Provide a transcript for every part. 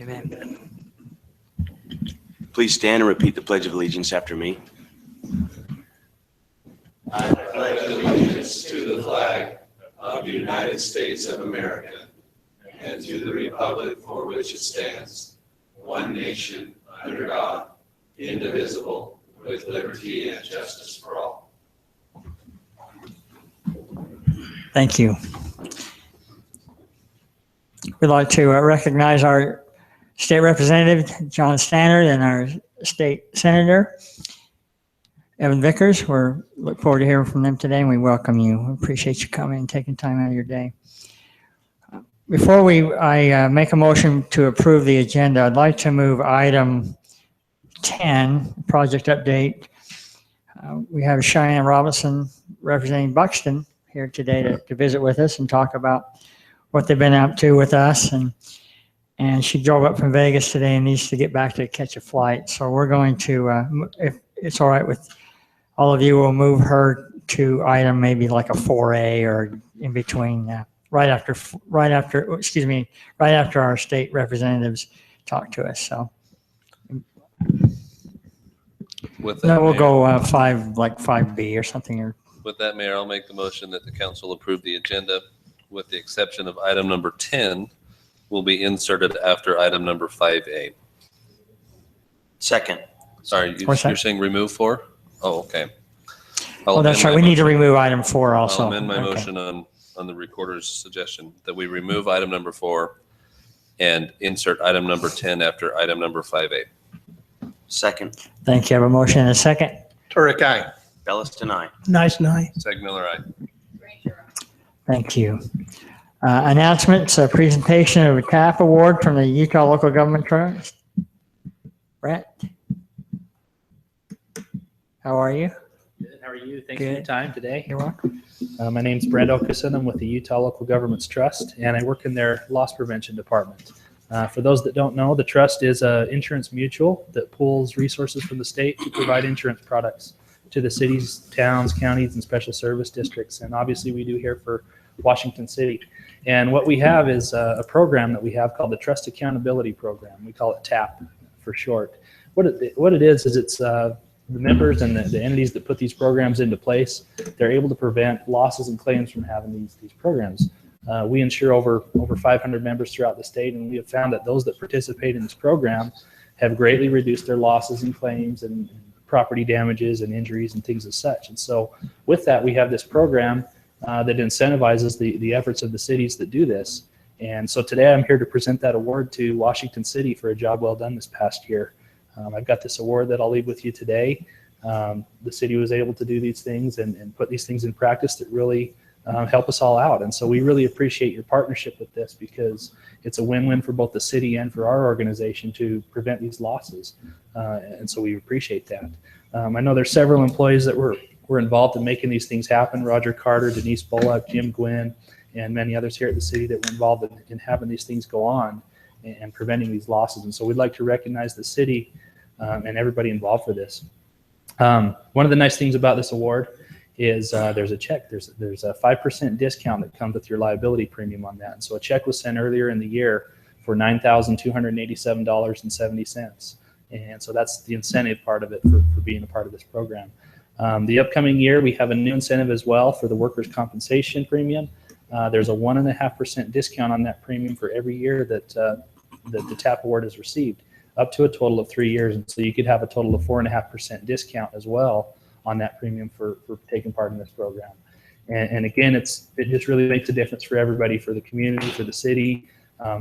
Amen. Please stand and repeat the Pledge of Allegiance after me. I pledge allegiance to the flag of the United States of America and to the republic for which it stands, one nation, under God, indivisible, with liberty and justice for all. Thank you. We'd like to recognize our state representative, John Stannard, and our state senator, Evan Vickers. We look forward to hearing from them today, and we welcome you. We appreciate you coming and taking time out of your day. Before I make a motion to approve the agenda, I'd like to move item 10, project update. We have Cheyenne Robinson representing Buxton here today to visit with us and talk about what they've been up to with us. And she drove up from Vegas today and needs to get back to catch a flight. So we're going to, if it's all right with all of you, we'll move her to item maybe like a 4A or in between, right after our state representatives talk to us. So With that, no, we'll Mayor, go 5B or something. with that, Mayor, I'll make the motion that the council approve the agenda with the exception of item number 10 will be inserted after item number 5A. Second. Sorry, What's that? you're saying remove 4? Oh, okay. Oh, that's right. We need to remove item 4 also. I'll amend my Okay. motion on the recorder's suggestion that we remove item number 4 and insert item number 10 after item number 5A. Second. Thank you. I have a motion and a second. Turek, aye. Belliston, aye. Nice night. Seg Miller, aye. Thank you. Announcements, a presentation of a TAP award from the Utah Local Government Trust. Brett? How are you? Good. How are you? Thanks for your Good. time today. You're welcome. My name's Brett Okeson. I'm with the Utah Local Governments Trust, and I work in their loss prevention department. For those that don't know, the trust is an insurance mutual that pools resources from the state to provide insurance products to the cities, towns, counties, and special service districts. And obviously we do here for Washington City. And what we have is a program that we have called the Trust Accountability Program. We call it TAP for short. What it is it's the members and the entities that put these programs into place, they're able to prevent losses and claims from having these programs. We insure over 500 members throughout the state, and we have found that those that participate in this program have greatly reduced their losses and claims and property damages and injuries and things as such. And so with that, we have this program that incentivizes the efforts of the cities that do this. And so today I'm here to present that award to Washington City for a job well done this past year. I've got this award that I'll leave with you today. The city was able to do these things and put these things in practice that really help us all out. And so we really appreciate your partnership with this because it's a win-win for both the city and for our organization to prevent these losses. And so we appreciate that. I know there's several employees that were involved in making these things happen. Roger Carter, Denise Bullock, Jim Gwynn, and many others here at the city that were involved in having these things go on and preventing these losses. And so we'd like to recognize the city and everybody involved for this. One of the nice things about this award is there's a check. There's a 5% discount that comes with your liability premium on that. And so a check was sent earlier in the year for $9,287.70. And so that's the incentive part of it for being a part of this program. The upcoming year, we have a new incentive as well for the workers' compensation premium. There's a 1.5% discount on that premium for every year that the TAP award is received, up to a total of 3 years. And so you could have a total of 4.5% discount as well on that premium for taking part in this program. And again, it just really makes a difference for everybody, for the community, for the city,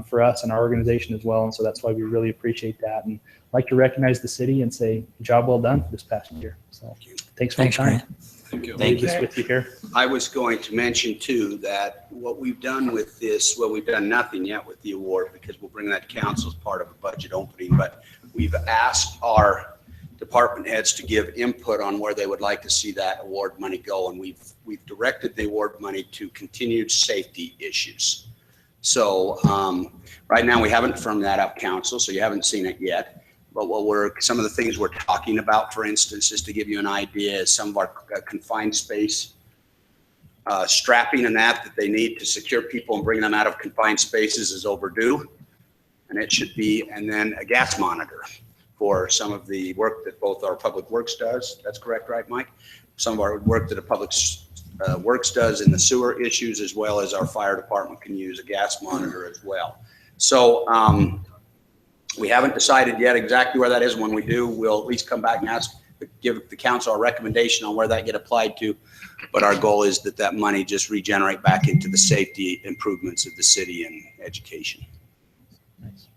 for us and our organization as well. And so that's why we really appreciate that. And I'd like to recognize the city and say, job well done this past year. So thanks for your time. Thank you. Thank you. This with you here. I was going to mention too that what we've done with this, well, we've done nothing yet with the award because we'll bring that to council as part of a budget opening, but we've asked our department heads to give input on where they would like to see that award money go. And we've directed the award money to continued safety issues. So right now we haven't firmed that up, council, so you haven't seen it yet. But some of the things we're talking about, for instance, just to give you an idea, is some of our confined space strapping and that they need to secure people and bring them out of confined spaces is overdue. and it should be, and then a gas monitor for some of the work that both our Public Works does. That's correct, right, Mike? Some of our work that a Public Works does in the sewer issues, as well as our fire department can use a gas monitor as well. So we haven't decided yet exactly where that is. When we do, we'll at least come back and give the council our recommendation on where that get applied to. But our goal is that that money just regenerate back into the safety improvements of the city and education. Nice.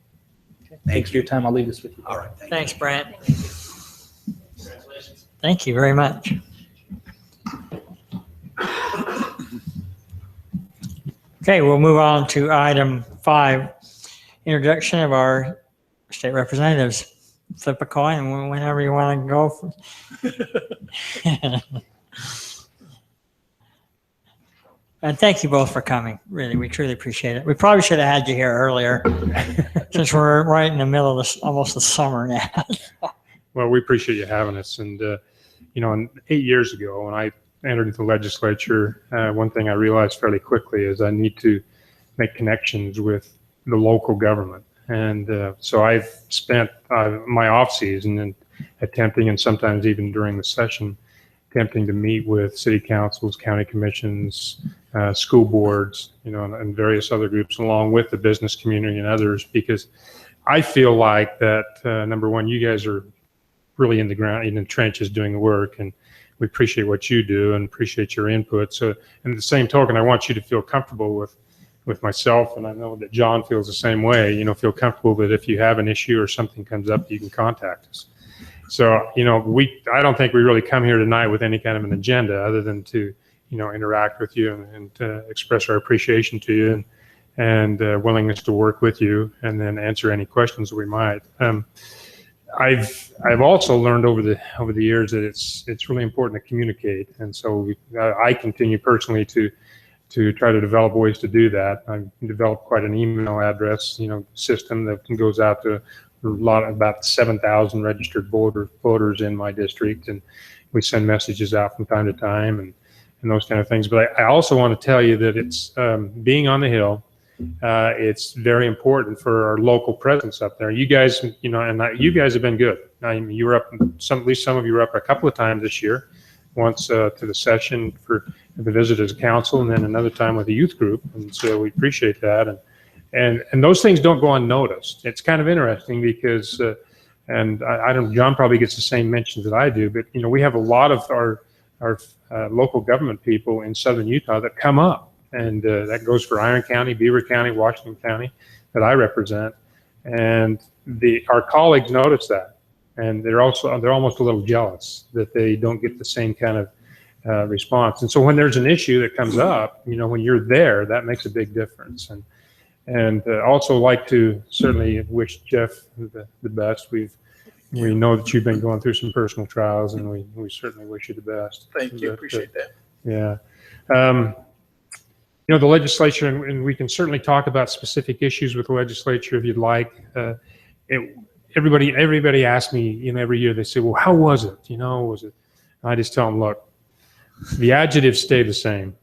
Okay. Thanks for your time. I'll leave this with you. All right. Thanks, Brent. Thank you very much. Okay, we'll move on to item 5, introduction of our state representatives. Flip a coin whenever you want to go. And thank you both for coming. Really, we truly appreciate it. We probably should have had you here earlier since we're right in the middle of this, almost the summer now. Well, we appreciate you having us. And, 8 years ago when I entered into the legislature, one thing I realized fairly quickly is I need to make connections with the local government. And so I've spent my off season and attempting, and sometimes even during the session, attempting to meet with city councils, county commissions, school boards, and various other groups, along with the business community and others, because I feel like that, number one, you guys are really in the ground, in the trenches doing the work, and we appreciate what you do and appreciate your input. So, and at the same token, I want you to feel comfortable with myself, and I know that John feels the same way, feel comfortable that if you have an issue or something comes up, you can contact us. So, I don't think we really come here tonight with any kind of an agenda other than to, interact with you and express our appreciation to you and willingness to work with you and then answer any questions that we might. I've also learned over the years that it's really important to communicate, and so I continue personally to try to develop ways to do that. I've developed quite an email address, system that goes out to about 7,000 registered voters in my district, and we send messages out from time to time and those kind of things. But I also want to tell you that it's being on the Hill. It's very important for our local presence up there. You guys, you guys have been good. You were up, at least some of you were up a couple of times this year. Once to the session for the visit as a council, and then another time with a youth group. And so we appreciate that. And those things don't go unnoticed. It's kind of interesting because, and I don't, John probably gets the same mentions that I do, but we have a lot of our local government people in southern Utah that come up. And that goes for Iron County, Beaver County, Washington County that I represent. And our colleagues notice that. And they're almost a little jealous that they don't get the same kind of response. And so when there's an issue that comes up, when you're there, that makes a big difference. And also like to certainly wish Jeff the best. We know that you've been going through some personal trials, and we certainly wish you the best. Thank you. Appreciate that. Yeah. The legislature, and we can certainly talk about specific issues with the legislature if you'd like. Everybody asks me, every year they say, well, how was it? Was it? I just tell them, look, the adjectives stay the same.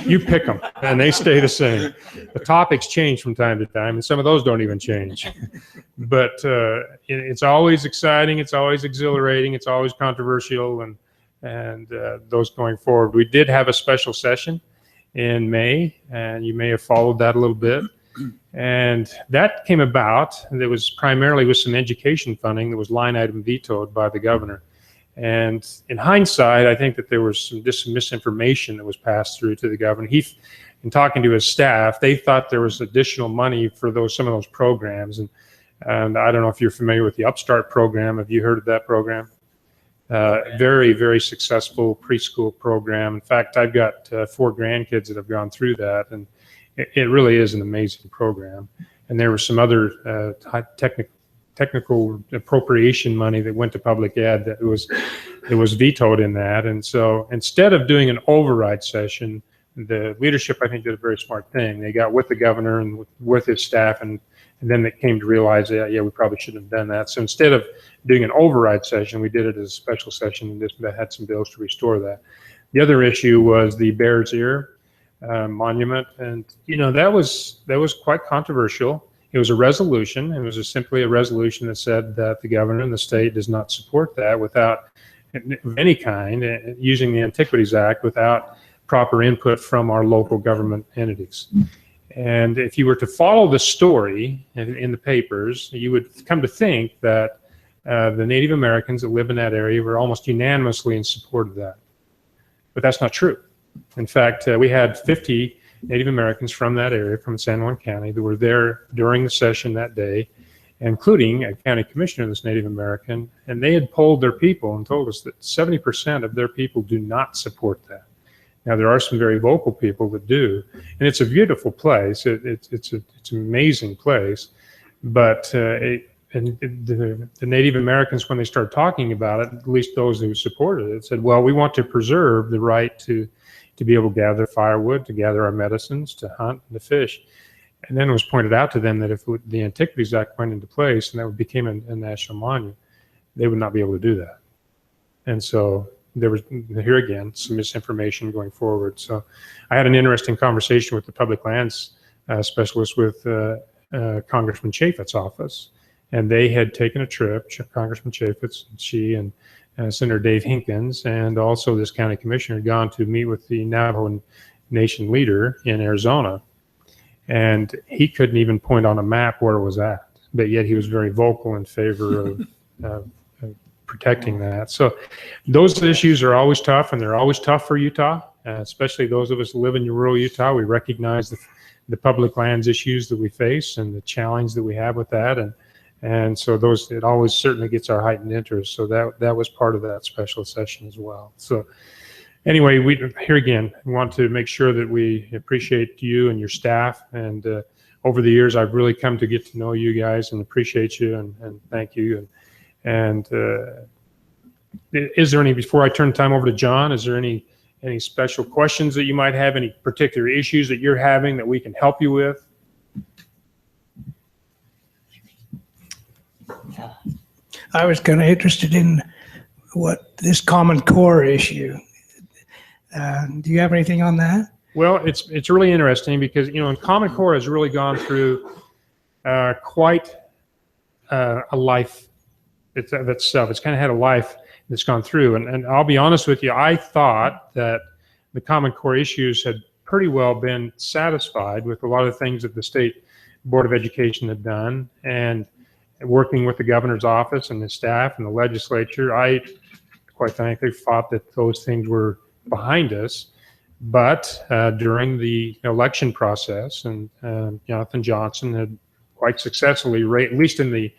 You pick them and they stay the same. The topics change from time to time, and some of those don't even change. But it's always exciting. It's always exhilarating. It's always controversial, and those going forward. We did have a special session in May, and you may have followed that a little bit. And that came about, and it was primarily with some education funding that was line item vetoed by the governor. And in hindsight, I think that there was some misinformation that was passed through to the governor. In talking to his staff, they thought there was additional money for some of those programs. And I don't know if you're familiar with the Upstart program. Have you heard of that program? Very, very successful preschool program. In fact, I've got 4 grandkids that have gone through that, and it really is an amazing program. And there was some other technical appropriation money that went to public ed that was vetoed in that. And so instead of doing an override session, the leadership, I think, did a very smart thing. They got with the governor and with his staff, and then they came to realize that, we probably shouldn't have done that. So instead of doing an override session, we did it as a special session, and just had some bills to restore that. The other issue was the Bears Ear monument, and that was quite controversial. It was a resolution. It was simply a resolution that said that the governor and the state does not support that without of any kind, using the Antiquities Act without proper input from our local government entities. And if you were to follow the story in the papers, you would come to think that the Native Americans that live in that area were almost unanimously in support of that. But that's not true. In fact, we had 50 Native Americans from that area, from San Juan County, that were there during the session that day, including a county commissioner that's Native American, and they had polled their people and told us that 70% of their people do not support that. Now, there are some very vocal people that do, and it's a beautiful place. It's an amazing place, but the Native Americans, when they started talking about it, at least those who supported it, said, well, we want to preserve the right to be able to gather firewood, to gather our medicines, to hunt, and to fish. And then it was pointed out to them that if the Antiquities Act went into place and that became a national monument, they would not be able to do that. And so there was, here again, some misinformation going forward. So I had an interesting conversation with the public lands specialist with Congressman Chaffetz's office. And they had taken a trip, Congressman Chaffetz, she and Senator Dave Hinkins, and also this county commissioner had gone to meet with the Navajo Nation leader in Arizona. And he couldn't even point on a map where it was at, but yet he was very vocal in favor of protecting that. So those issues are always tough, and they're always tough for Utah, especially those of us who live in rural Utah. We recognize the public lands issues that we face and the challenge that we have with that. And so it always certainly gets our heightened interest. So that was part of that special session as well. So anyway, here again, we want to make sure that we appreciate you and your staff. And over the years, I've really come to get to know you guys and appreciate you and thank you. And is there any, before I turn the time over to John, is there any special questions that you might have, any particular issues that you're having that we can help you with? I was kind of interested in what this Common Core issue. Do you have anything on that? Well, it's really interesting because, Common Core has really gone through quite a life itself. It's kind of had a life that's gone through. And I'll be honest with you, I thought that the Common Core issues had pretty well been satisfied with a lot of things that the State Board of Education had done. And working with the governor's office and the staff and the legislature, I quite frankly thought that those things were behind us. But during the election process, and Jonathan Johnson had quite successfully, at least in the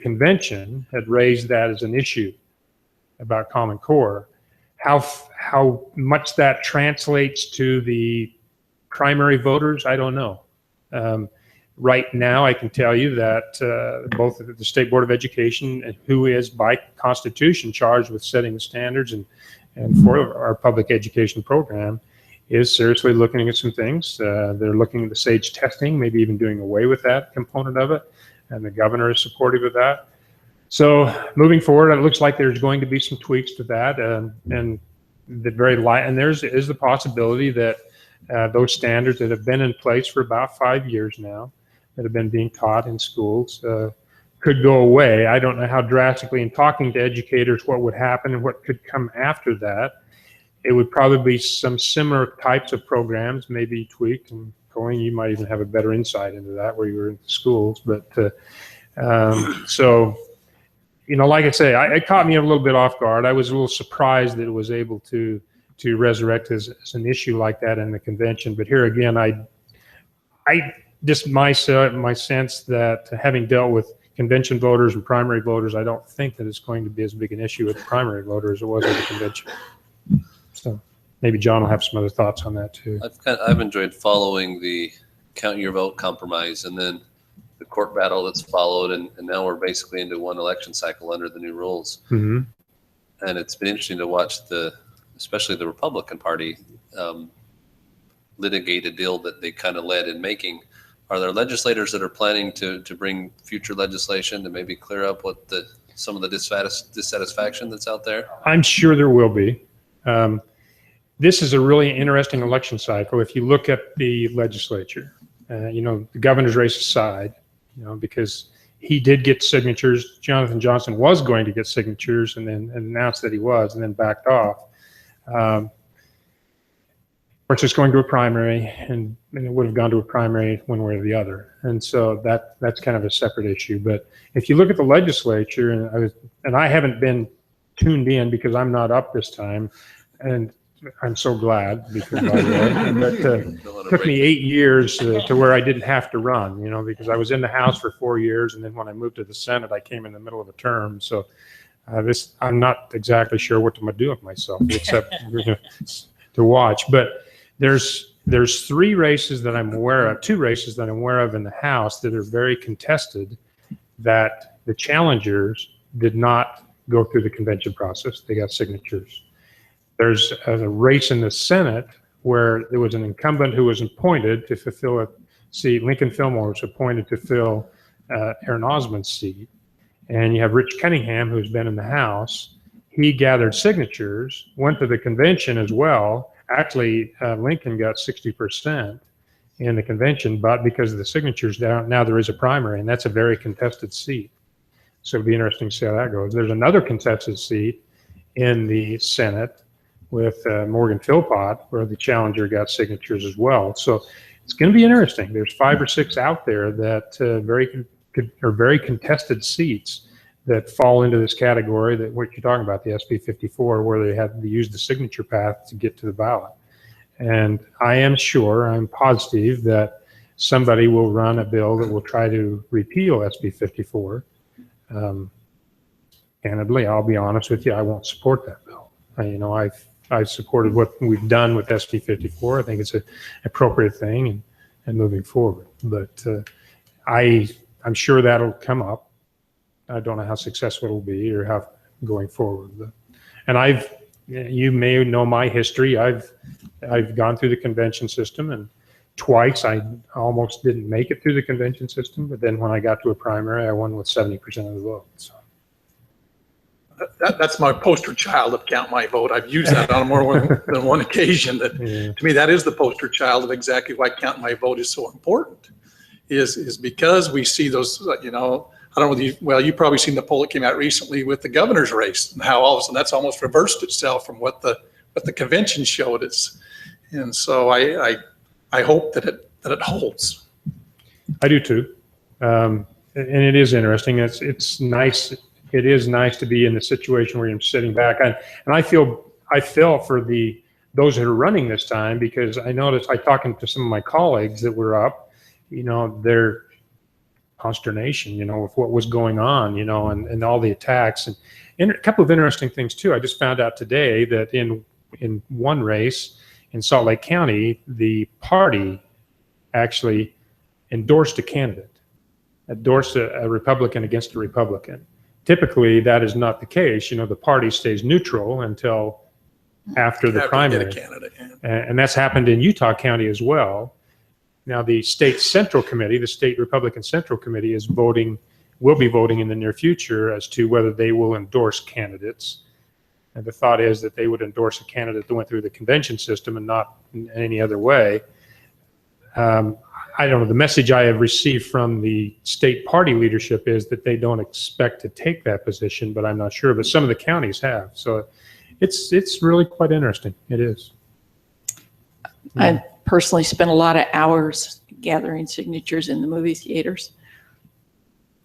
convention, had raised that as an issue about Common Core. How much that translates to the primary voters, I don't know. Right now, I can tell you that both the State Board of Education, who is by Constitution charged with setting the standards and for our public education program, is seriously looking at some things. They're looking at the SAGE testing, maybe even doing away with that component of it, and the governor is supportive of that. So moving forward, it looks like there's going to be some tweaks to that, and there is the possibility that those standards that have been in place for about 5 years now, that have been being taught in schools, could go away. I don't know how drastically. In talking to educators, what would happen and what could come after that. It would probably be some similar types of programs, maybe tweaked. And Colleen, you might even have a better insight into that where you were in the schools. But so, like I say, it caught me a little bit off guard. I was a little surprised that it was able to resurrect as an issue like that in the convention. But here again, just my sense that having dealt with convention voters and primary voters, I don't think that it's going to be as big an issue with the primary voters as it was with the convention. So maybe John will have some other thoughts on that too. I've enjoyed following the count your vote compromise and then the court battle that's followed, and now we're basically into one election cycle under the new rules. Mm-hmm. And it's been interesting to watch especially the Republican Party litigate a deal that they kind of led in making. Are there legislators that are planning to bring future legislation to maybe clear up what some of the dissatisfaction that's out there? I'm sure there will be. This is a really interesting election cycle. If you look at the legislature, the governor's race aside, because he did get signatures. Jonathan Johnson was going to get signatures and then announced that he was and then backed off. Of course, it's going to a primary, and it would have gone to a primary one way or the other. And so that's kind of a separate issue. But if you look at the legislature, and I haven't been tuned in because I'm not up this time, and I'm so glad because it took me 8 years to where I didn't have to run, because I was in the House for 4 years, and then when I moved to the Senate, I came in the middle of a term. So I'm not exactly sure what to do with myself except to watch. But there's 3 races that I'm aware of, 2 races that I'm aware of in the House that are very contested, that the challengers did not go through the convention process. They got signatures. There's a race in the Senate where there was an incumbent who was appointed to fulfill a seat. Lincoln Fillmore was appointed to fill Aaron Osmond's seat. And you have Rich Cunningham, who's been in the House. He gathered signatures, went to the convention as well. Actually, Lincoln got 60% in the convention, but because of the signatures now there is a primary, and that's a very contested seat. So it'll be interesting to see how that goes. There's another contested seat in the Senate with Morgan Philpott, where the challenger got signatures as well. So it's going to be interesting. There's 5 or 6 out there that are very contested seats that fall into this category that what you're talking about, the SB 54, where they have to use the signature path to get to the ballot. And I'm positive that somebody will run a bill that will try to repeal SB 54. Candidly, I'll be honest with you, I won't support that bill. I've supported what we've done with SB 54. I think it's an appropriate thing and moving forward. But I'm sure that'll come up. I don't know how successful it'll be or how going forward. And you may know my history. I've gone through the convention system, and twice I almost didn't make it through the convention system. But then when I got to a primary, I won with 70% of the vote. So. That's my poster child of Count My Vote. I've used that on more than one occasion. That to me, that is the poster child of exactly why Count My Vote is so important. Is because we see those, I don't know whether you've probably seen the poll that came out recently with the governor's race, and how all of a sudden that's almost reversed itself from what the convention showed us. And so I hope that it holds. I do too, and it is interesting. It's nice. It is nice to be in the situation where you're sitting back, and I felt for those that are running this time, because I noticed talking to some of my colleagues that were up, their consternation, with what was going on, and all the attacks, and a couple of interesting things too. I just found out today that in one race in Salt Lake County, the party actually endorsed a candidate, endorsed a Republican against a Republican. Typically, that is not the case. The party stays neutral until after the primary. And that's happened in Utah County as well. Now, the state central committee, the state Republican Central Committee, will be voting in the near future as to whether they will endorse candidates. And the thought is that they would endorse a candidate that went through the convention system and not in any other way. I don't know. The message I have received from the state party leadership is that they don't expect to take that position, but I'm not sure. But some of the counties have. So it's really quite interesting. It is. I personally spent a lot of hours gathering signatures in the movie theaters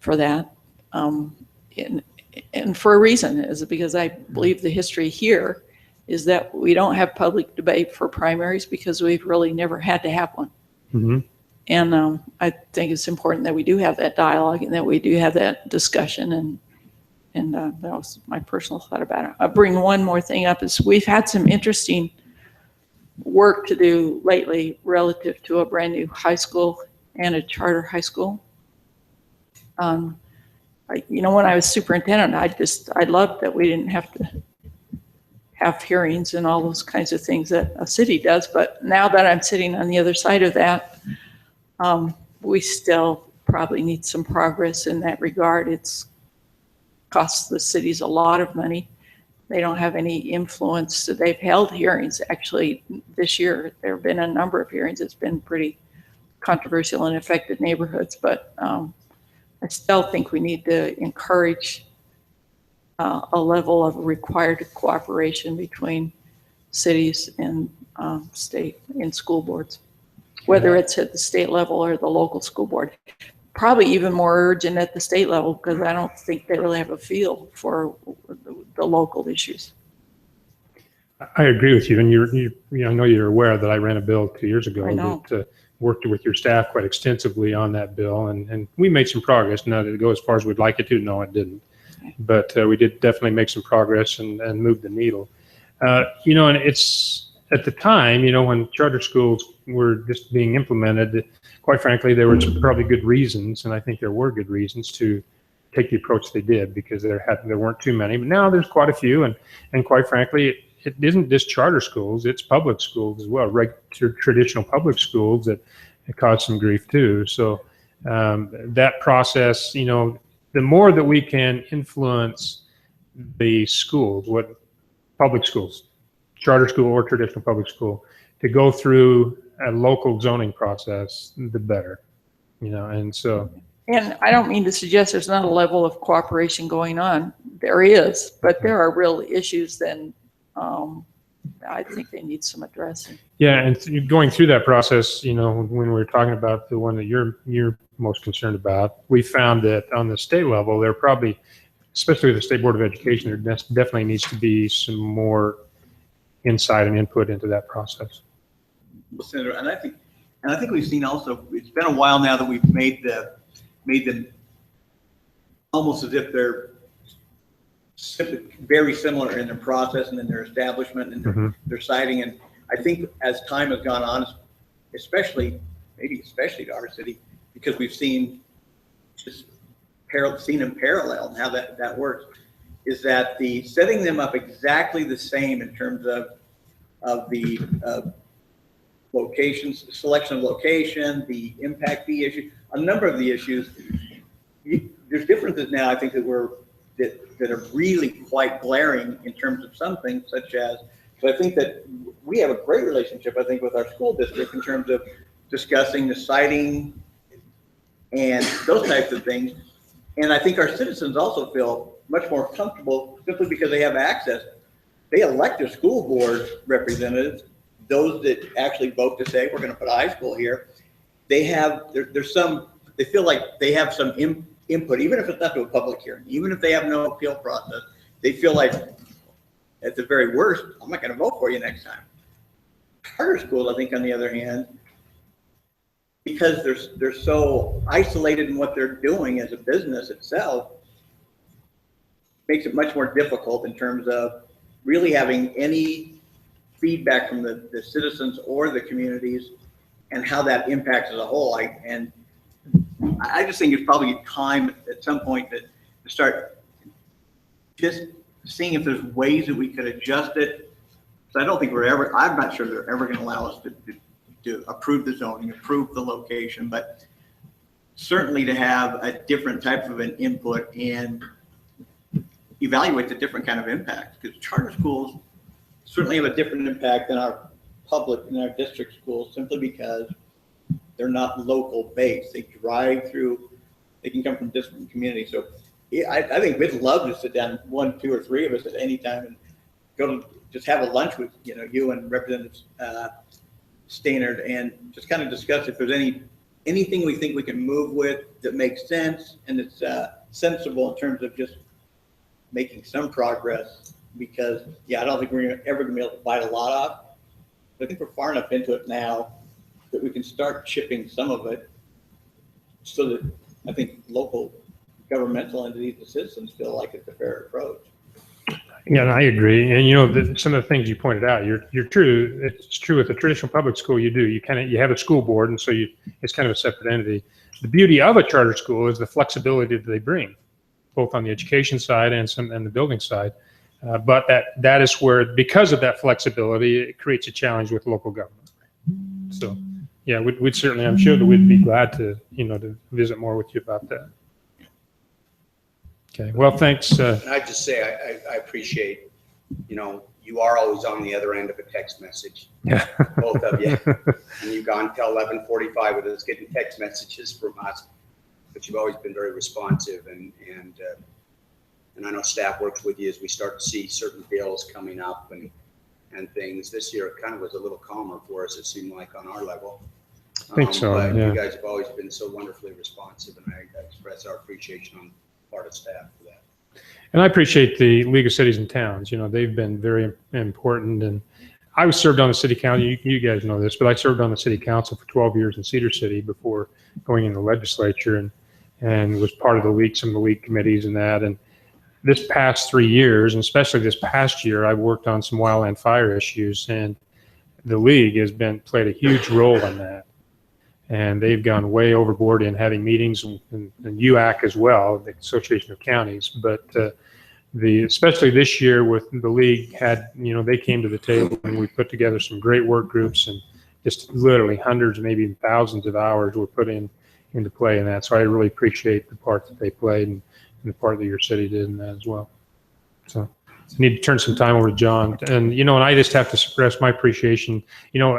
for that. And for a reason, is because I believe the history here is that we don't have public debate for primaries because we've really never had to have one. Mm-hmm. And I think it's important that we do have that dialogue and that we do have that discussion. And that was my personal thought about it. I'll bring one more thing up is we've had some interesting work to do lately relative to a brand new high school and a charter high school. When I was superintendent, I loved that we didn't have to have hearings and all those kinds of things that a city does. But now that I'm sitting on the other side of that, we still probably need some progress in that regard. It's costs the cities a lot of money. They don't have any influence. So they've held hearings. Actually, this year, there have been a number of hearings. It's been pretty controversial and affected neighborhoods, but I still think we need to encourage a level of required cooperation between cities and state and school boards, whether it's at the state level or the local school board. Probably even more urgent at the state level, because I don't think they really have a feel for the local issues. I agree with you, and I know you're aware that I ran a bill 2 years ago I know. that worked with your staff quite extensively on that bill, and we made some progress. Now, did it go as far as we'd like it to? No, it didn't. But we did definitely make some progress and move the needle. And it's at the time, when charter schools were just being implemented, quite frankly, there were some probably good reasons, and I think there were good reasons to take the approach they did, because there weren't too many. But now there's quite a few, and quite frankly, it isn't just charter schools, it's public schools as well, traditional public schools that cause some grief too. So that process, the more that we can influence the schools, what public schools, charter school or traditional public school, to go through a local zoning process, the better, and so. And I don't mean to suggest there's not a level of cooperation going on. There is, but there are real issues then I think they need some addressing. Yeah, and going through that process, when we were talking about the one that you're most concerned about, we found that on the state level, there probably, especially with the State Board of Education, there definitely needs to be some more insight and input into that process. Senator, and I think we've seen also, it's been a while now that we've made them almost as if they're very similar in their process and in their establishment and their siting. And I think as time has gone on, especially to our city, because we've seen in parallel and how that works, is that the setting them up exactly the same in terms of the locations, selection of location, the impact fee issue, a number of the issues. There's differences now, I think, that are really quite glaring in terms of some things, such as, so I think that we have a great relationship, I think, with our school district in terms of discussing the siting and those types of things. And I think our citizens also feel much more comfortable simply because they have access. They elect their school board representatives, those that actually vote to say, we're going to put a high school here. They feel like they have some input, even if it's not to a public hearing, even if they have no appeal process, they feel like at the very worst, I'm not going to vote for you next time. Charter schools, I think, on the other hand, because they're so isolated in what they're doing as a business itself, makes it much more difficult in terms of really having any feedback from the citizens or the communities and how that impacts as a whole. I just think it's probably time at some point to start just seeing if there's ways that we could adjust it. So I don't think I'm not sure they're ever going to allow us to approve the zoning, approve the location, but certainly to have a different type of an input and evaluate the different kind of impact, because charter schools certainly have a different impact than our district schools, simply because they're not local based. They drive through, they can come from different communities. So yeah, I think we'd love to sit down, 1, 2, or 3 of us at any time and go to just have a lunch with, you and Representative Stannard, and just kind of discuss if there's anything we think we can move with that makes sense and it's sensible in terms of just making some progress. Because I don't think we're ever going to be able to bite a lot off. But I think we're far enough into it now that we can start chipping some of it, so that I think local governmental entities and citizens feel like it's a fair approach. Yeah, and I agree. And some of the things you pointed out, you're true. It's true with a traditional public school. You have a school board, and so it's kind of a separate entity. The beauty of a charter school is the flexibility that they bring, both on the education side and the building side. But that is where, because of that flexibility, it creates a challenge with local government. So, yeah, we'd certainly, I'm sure that we'd be glad to visit more with you about that. Okay. Well, thanks. And I just say I appreciate, you are always on the other end of a text message. Yeah. Both of you. And you've gone till 11:45 with us getting text messages from us. but you've always been very responsive, and I know staff works with you as we start to see certain bills coming up and things. This year it kind of was a little calmer for us, it seemed like, on our level. I think so, But yeah. you guys have always been so wonderfully responsive, and I express our appreciation on part of staff for that. And I appreciate the League of Cities and Towns. You know, they've been very important. And I was served on the city council. You guys know this, but I served on the city council for 12 years in Cedar City before going in the legislature, and was part of the league, some of the league committees and that. And this past 3 years, and especially this past year, I've worked on some wildland fire issues, and the league has played a huge role in that. And they've gone way overboard in having meetings, and UAC as well, the Association of Counties. But especially this year with the league they came to the table, and we put together some great work groups, and just literally hundreds, maybe even thousands of hours were put into play in that. So I really appreciate the part that they played, and the part that your city did in that as well. So I need to turn some time over to John. And, and I just have to express my appreciation.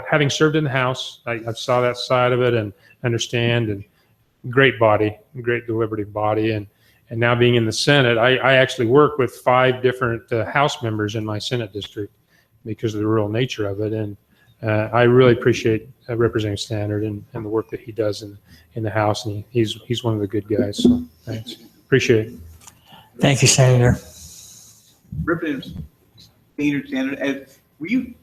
Having served in the House, I saw that side of it and understand, and great body, great deliberative body. And now being in the Senate, I actually work with 5 different House members in my Senate district because of the rural nature of it. And I really appreciate Representative Standard and the work that he does in the House. And he's one of the good guys. So thanks. Appreciate it. Thank you, Senator. Representative Standard, were you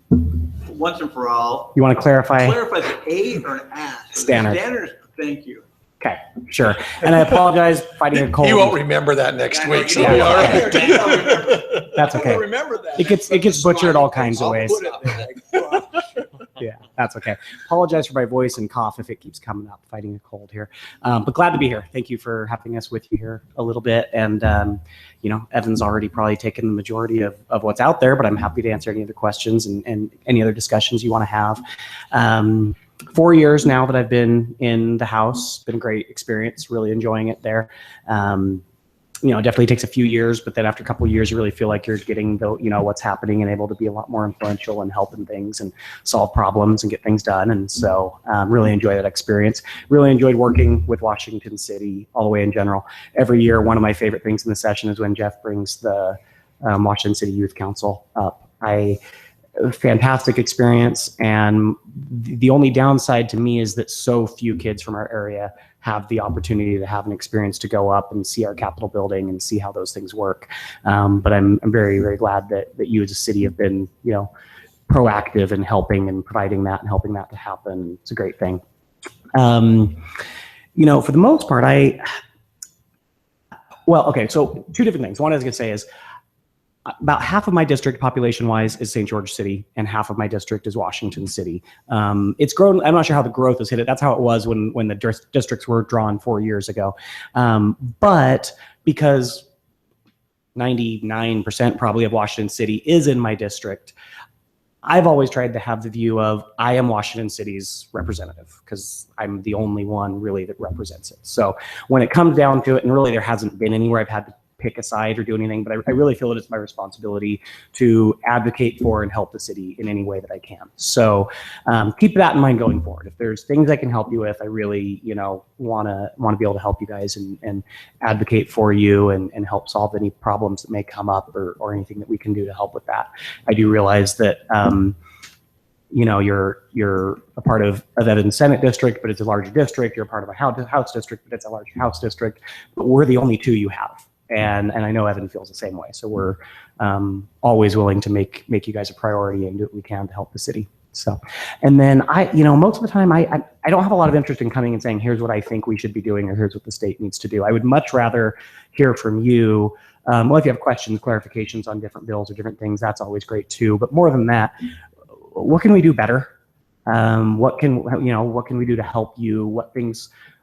once and for all You want to clarify? the A or an S? Standard. Standard. Thank you. Okay, sure. And I apologize, fighting a cold. He won't remember that next week. So Yeah, we are okay. That's okay. Remember that. It gets butchered all kinds of I'll ways. put it there. Yeah, that's okay. Apologize for my voice and cough if it keeps coming up, fighting a cold here. But glad to be here. Thank you for having us with you here a little bit. And, Evan's already probably taken the majority of what's out there, but I'm happy to answer any other questions and any other discussions you want to have. 4 years now that I've been in the House, been a great experience, really enjoying it there. It definitely takes a few years, but then after a couple of years, you really feel like you're getting what's happening and able to be a lot more influential and helping things and solve problems and get things done. And so really enjoy that experience. Really enjoyed working with Washington City all the way in general. Every year, one of my favorite things in the session is when Jeff brings the Washington City Youth Council up. Fantastic experience. And the only downside to me is that so few kids from our area have the opportunity to have an experience to go up and see our Capitol building and see how those things work. But I'm very, very glad that you as a city have been, proactive in helping and providing that and helping that to happen. It's a great thing. For the most part, so 2 different things. One I was going to say is, about half of my district population-wise is St. George City, and half of my district is Washington City. It's grown. I'm not sure how the growth has hit it. That's how it was when the districts were drawn 4 years ago. But because 99% probably of Washington City is in my district, I've always tried to have the view of I am Washington City's representative because I'm the only one really that represents it. So when it comes down to it, and really there hasn't been anywhere I've had to pick a side or do anything, but I really feel that it's my responsibility to advocate for and help the city in any way that I can. So keep that in mind going forward. If there's things I can help you with, I really, want to be able to help you guys and advocate for you and help solve any problems that may come up or anything that we can do to help with that. I do realize that, you're a part of Evan's Senate district, but it's a larger district. You're a part of a House district, but it's a larger House district. But we're the only 2 you have. And I know Evan feels the same way. So we're always willing to make you guys a priority and do what we can to help the city. So, and then most of the time I don't have a lot of interest in coming and saying, here's what I think we should be doing, or here's what the state needs to do. I would much rather hear from you. If you have questions, clarifications on different bills or different things, that's always great too. But more than that, what can we do better? What can we do to help you? What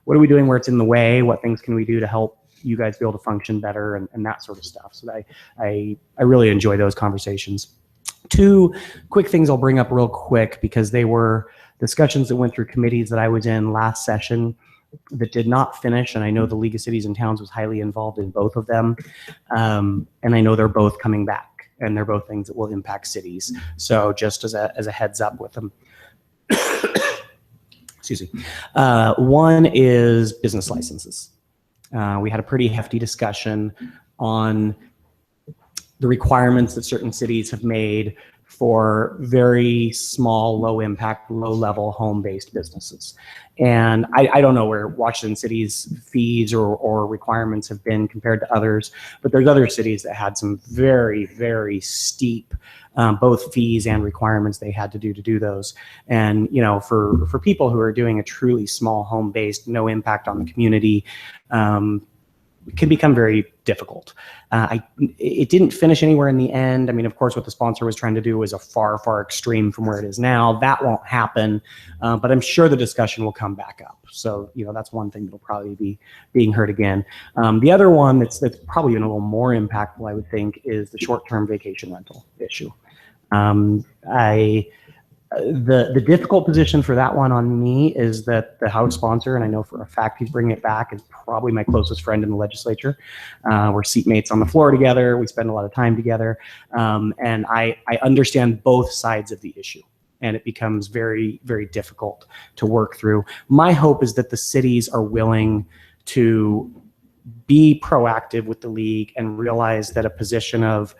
are we doing where it's in the way? What things can we do to help you guys be able to function better and that sort of stuff. So I really enjoy those conversations. 2 quick things I'll bring up real quick because they were discussions that went through committees that I was in last session that did not finish. And I know the League of Cities and Towns was highly involved in both of them. And I know they're both coming back and they're both things that will impact cities. So just as a heads up with them. Excuse me. One is business licenses. We had a pretty hefty discussion on the requirements that certain cities have made for very small, low impact, low level home-based businesses. And I don't know where Washington City's fees or requirements have been compared to others, but there's other cities that had some very, very steep both fees and requirements they had to do those. And, you know, for people who are doing a truly small home-based, no impact on the community, it can become very difficult. It didn't finish anywhere in the end. I mean, of course, what the sponsor was trying to do was a far, far extreme from where it is now. That won't happen, but I'm sure the discussion will come back up. So, you know, that's one thing that'll probably be being heard again. The other one that's probably even a little more impactful, I would think, is the short-term vacation rental issue. The difficult position for that one on me is that the House sponsor, and I know for a fact he's bringing it back, is probably my closest friend in the legislature. We're seatmates on the floor together. We spend a lot of time together. And I understand both sides of the issue. And it becomes very, very difficult to work through. My hope is that the cities are willing to be proactive with the league and realize that a position of,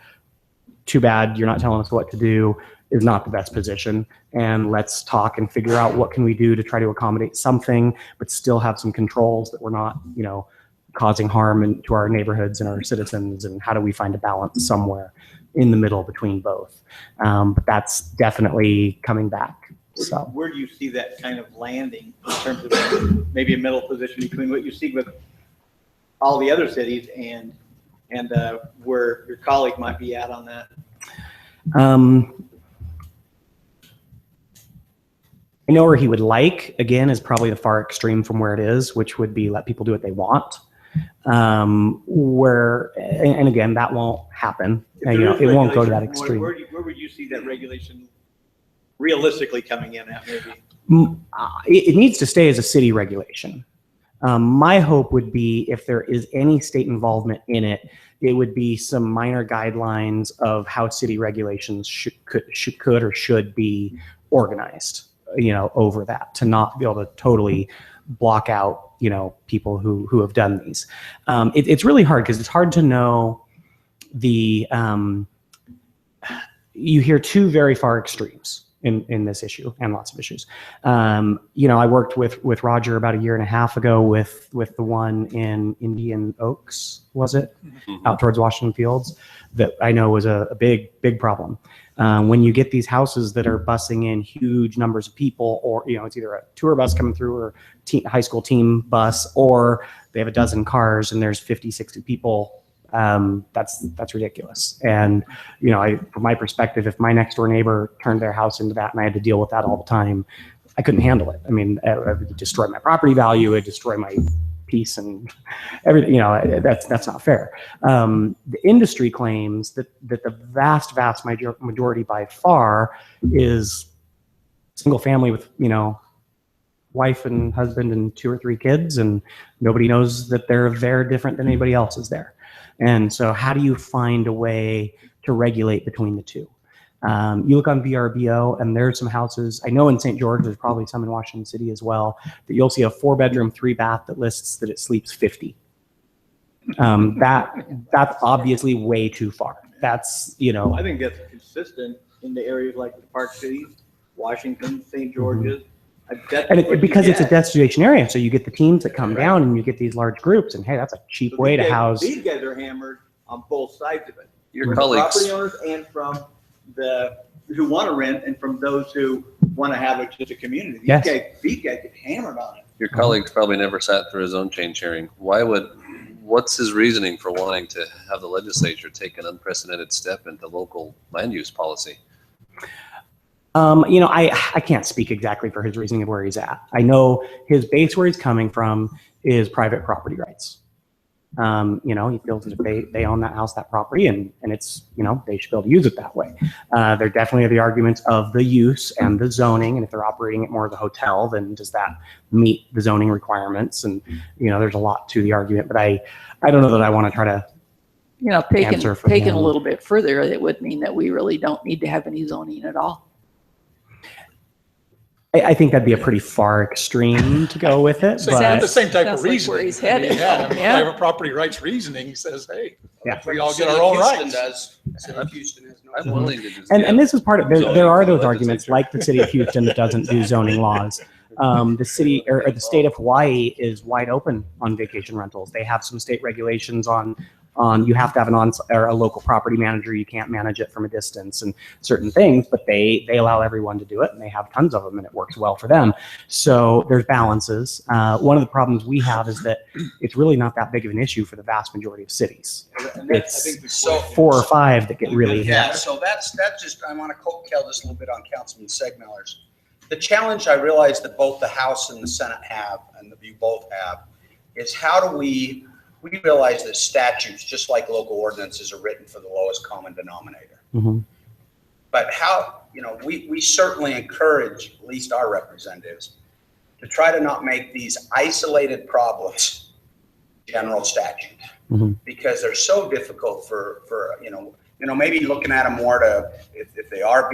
too bad, you're not telling us what to do, is not the best position, and let's talk and figure out what can we do to try to accommodate something, but still have some controls that we're not, you know, causing harm to our neighborhoods and our citizens, and how do we find a balance somewhere in the middle between both. But that's definitely coming back. So where do you see that kind of landing in terms of maybe a middle position between what you see with all the other cities and where your colleague might be at on that? I know where he would like, again, is probably the far extreme from where it is, which would be let people do what they want. And again, that won't happen. You know, it won't go to that extreme. Where would you see that regulation realistically coming in at maybe? It needs to stay as a city regulation. My hope would be if there is any state involvement in it, it would be some minor guidelines of how city regulations could or should be organized, you know, over that, to not be able to totally block out, you know, people who have done these. It's really hard because it's hard to know the, you hear two very far extremes in this issue and lots of issues. You know, I worked with Roger about 1.5 years ago with the one in Indian Oaks, was it? Mm-hmm. Out towards Washington Fields, that I know was a big problem. When you get these houses that are busing in huge numbers of people, or, you know, it's either a tour bus coming through or high school team bus, or they have a dozen cars and there's 50, 60 people. That's ridiculous. And, you know, from my perspective, if my next door neighbor turned their house into that and I had to deal with that all the time, I couldn't handle it. I mean, it would destroy my property value, it would destroy my peace and everything. You know, that's not fair. The industry claims that the vast majority by far is single family with, you know, wife and husband and 2 or 3 kids, and nobody knows that they're there different than anybody else is there. And so how do you find a way to regulate between the two? You look on VRBO and there's some houses, I know in St. George, there's probably some in Washington City as well, that you'll see a 4-bedroom, 3-bath that lists that it sleeps 50. That's obviously way too far. That's, you know. I think that's consistent in the areas like the Park Cities, Washington, St. George's. Mm-hmm. And because it's a destination area, so you get the teams that come down and you get these large groups, and hey, that's a cheap way to house. These guys are hammered on both sides of it. Your from colleagues, property owners, and from the who want to rent, and from those who want to have it just a community. These guys get hammered on it. Your colleagues probably never sat through his own change hearing. What's his reasoning for wanting to have the legislature take an unprecedented step into local land use policy? You know, I can't speak exactly for his reasoning of where he's at. I know his base where he's coming from is private property rights. You know, he feels that if they own that house, that property, and it's, you know, they should be able to use it that way. There definitely are the arguments of the use and the zoning, and if they're operating it more as a hotel, then does that meet the zoning requirements? And, you know, there's a lot to the argument, but I don't know that I want to try to, you know, taken a little bit further, it would mean that we really don't need to have any zoning at all. I think that'd be a pretty far extreme to go with it, Same, but the same type of Sounds like reasoning. where he's headed. Yeah, Yeah. private property rights reasoning, he says, hey, Yeah. we all get City our of own Houston rights. does. City of Houston has no. I'm willing to just. and this is part of there are those Zoning arguments, legislature. like the city of Houston that doesn't do zoning laws. The city or the state of Hawaii is wide open on vacation rentals. They have some state regulations on you have to have or a local property manager. You can't manage it from a distance and certain things, but they allow everyone to do it, and they have tons of them, and it works well for them. So there's balances. One of the problems we have is that it's really not that big of an issue for the vast majority of cities. And that's, I It's think, So 4 or 5 that get really Yeah, hit. so that's just, I want to coattail just a little bit on Councilman Segmiller's. The challenge I realize that both the House and the Senate have, and that you both have, is how do we realize that statutes, just like local ordinances, are written for the lowest common denominator. Mhm. But how, we certainly encourage, at least our representatives, to try to not make these isolated problems general statute. Mhm. Because they're so difficult for maybe looking at them more to, if they are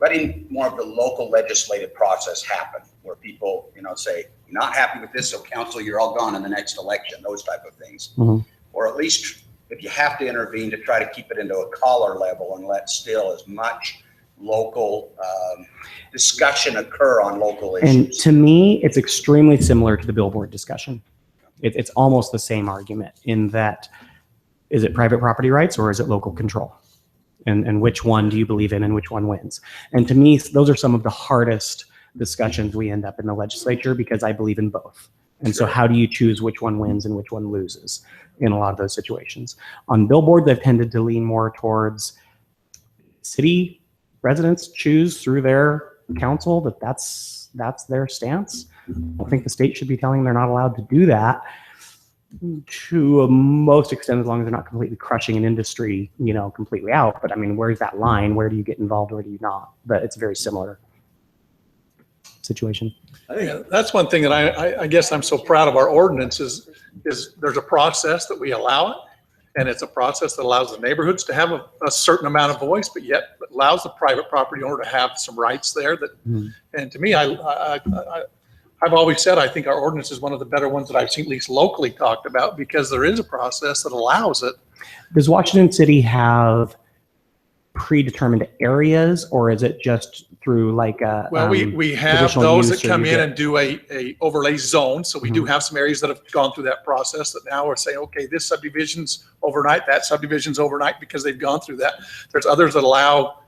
letting more of the local legislative process happen, where people, say, you're not happy with this, so council, you're all gone in the next election, those type of things. Mhm. Or at least if you have to intervene, to try to keep it into a collar level and let still as much local discussion occur on local And issues. to me, it's extremely similar to the billboard discussion. It's almost the same argument in that, is it private property rights or is it local control? And which one do you believe in and which one wins? And to me, those are some of the hardest discussions we end up in the legislature, because I believe in both. And so how do you choose which one wins and which one loses in a lot of those situations? On billboards, I've tended to lean more towards city residents choose through their council that's their stance. I think the state should be telling them they're not allowed to do that to a most extent, as long as they're not completely crushing an industry, completely out. But I mean, where's that line? Where do you get involved? Where do you not? But it's a very similar situation. Yeah, that's one thing that I guess I'm so proud of our ordinance is there's a process that we allow it. And it's a process that allows the neighborhoods to have a certain amount of voice, but yet allows the private property owner to have some rights there. And to me, I've always said, I think our ordinance is one of the better ones that I've seen, at least locally, talked about, because there is a process that allows it. Does Washington City have predetermined areas, or is it just through like a Well, we have traditional those use, that or come you in get- and do a overlay zone. So we do have some areas that have gone through that process that now are saying, okay, this subdivision's overnight, that subdivision's overnight, because they've gone through that. There's others that allow,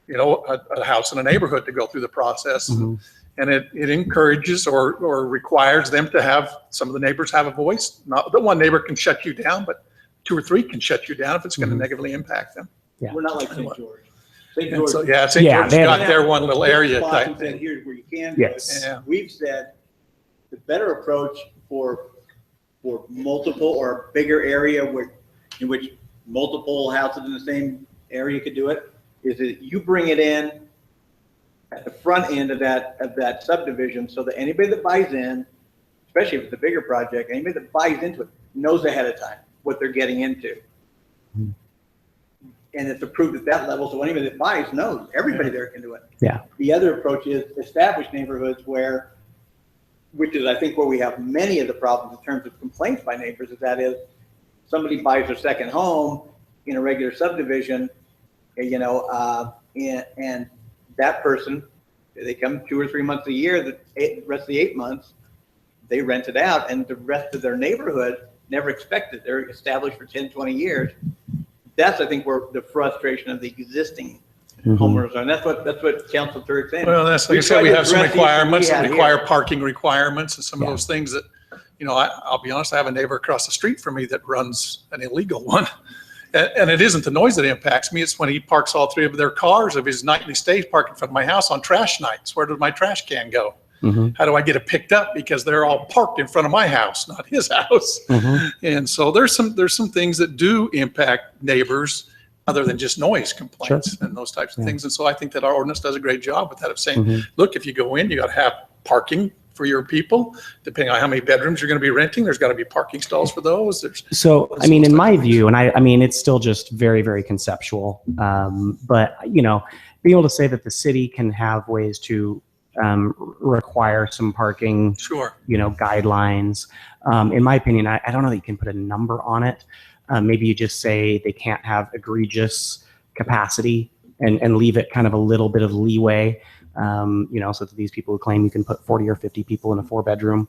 a house in a neighborhood to go through the process. Mhm. And it encourages or requires them to have, some of the neighbors have a voice. Not that one neighbor can shut you down, but 2 or 3 can shut you down if it's going to negatively impact them. Yeah. We're not like St. George. St. And George. so, yeah, St. Yeah, George's they have- got their one little area Spots type and said, thing. here's where you can do Yes. it. Yeah. We've said the better approach for multiple or bigger area in which multiple houses in the same area could do it is that you bring it in at the front end of that subdivision, so that anybody that buys in, especially if it's a bigger project, anybody that buys into it knows ahead of time what they're getting into. And it's approved at that level, so anybody that buys knows, everybody there can do it. Yeah. The other approach is established neighborhoods which is I think where we have many of the problems in terms of complaints by neighbors, is somebody buys their second home in a regular subdivision, and that person, they come 2 or 3 months a year, the rest of the 8 months, they rent it out, and the rest of their neighborhood never expected. They're established for 10, 20 years. That's, I think, where the frustration of the existing homeowners are. And that's what Council Turk saying. Well, that's, like I said, tried we to have some address the issues requirements we that had require here. parking requirements and some of Yeah. those things that, I'll be honest, I have a neighbor across the street from me that runs an illegal one. And it isn't the noise that impacts me. It's when he parks all 3 of their cars of his nightly stays parked in front of my house on trash nights. Where does my trash can go? Mhm. How do I get it picked up? Because they're all parked in front of my house, not his house. Mhm. And so there's some things that do impact neighbors other than just noise complaints and those types of Yeah. things. And so I think that our ordinance does a great job with that, of saying, Mhm. look, if you go in, you got to have parking for your people. Depending on how many bedrooms you're going to be renting, there's got to be parking stalls for those. So, I mean, in my view, and I mean, it's still just very, very conceptual. But, being able to say that the city can have ways to require some parking, Sure. guidelines. In my opinion, I don't know that you can put a number on it. Maybe you just say they can't have egregious capacity and leave it kind of a little bit of leeway. So that these people who claim you can put 40 or 50 people in a 4-bedroom,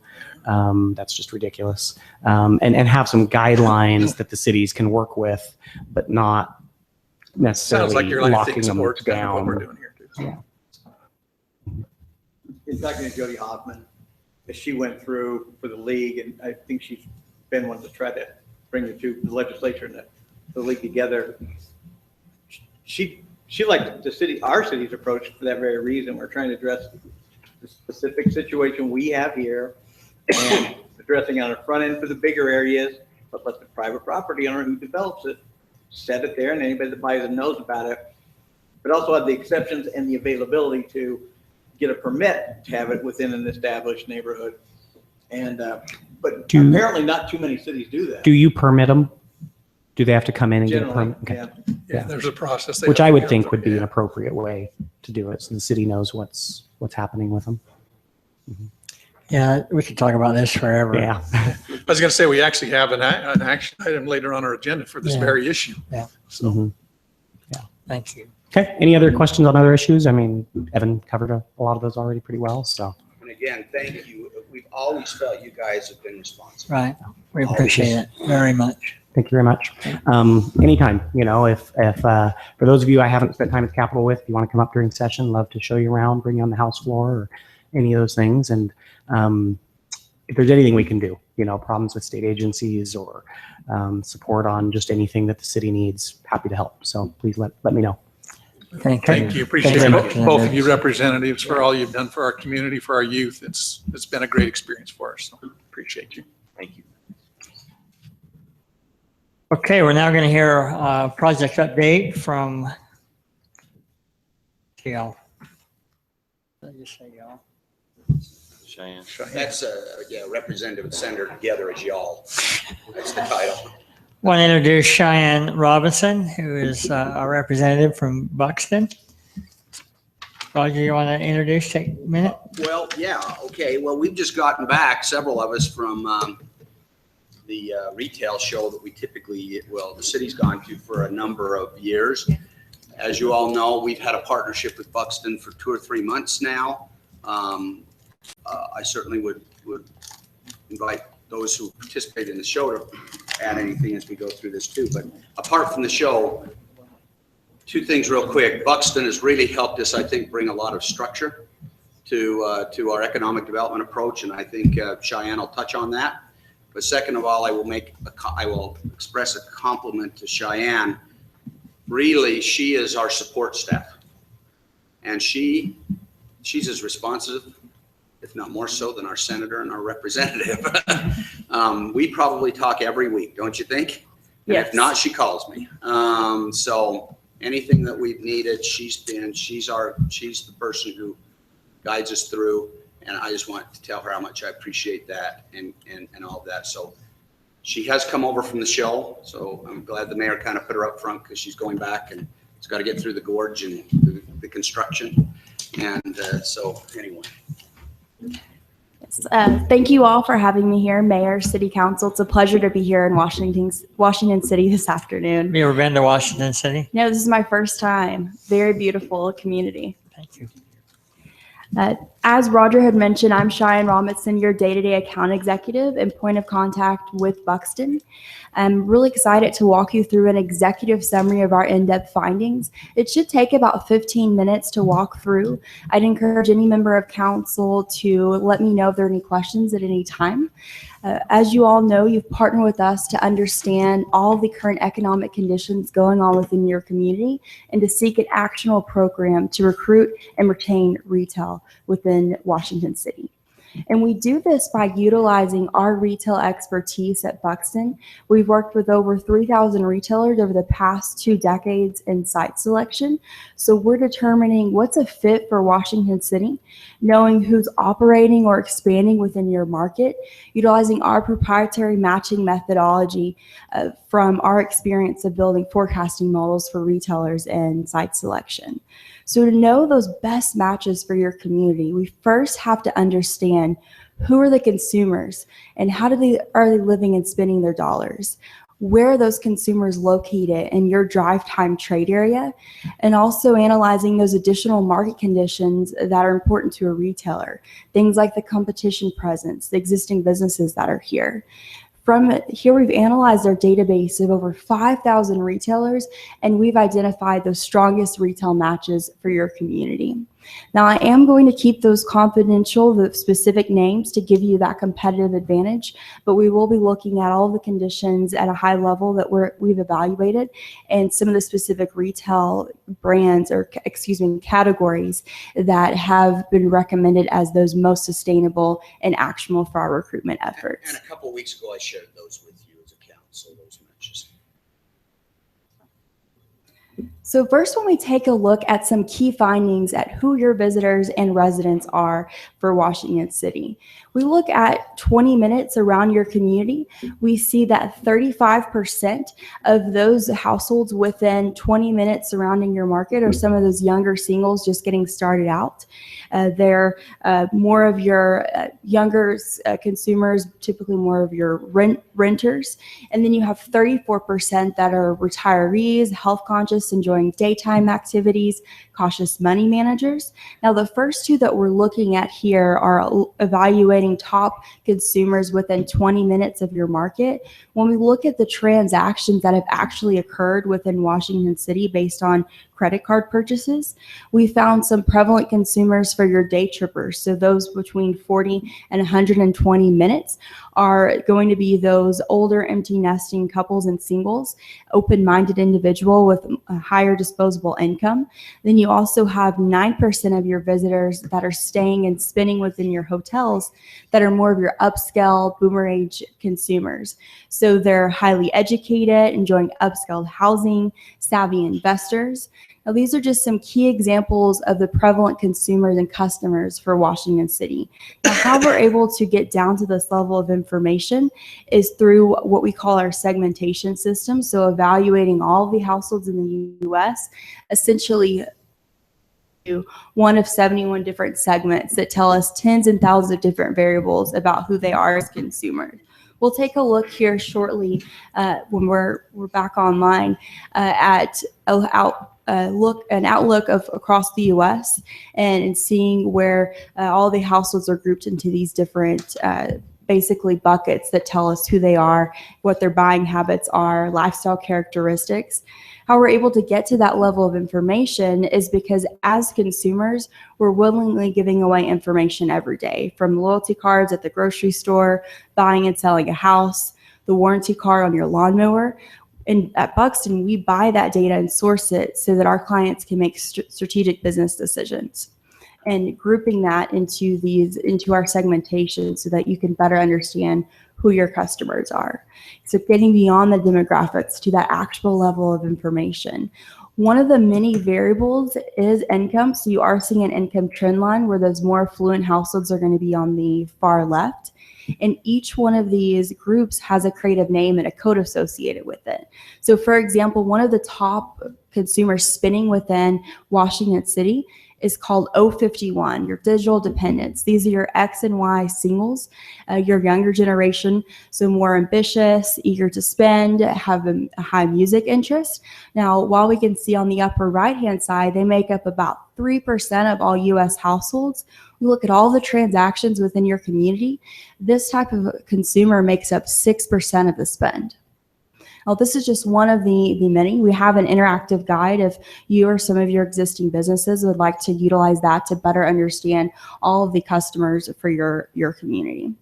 that's just ridiculous. And have some guidelines that the cities can work with, but not necessarily Sounds like you're letting locking things them support kind of what we're down. doing here too. Yeah. In talking to Jody Hoffman, as she went through for the league, and I think she's been one to try to bring the legislature and the league together. She liked our city's approach for that very reason. We're trying to address the specific situation we have here and addressing on the front end for the bigger areas, but let the private property owner who develops it set it there, and anybody that buys it knows about it. But also have the exceptions and the availability to get a permit to have it within an established neighborhood. And but apparently not too many cities do that. Do you permit them? Do they have to come in and Generally, get a permit? Okay. yeah. Yeah, there's a process. they Which have I to would go think through. would be Yeah. an appropriate way to do it, so the city knows what's happening with them. Yeah, we could talk about this forever. Yeah. I was going to say, we actually have an action item later on our agenda for this Yeah. very issue. Yeah. So Mhm. Thank you. Okay. Any other questions on other issues? I mean, Evan covered a lot of those already pretty well. So And again, thank you. We've always felt you guys have been responsive. Right. We appreciate it very much. thank you very much. Anytime, if for those of you I haven't spent time at the Capitol with, if you want to come up during session, love to show you around, bring you on the House floor or any of those things. And if there's anything we can do, problems with state agencies or support on just anything that the city needs, happy to help. So please let me know. Thank thank you. Appreciate Thank you very much. both of you representatives for all you've done for our community, for our youth. It's been a great experience for us. So appreciate you. Thank you. Okay, we're now going to hear a project update from y'all. Did I just say y'all? Cheyenne. That's Representative and Senator together as y'all. That's the title. Want to introduce Cheyenne Robinson, who is a representative from Buxton. Roger, you want to introduce, take a minute? Well, yeah, okay. Well, we've just gotten back, several of us, from the retail show that we typically, the city's gone to for a number of years. As you all know, we've had a partnership with Buxton for 2 or 3 months now. I certainly would invite those who participate in the show to add anything as we go through this too. But apart from the show, 2 things real quick. Buxton has really helped us, I think, bring a lot of structure to our economic development approach, and I think Cheyenne will touch on that. But second of all, I will express a compliment to Cheyenne. Really, she is our support staff, and she's as responsive, if not more so, than our senator and our representative. We probably talk every week, don't you think? And Yes. if not, she calls me. So anything that we've needed, she's the person who guides us through. And I just want to tell her how much I appreciate that and all of that. So she has come over from the show. So I'm glad the mayor kind of put her up front because she's going back and it's got to get through the gorge and the construction. And so anyway. Thank you all for having me here, Mayor, City Council. It's a pleasure to be here in Washington City this afternoon. Have you ever been to Washington City? No, this is my first time. Very beautiful community. Thank you. As Roger had mentioned, I'm Cheyenne Robinson, your day-to-day account executive and point of contact with Buxton. I'm really excited to walk you through an executive summary of our in-depth findings. It should take about 15 minutes to walk through. I'd encourage any member of council to let me know if there are any questions at any time. As you all know, you've partnered with us to understand all the current economic conditions going on within your community and to seek an actionable program to recruit and retain retail within Washington City. And we do this by utilizing our retail expertise at Buxton. We've worked with over 3,000 retailers over the past 2 decades in site selection. So we're determining what's a fit for Washington City, knowing who's operating or expanding within your market, utilizing our proprietary matching methodology from our experience of building forecasting models for retailers and site selection. So to know those best matches for your community, we first have to understand who are the consumers and how are they living and spending their dollars? Where are those consumers located in your drive time trade area? And also analyzing those additional market conditions that are important to a retailer. Things like the competition presence, the existing businesses that are here. From here, we've analyzed our database of over 5,000 retailers, and we've identified those strongest retail matches for your community. Now, I am going to keep those confidential, the specific names, to give you that competitive advantage, but we will be looking at all the conditions at a high level that we've evaluated and some of the specific retail brands or, categories that have been recommended as those most sustainable and actionable for our recruitment efforts. And a couple of weeks ago, I shared those with you as a council, those matches. So first, when we take a look at some key findings at who your visitors and residents are for Washington City, we look at 20 minutes around your community. We see that 35% of those households within 20 minutes surrounding your market are some of those younger singles just getting started out. They're more of your younger consumers, typically more of your renters. And then you have 34% that are retirees, health conscious, enjoying daytime activities, cautious money managers. Now, the first two that we're looking at here are evaluating top consumers within 20 minutes of your market. When we look at the transactions that have actually occurred within Washington City based on credit card purchases, we found some prevalent consumers for your day trippers. So those between 40 and 120 minutes are going to be those older empty nesting couples and singles, open-minded individual with a higher disposable income. Then you also have 9% of your visitors that are staying and spending within your hotels that are more of your upscale boomer age consumers. So they're highly educated, enjoying upscale housing, savvy investors. Now, these are just some key examples of the prevalent consumers and customers for Washington City. Now, how we're able to get down to this level of information is through what we call our segmentation system. So evaluating all of the households in the U.S., essentially one of 71 different segments that tell us tens and thousands of different variables about who they are as consumers. We'll take a look here shortly when we're back online at an outlook of across the U.S. and seeing where all the households are grouped into these different basically buckets that tell us who they are, what their buying habits are, lifestyle characteristics. How we're able to get to that level of information is because as consumers, we're willingly giving away information every day, from loyalty cards at the grocery store, buying and selling a house, the warranty card on your lawnmower. And at Buxton, we buy that data and source it so that our clients can make strategic business decisions. And grouping that into our segmentation so that you can better understand who your customers are. So getting beyond the demographics to that actual level of information. One of the many variables is income. So you are seeing an income trend line where those more affluent households are going to be on the far left. And each one of these groups has a creative name and a code associated with it. So for example, one of the top consumers spending within Washington City is called O51, your digital dependents. These are your X and Y singles, your younger generation, so more ambitious, eager to spend, have a high music interest. Now, while we can see on the upper right-hand side, they make up about 3% of all U.S. households. We look at all the transactions within your community. This type of consumer makes up 6% of the spend. Now, this is just one of the many. We have an interactive guide if you or some of your existing businesses would like to utilize that to better understand all of the customers for your community.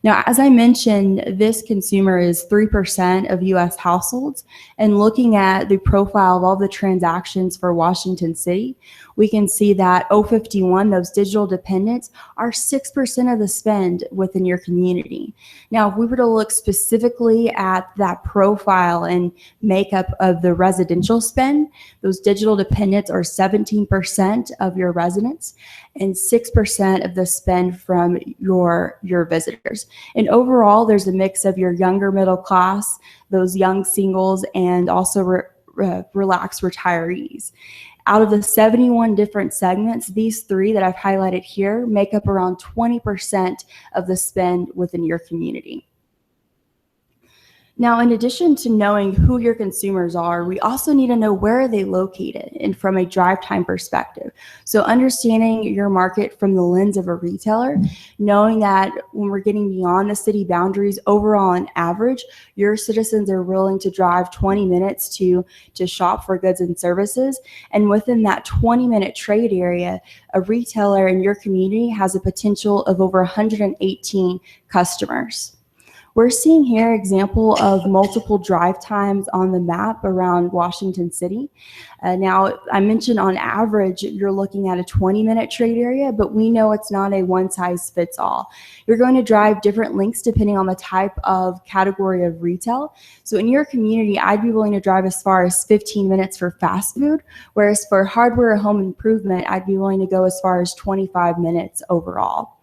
Now, as I mentioned, this consumer is 3% of U.S. households, and looking at the profile of all the transactions for Washington City, we can see that O51, those digital dependents, are 6% of the spend within your community. Now, if we were to look specifically at that profile and makeup of the residential spend, those digital dependents are 17% of your residents and 6% of the spend from your visitors. And overall, there's a mix of your younger middle class, those young singles, and also relaxed retirees. Out of the 71 different segments, these 3 that I've highlighted here make up around 20% of the spend within your community. Now, in addition to knowing who your consumers are, we also need to know where are they located and from a drive time perspective. So understanding your market from the lens of a retailer, knowing that when we're getting beyond the city boundaries, overall on average, your citizens are willing to drive 20 minutes to shop for goods and services. And within that 20-minute trade area, a retailer in your community has a potential of over 118 customers. We're seeing here an example of multiple drive times on the map around Washington City. Now, I mentioned on average, you're looking at a 20-minute trade area, but we know it's not a one-size-fits-all. You're going to drive different lengths depending on the type of category of retail. So in your community, I'd be willing to drive as far as 15 minutes for fast food, whereas for hardware or home improvement, I'd be willing to go as far as 25 minutes overall.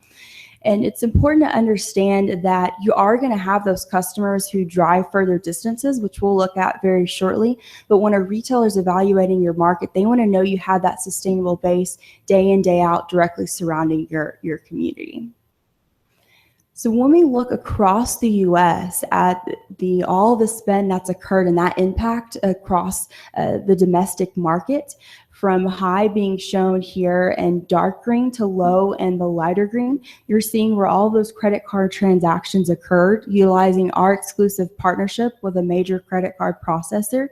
And it's important to understand that you are going to have those customers who drive further distances, which we'll look at very shortly. But when a retailer is evaluating your market, they want to know you have that sustainable base day in, day out directly surrounding your community. So when we look across the U.S. at all the spend that's occurred and that impact across the domestic market, from high being shown here in dark green to low and the lighter green, you're seeing where all those credit card transactions occurred utilizing our exclusive partnership with a major credit card processor.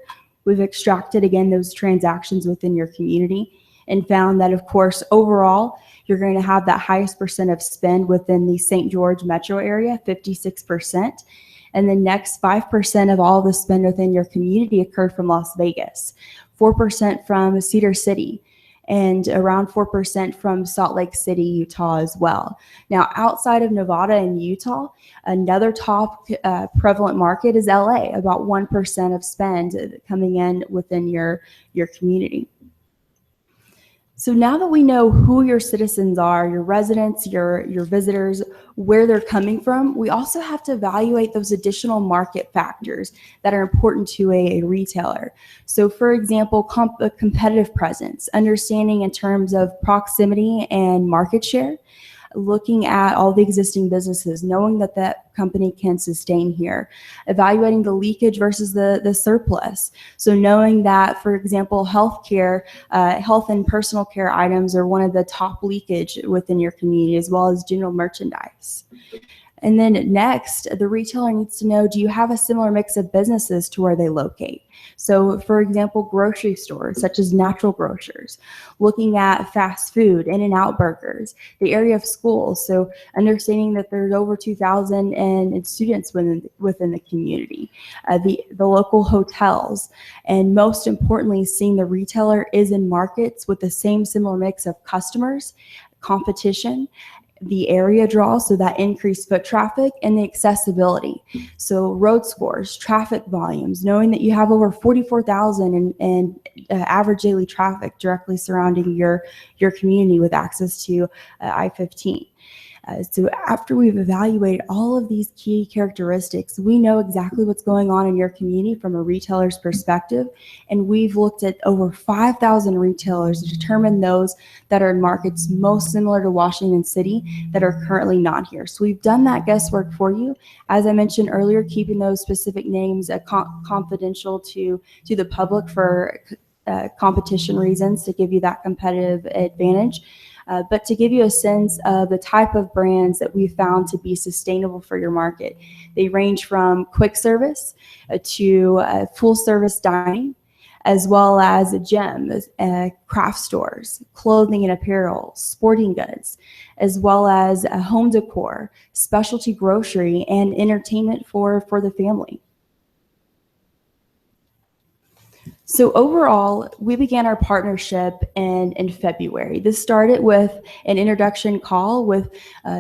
We've extracted, again, those transactions within your community and found that, of course, overall, you're going to have that highest percent of spend within the St. George metro area, 56%. And the next 5% of all the spend within your community occurred from Las Vegas, 4% from Cedar City, and around 4% from Salt Lake City, Utah as well. Now, outside of Nevada and Utah, another top prevalent market is LA, about 1% of spend coming in within your community. So now that we know who your citizens are, your residents, your visitors, where they're coming from, we also have to evaluate those additional market factors that are important to a retailer. So for example, competitive presence, understanding in terms of proximity and market share, looking at all the existing businesses, knowing that that company can sustain here, evaluating the leakage versus the surplus. So knowing that, for example, healthcare, health and personal care items are one of the top leakage within your community, as well as general merchandise. And then next, the retailer needs to know, do you have a similar mix of businesses to where they locate? So for example, grocery stores such as Natural Grocers, looking at fast food, In-N-Out Burgers, the area of schools. So understanding that there's over 2,000 students within the community, the local hotels, and most importantly, seeing the retailer is in markets with the same similar mix of customers, competition, the area draw, so that increased foot traffic, and the accessibility. So road scores, traffic volumes, knowing that you have over 44,000 in average daily traffic directly surrounding your community with access to I-15. So after we've evaluated all of these key characteristics, we know exactly what's going on in your community from a retailer's perspective. And we've looked at over 5,000 retailers to determine those that are in markets most similar to Washington City that are currently not here. So we've done that guesswork for you. As I mentioned earlier, keeping those specific names confidential to the public for competition reasons, to give you that competitive advantage. But to give you a sense of the type of brands that we found to be sustainable for your market. They range from quick service to full service dining, as well as gyms, craft stores, clothing and apparel, sporting goods, as well as home decor, specialty grocery, and entertainment for the family. So overall, we began our partnership in February. This started with an introduction call with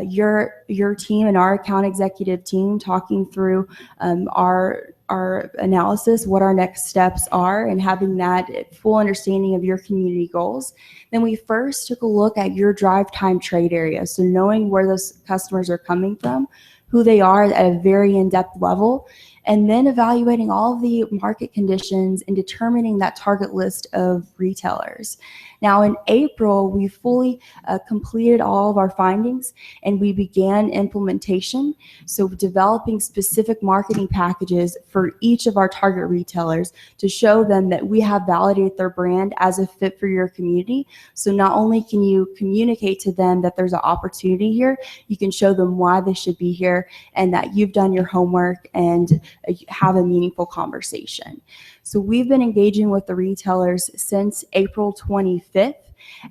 your team and our account executive team, talking through our analysis, what our next steps are, and having that full understanding of your community goals. Then we first took a look at your drive time trade area. So knowing where those customers are coming from, who they are at a very in-depth level, and then evaluating all of the market conditions and determining that target list of retailers. Now in April, we fully completed all of our findings and we began implementation. So developing specific marketing packages for each of our target retailers to show them that we have validated their brand as a fit for your community. So not only can you communicate to them that there's an opportunity here, you can show them why they should be here and that you've done your homework and have a meaningful conversation. So we've been engaging with the retailers since April 25th.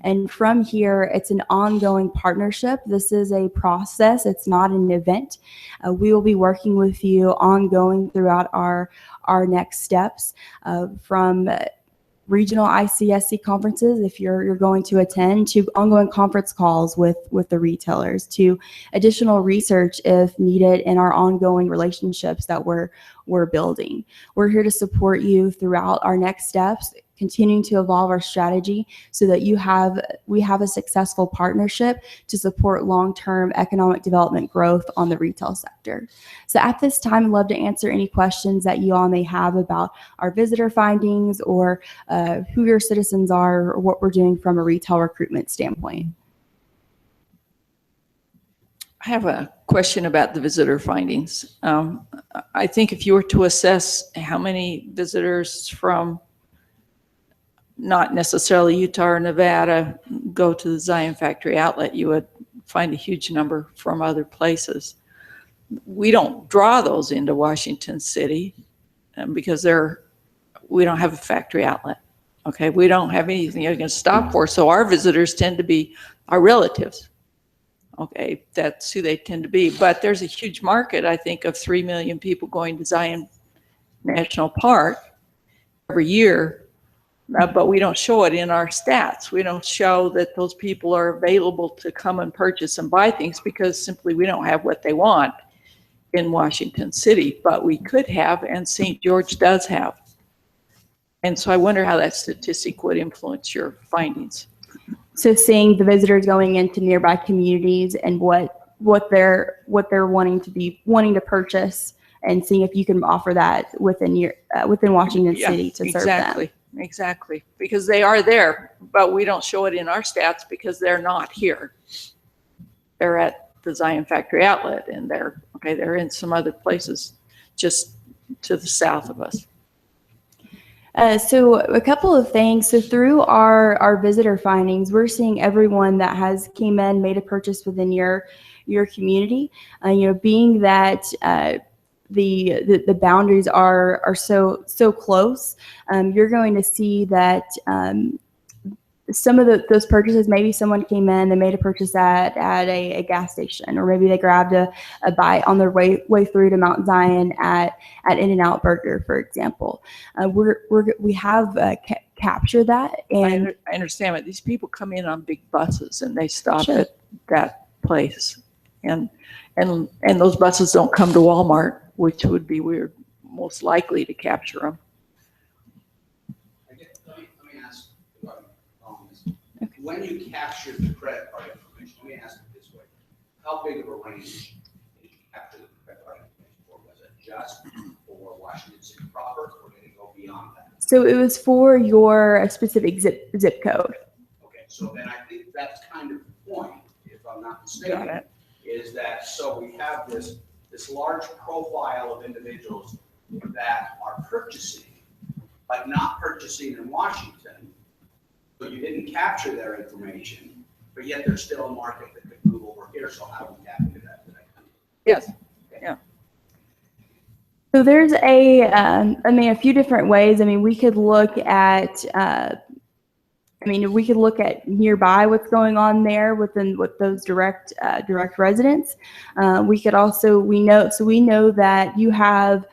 And from here, it's an ongoing partnership. This is a process. It's not an event. We will be working with you ongoing throughout our next steps from regional ICSC conferences, if you're going to attend, to ongoing conference calls with the retailers, to additional research if needed in our ongoing relationships that we're building. We're here to support you throughout our next steps, continuing to evolve our strategy so that we have a successful partnership to support long-term economic development growth on the retail sector. So at this time, I'd love to answer any questions that you all may have about our visitor findings or who your citizens are or what we're doing from a retail recruitment standpoint. I have a question about the visitor findings. I think if you were to assess how many visitors from not necessarily Utah or Nevada go to the Zion Factory Outlet, you would find a huge number from other places. We don't draw those into Washington City because we don't have a factory outlet. Okay, we don't have anything you can stop for, so our visitors tend to be our relatives. Okay, that's who they tend to be. But there's a huge market, I think, of 3 million people going to Zion National Park every year. But we don't show it in our stats. We don't show that those people are available to come and purchase and buy things because simply we don't have what they want in Washington City, but we could have, and St. George does have. And so I wonder how that statistic would influence your findings. So seeing the visitors going into nearby communities and what they're wanting to purchase, and seeing if you can offer that within Washington City to serve them. Exactly, because they are there, but we don't show it in our stats because they're not here. They're at the Zion Factory Outlet, and they're in some other places just to the south of us. So a couple of things. So through our visitor findings, we're seeing everyone that has came in, made a purchase within your community. Being that the boundaries are so close, you're going to see that some of those purchases, maybe someone came in, they made a purchase at a gas station, or maybe they grabbed a bite on their way through to Mount Zion at In-N-Out Burger, for example. We have captured that, and I understand, but these people come in on big buses and they stop at that place, and those buses don't come to Walmart, which would be weird, most likely to capture them. Let me ask when you captured the credit card information, let me ask it this way. How big of a range did you capture the credit card information for? Was it just for Washington City proper, or did it go beyond that? So it was for your specific zip code. Okay, so then I think that's kind of the point, if I'm not mistaken, is that so we have this large profile of individuals that are purchasing, but not purchasing in Washington. So you didn't capture their information, but yet there's still a market that could move over here. So how do we tap into that today? Yes. Yeah. So there's a few different ways. We could look at, we could look at nearby what's going on there with those direct residents. We could also, we know that you have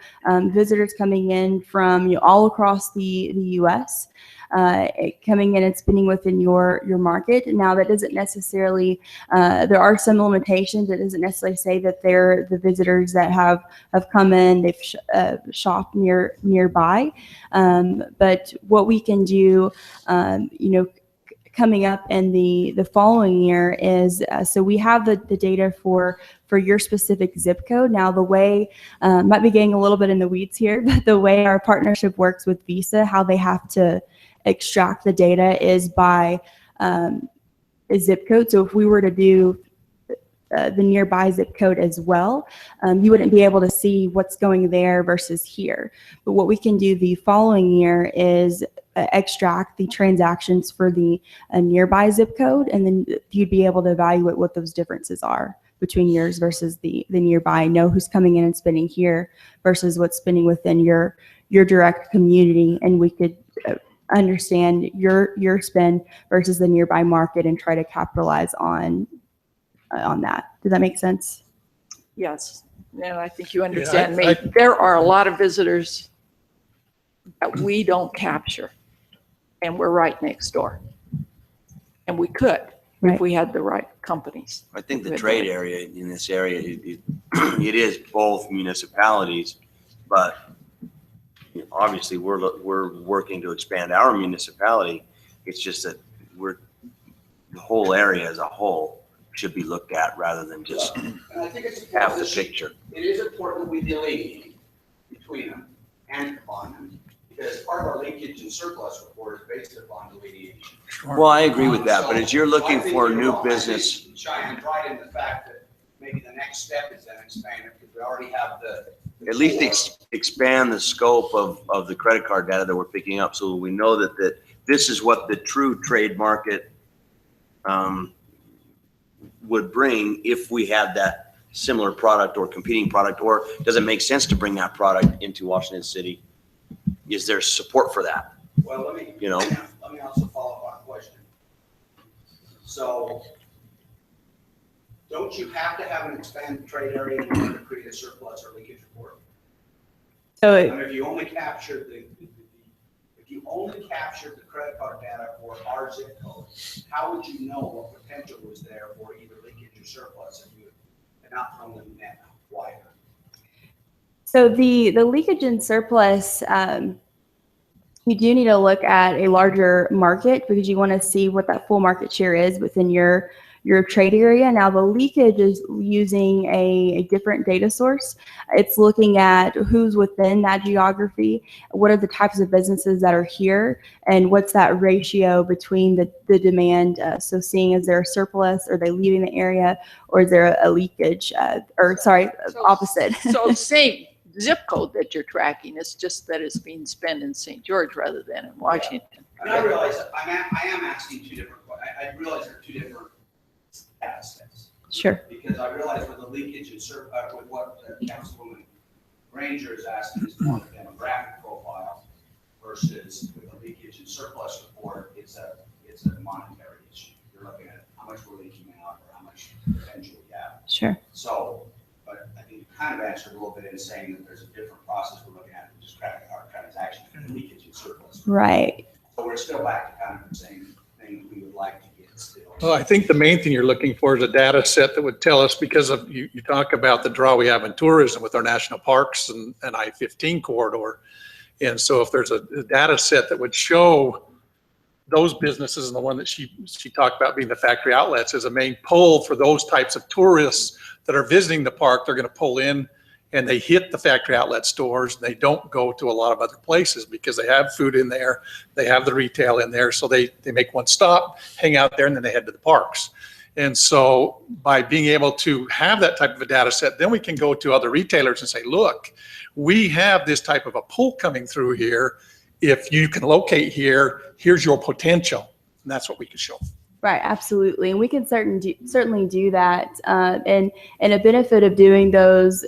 visitors coming in from all across the U.S. Coming in and spending within your market. Now that doesn't necessarily, there are some limitations. It doesn't necessarily say that they're the visitors that have come in, they've shopped nearby. But what we can do, coming up in the following year is, so we have the data for your specific zip code. Now, the way, might be getting a little bit in the weeds here, but the way our partnership works with Visa, how they have to extract the data is by a zip code. So if we were to do the nearby zip code as well, you wouldn't be able to see what's going there versus here. But what we can do the following year is extract the transactions for the nearby zip code, and then you'd be able to evaluate what those differences are between yours versus the nearby, know who's coming in and spending here versus what's spending within your direct community, and we could understand your spend versus the nearby market and try to capitalize on that. Does that make sense? Yes, and I think you understand me. There are a lot of visitors that we don't capture, and we're right next door. And we could, if we had the right companies. I think the trade area in this area, it is both municipalities, but obviously we're working to expand our municipality. It's just that the whole area as a whole should be looked at rather than just half the picture. It is important that we delineate between them and upon them, because part of our linkage and surplus report is based upon delineation. Well, I agree with that, but as you're looking for new business, Cheyenne, right in the fact that maybe the next step is then expand it, because we already have at least expand the scope of the credit card data that we're picking up, so we know that this is what the true trade market would bring if we had that similar product or competing product. Or does it make sense to bring that product into Washington City? Is there support for that? Well, let me also follow up on a question. So don't you have to have an expanded trade area in order to create a surplus or leakage report? So if you only captured the credit card data for our zip code, how would you know what potential was there for either leakage or surplus if you had not thrown them net wider? So the leakage and surplus, you do need to look at a larger market because you want to see what that full market share is within your trade area. Now the leakage is using a different data source. It's looking at who's within that geography, what are the types of businesses that are here, and what's that ratio between the demand. So seeing is there a surplus, are they leaving the area, or is there a leakage, opposite. So same zip code that you're tracking, it's just that it's being spent in St. George rather than in Washington. And I realize that I am asking two different questions. I realize they're two different data sets. Sure. Because I realize with the leakage and with what Councilwoman Granger is asking is more of a demographic profile versus with the leakage and surplus report, it's a monetary issue. You're looking at how much we're leaking out or how much potential we have. Sure. So, but I think you kind of answered a little bit in saying that there's a different process we're looking at than just credit card transactions for the leakage and surplus. Right. So we're still back to kind of the same thing we would like to get still. Well, I think the main thing you're looking for is a data set that would tell us, because of you talk about the draw we have in tourism with our national parks and I-15 corridor. And so if there's a data set that would show those businesses, and the one that she talked about being the factory outlets is a main pull for those types of tourists that are visiting the park, they're going to pull in and they hit the factory outlet stores. They don't go to a lot of other places because they have food in there. They have the retail in there. So they make one stop, hang out there, and then they head to the parks. And so by being able to have that type of a data set, then we can go to other retailers and say, look, we have this type of a pull coming through here. If you can locate here, here's your potential. And that's what we can show. Right, absolutely. And we can certainly do that. And a benefit of doing those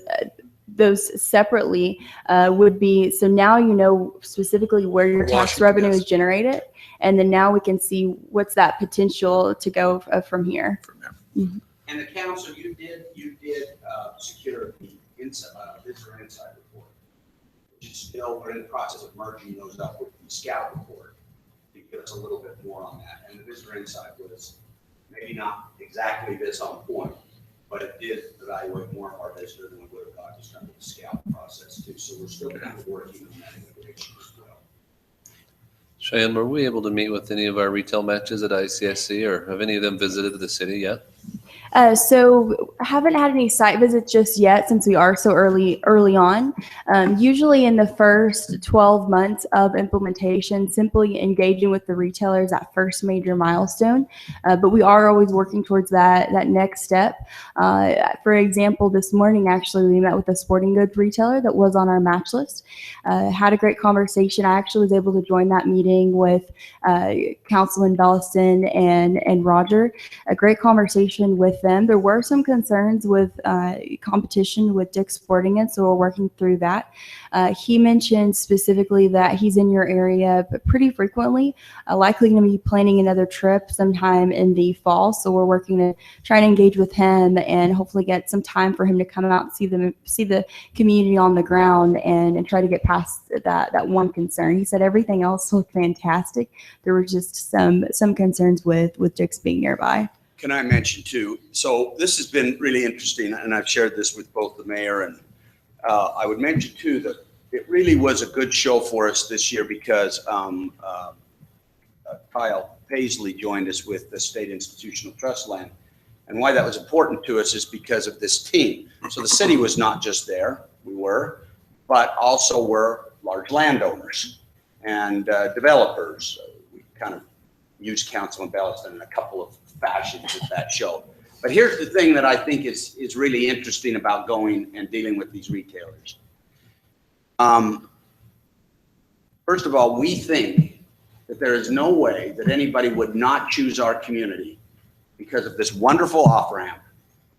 separately would be, so now you know specifically where your tax revenue is generated, and then now we can see what's that potential to go from here. And the council, you did secure the visitor insight report, which is still, we're in the process of merging those up with the scout report to give us a little bit more on that. And the visitor insight was maybe not exactly this on point, but it did evaluate more of our visitor than we would have got just under the scout process too. So we're still kind of working on that integration as well. Cheyenne, were we able to meet with any of our retail matches at ICSC, or have any of them visited the city yet? So I haven't had any site visits just yet since we are so early on. Usually in the first 12 months of implementation, simply engaging with the retailers at first major milestone. But we are always working towards that next step. For example, this morning, actually, we met with a sporting goods retailer that was on our match list. Had a great conversation. I actually was able to join that meeting with Councilman Belliston and Roger. A great conversation with them. There were some concerns with competition with Dick's Sporting Goods, so we're working through that. He mentioned specifically that he's in your area pretty frequently, likely going to be planning another trip sometime in the fall. So we're working to try and engage with him and hopefully get some time for him to come out and see the community on the ground and try to get past that one concern. He said everything else looked fantastic. There were just some concerns with Dick's being nearby. Can I mention too? So this has been really interesting, and I've shared this with both the mayor and I would mention too that it really was a good show for us this year because Kyle Paisley joined us with the State Institutional Trust Land. And why that was important to us is because of this team. So the city was not just there, but also were large landowners and developers. We kind of used Councilman Belliston in a couple of fashions at that show. But here's the thing that I think is really interesting about going and dealing with these retailers. First of all, we think that there is no way that anybody would not choose our community because of this wonderful off-ramp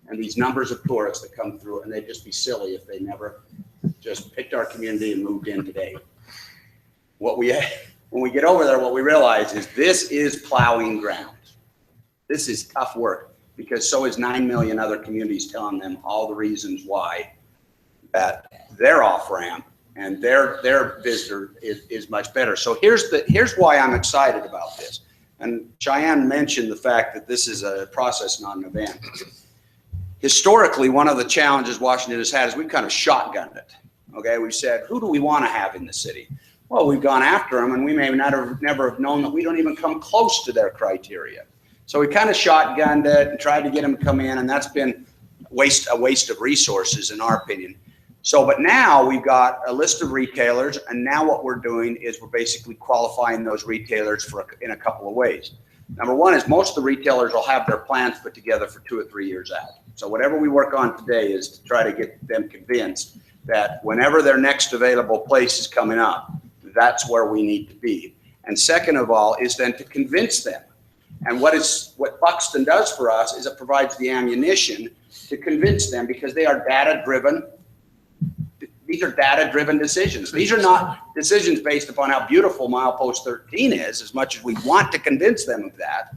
and these numbers of tourists that come through, and they'd just be silly if they never just picked our community and moved in today. When we get over there, what we realize is this is plowing ground. This is tough work because so is 9 million other communities telling them all the reasons why that their off-ramp and their visitor is much better. So here's why I'm excited about this. And Cheyenne mentioned the fact that this is a process, not an event. Historically, one of the challenges Washington has had is we've kind of shotgunned it. Okay, we've said, who do we want to have in the city? Well, we've gone after them, and we may never have known that we don't even come close to their criteria. So we kind of shotgunned it and tried to get them to come in, and that's been a waste of resources, in our opinion. So, but now we've got a list of retailers, and now what we're doing is we're basically qualifying those retailers in a couple of ways. Number one is most of the retailers will have their plans put together for 2 or 3 years out. So whatever we work on today is to try to get them convinced that whenever their next available place is coming up, that's where we need to be. And second of all is then to convince them. And what Buxton does for us is it provides the ammunition to convince them because they are data-driven. These are data-driven decisions. These are not decisions based upon how beautiful Milepost 13 is, as much as we want to convince them of that.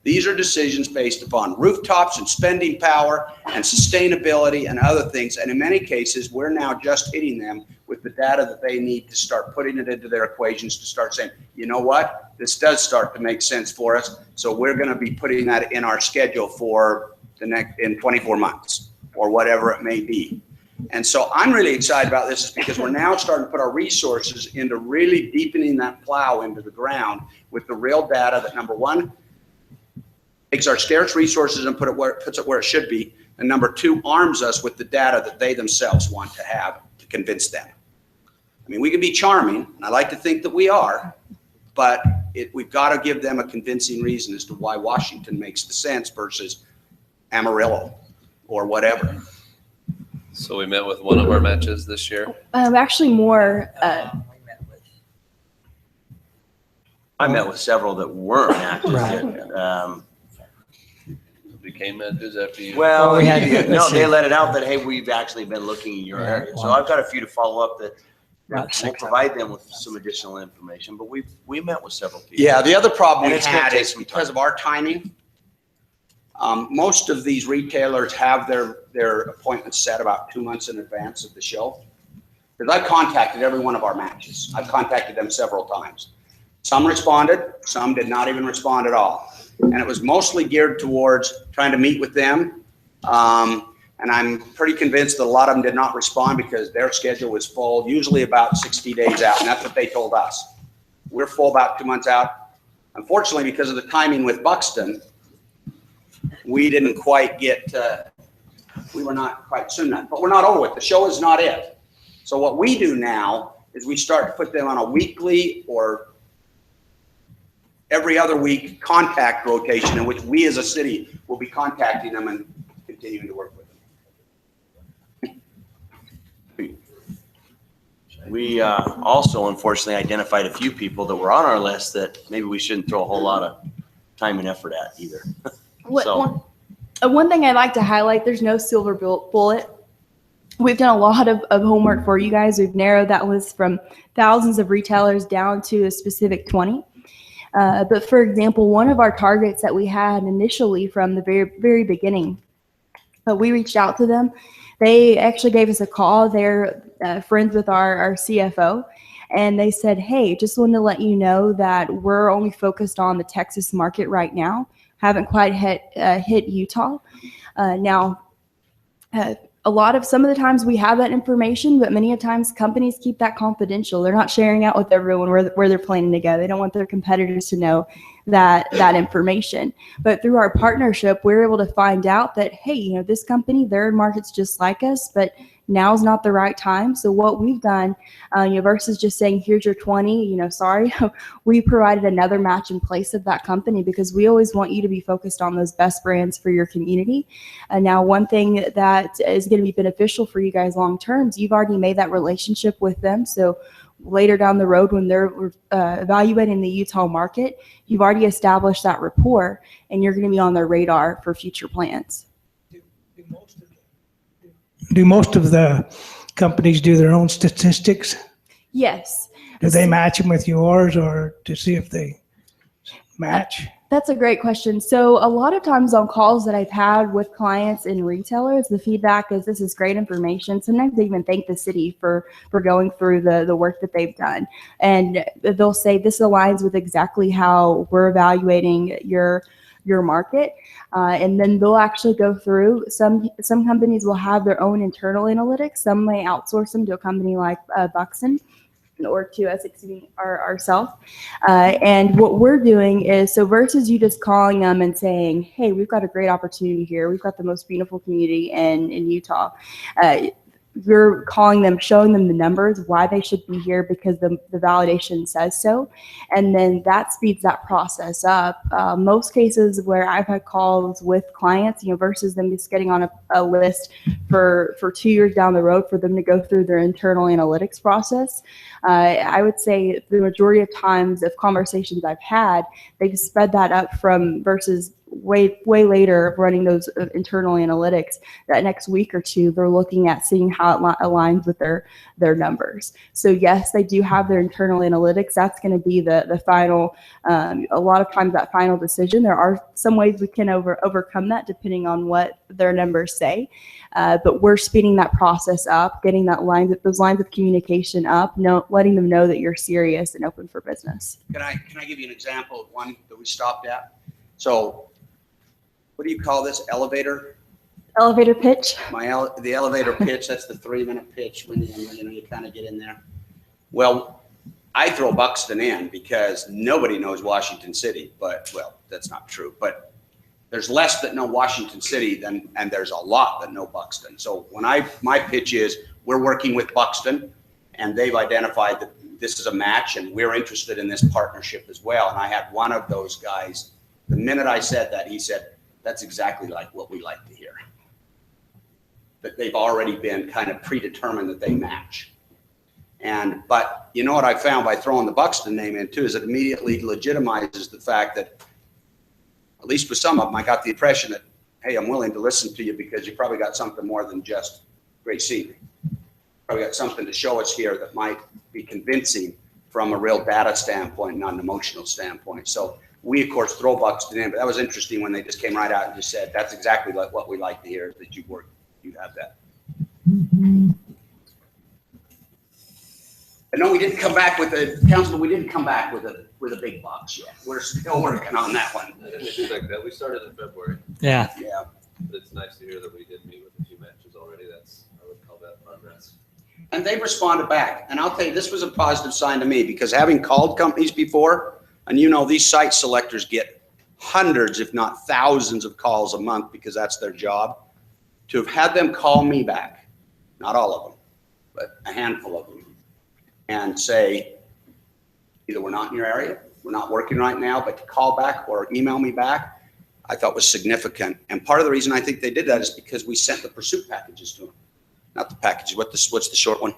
These are decisions based upon rooftops and spending power and sustainability and other things. And in many cases, we're now just hitting them with the data that they need to start putting it into their equations to start saying, you know what, this does start to make sense for us. So we're going to be putting that in our schedule for in 24 months or whatever it may be. And so I'm really excited about this is because we're now starting to put our resources into really deepening that plow into the ground with the real data that, number one, takes our scarce resources and puts it where it should be. And number two, arms us with the data that they themselves want to have to convince them. I mean, we can be charming, and I like to think that we are, but we've got to give them a convincing reason as to why Washington makes the sense versus Amarillo or whatever. So we met with one of our matches this year. Actually more. I met with several that weren't matches. Right. Became matches after you. Well, we had- no, they let it out that, hey, we've actually been looking in your Yeah, area. So well- I've got a few to follow up that About we'll 6 provide them with some additional information, but we met with several people. Yeah, the other problem And we it's gonna had take is some because time. of our timing, most of these retailers have their appointments set about 2 months in advance of the show. Because I've contacted every one of our matches. I've contacted them several times. Some responded, some did not even respond at all. And it was mostly geared towards trying to meet with them. And I'm pretty convinced that a lot of them did not respond because their schedule was full, usually about 60 days out. And that's what they told us. we're full about 2 months out. Unfortunately, because of the timing with Buxton, we didn't quite get, we were not quite soon enough, but we're not over with. The show is not it. So what we do now is we start to put them on a weekly or every other week contact rotation in which we as a city will be contacting them and continuing to work with them. We also unfortunately identified a few people that were on our list that maybe we shouldn't throw a whole lot of time and effort at either. So- One thing I'd like to highlight, there's no silver bullet. We've done a lot of homework for you guys. We've narrowed that list from thousands of retailers down to a specific 20. But for example, one of our targets that we had initially from the very, very beginning, we reached out to them. They actually gave us a call. They're friends with our CFO. And they said, hey, just wanted to let you know that we're only focused on the Texas market right now. Haven't quite hit Utah. Now, some of the times we have that information, but many of times companies keep that confidential. They're not sharing out with everyone where they're planning to go. They don't want their competitors to know that information. But through our partnership, we're able to find out that, hey, this company, they're in markets just like us, but now's not the right time. So what we've done, versus just saying, here's your 20, sorry, we provided another match in place of that company because we always want you to be focused on those best brands for your community. And now one thing that is going to be beneficial for you guys long term is you've already made that relationship with them. So later down the road when they're evaluating the Utah market, you've already established that rapport and you're going to be on their radar for future plans. Do most of the companies do their own statistics? Yes. Do they match them with yours or to see if they match? That's a great question. So a lot of times on calls that I've had with clients and retailers, the feedback is this is great information. Sometimes they even thank the city for going through the work that they've done. And they'll say this aligns with exactly how we're evaluating your market. And then they'll actually go through, some companies will have their own internal analytics. Some may outsource them to a company like Buxton or to us, ourselves. And what we're doing is, so versus you just calling them and saying, hey, we've got a great opportunity here. We've got the most beautiful community in Utah. You're calling them, showing them the numbers, why they should be here because the validation says so. And then that speeds that process up. Most cases where I've had calls with clients, versus them just getting on a list for 2 years down the road for them to go through their internal analytics process. I would say the majority of times of conversations I've had, they've sped that up from versus way later running those internal analytics. That next week or two, they're looking at seeing how it aligns with their numbers. So yes, they do have their internal analytics. That's going to be the final, a lot of times that final decision. There are some ways we can overcome that depending on what their numbers say. But we're speeding that process up, getting those lines of communication up, letting them know that you're serious and open for business. Can I give you an example of one that we stopped at? So what do you call this, elevator? Elevator pitch. The elevator pitch, that's the 3-minute pitch when you kind of get in there. Well, I throw Buxton in because nobody knows Washington City, but, well, that's not true. But there's less that know Washington City and there's a lot that know Buxton. So when my pitch is, we're working with Buxton and they've identified that this is a match and we're interested in this partnership as well. And I had one of those guys, the minute I said that, he said, that's exactly like what we like to hear. That they've already been kind of predetermined that they match. But you know what I found by throwing the Buxton name in too, is it immediately legitimizes the fact that, at least with some of them, I got the impression that, hey, I'm willing to listen to you because you probably got something more than just great scenery. Probably got something to show us here that might be convincing from a real data standpoint, not an emotional standpoint. So we, of course, throw Buxton in, but that was interesting when they just came right out and just said, that's exactly like what we like to hear, that you have that. I know we didn't come back with we didn't come back with a big box yet. We're still working on that one. I didn't expect that. We started in February. Yeah. Yeah. But it's nice to hear that we did meet with a few matches already. I would call that progress. And they've responded back. And I'll tell you, this was a positive sign to me because having called companies before, and you know, these site selectors get hundreds, if not thousands of calls a month because that's their job. To have had them call me back, not all of them, but a handful of them, and say, either we're not in your area, we're not working right now, but to call back or email me back, I thought was significant. And part of the reason I think they did that is because we sent the pursuit packages to them. Not the packages, what's the short one?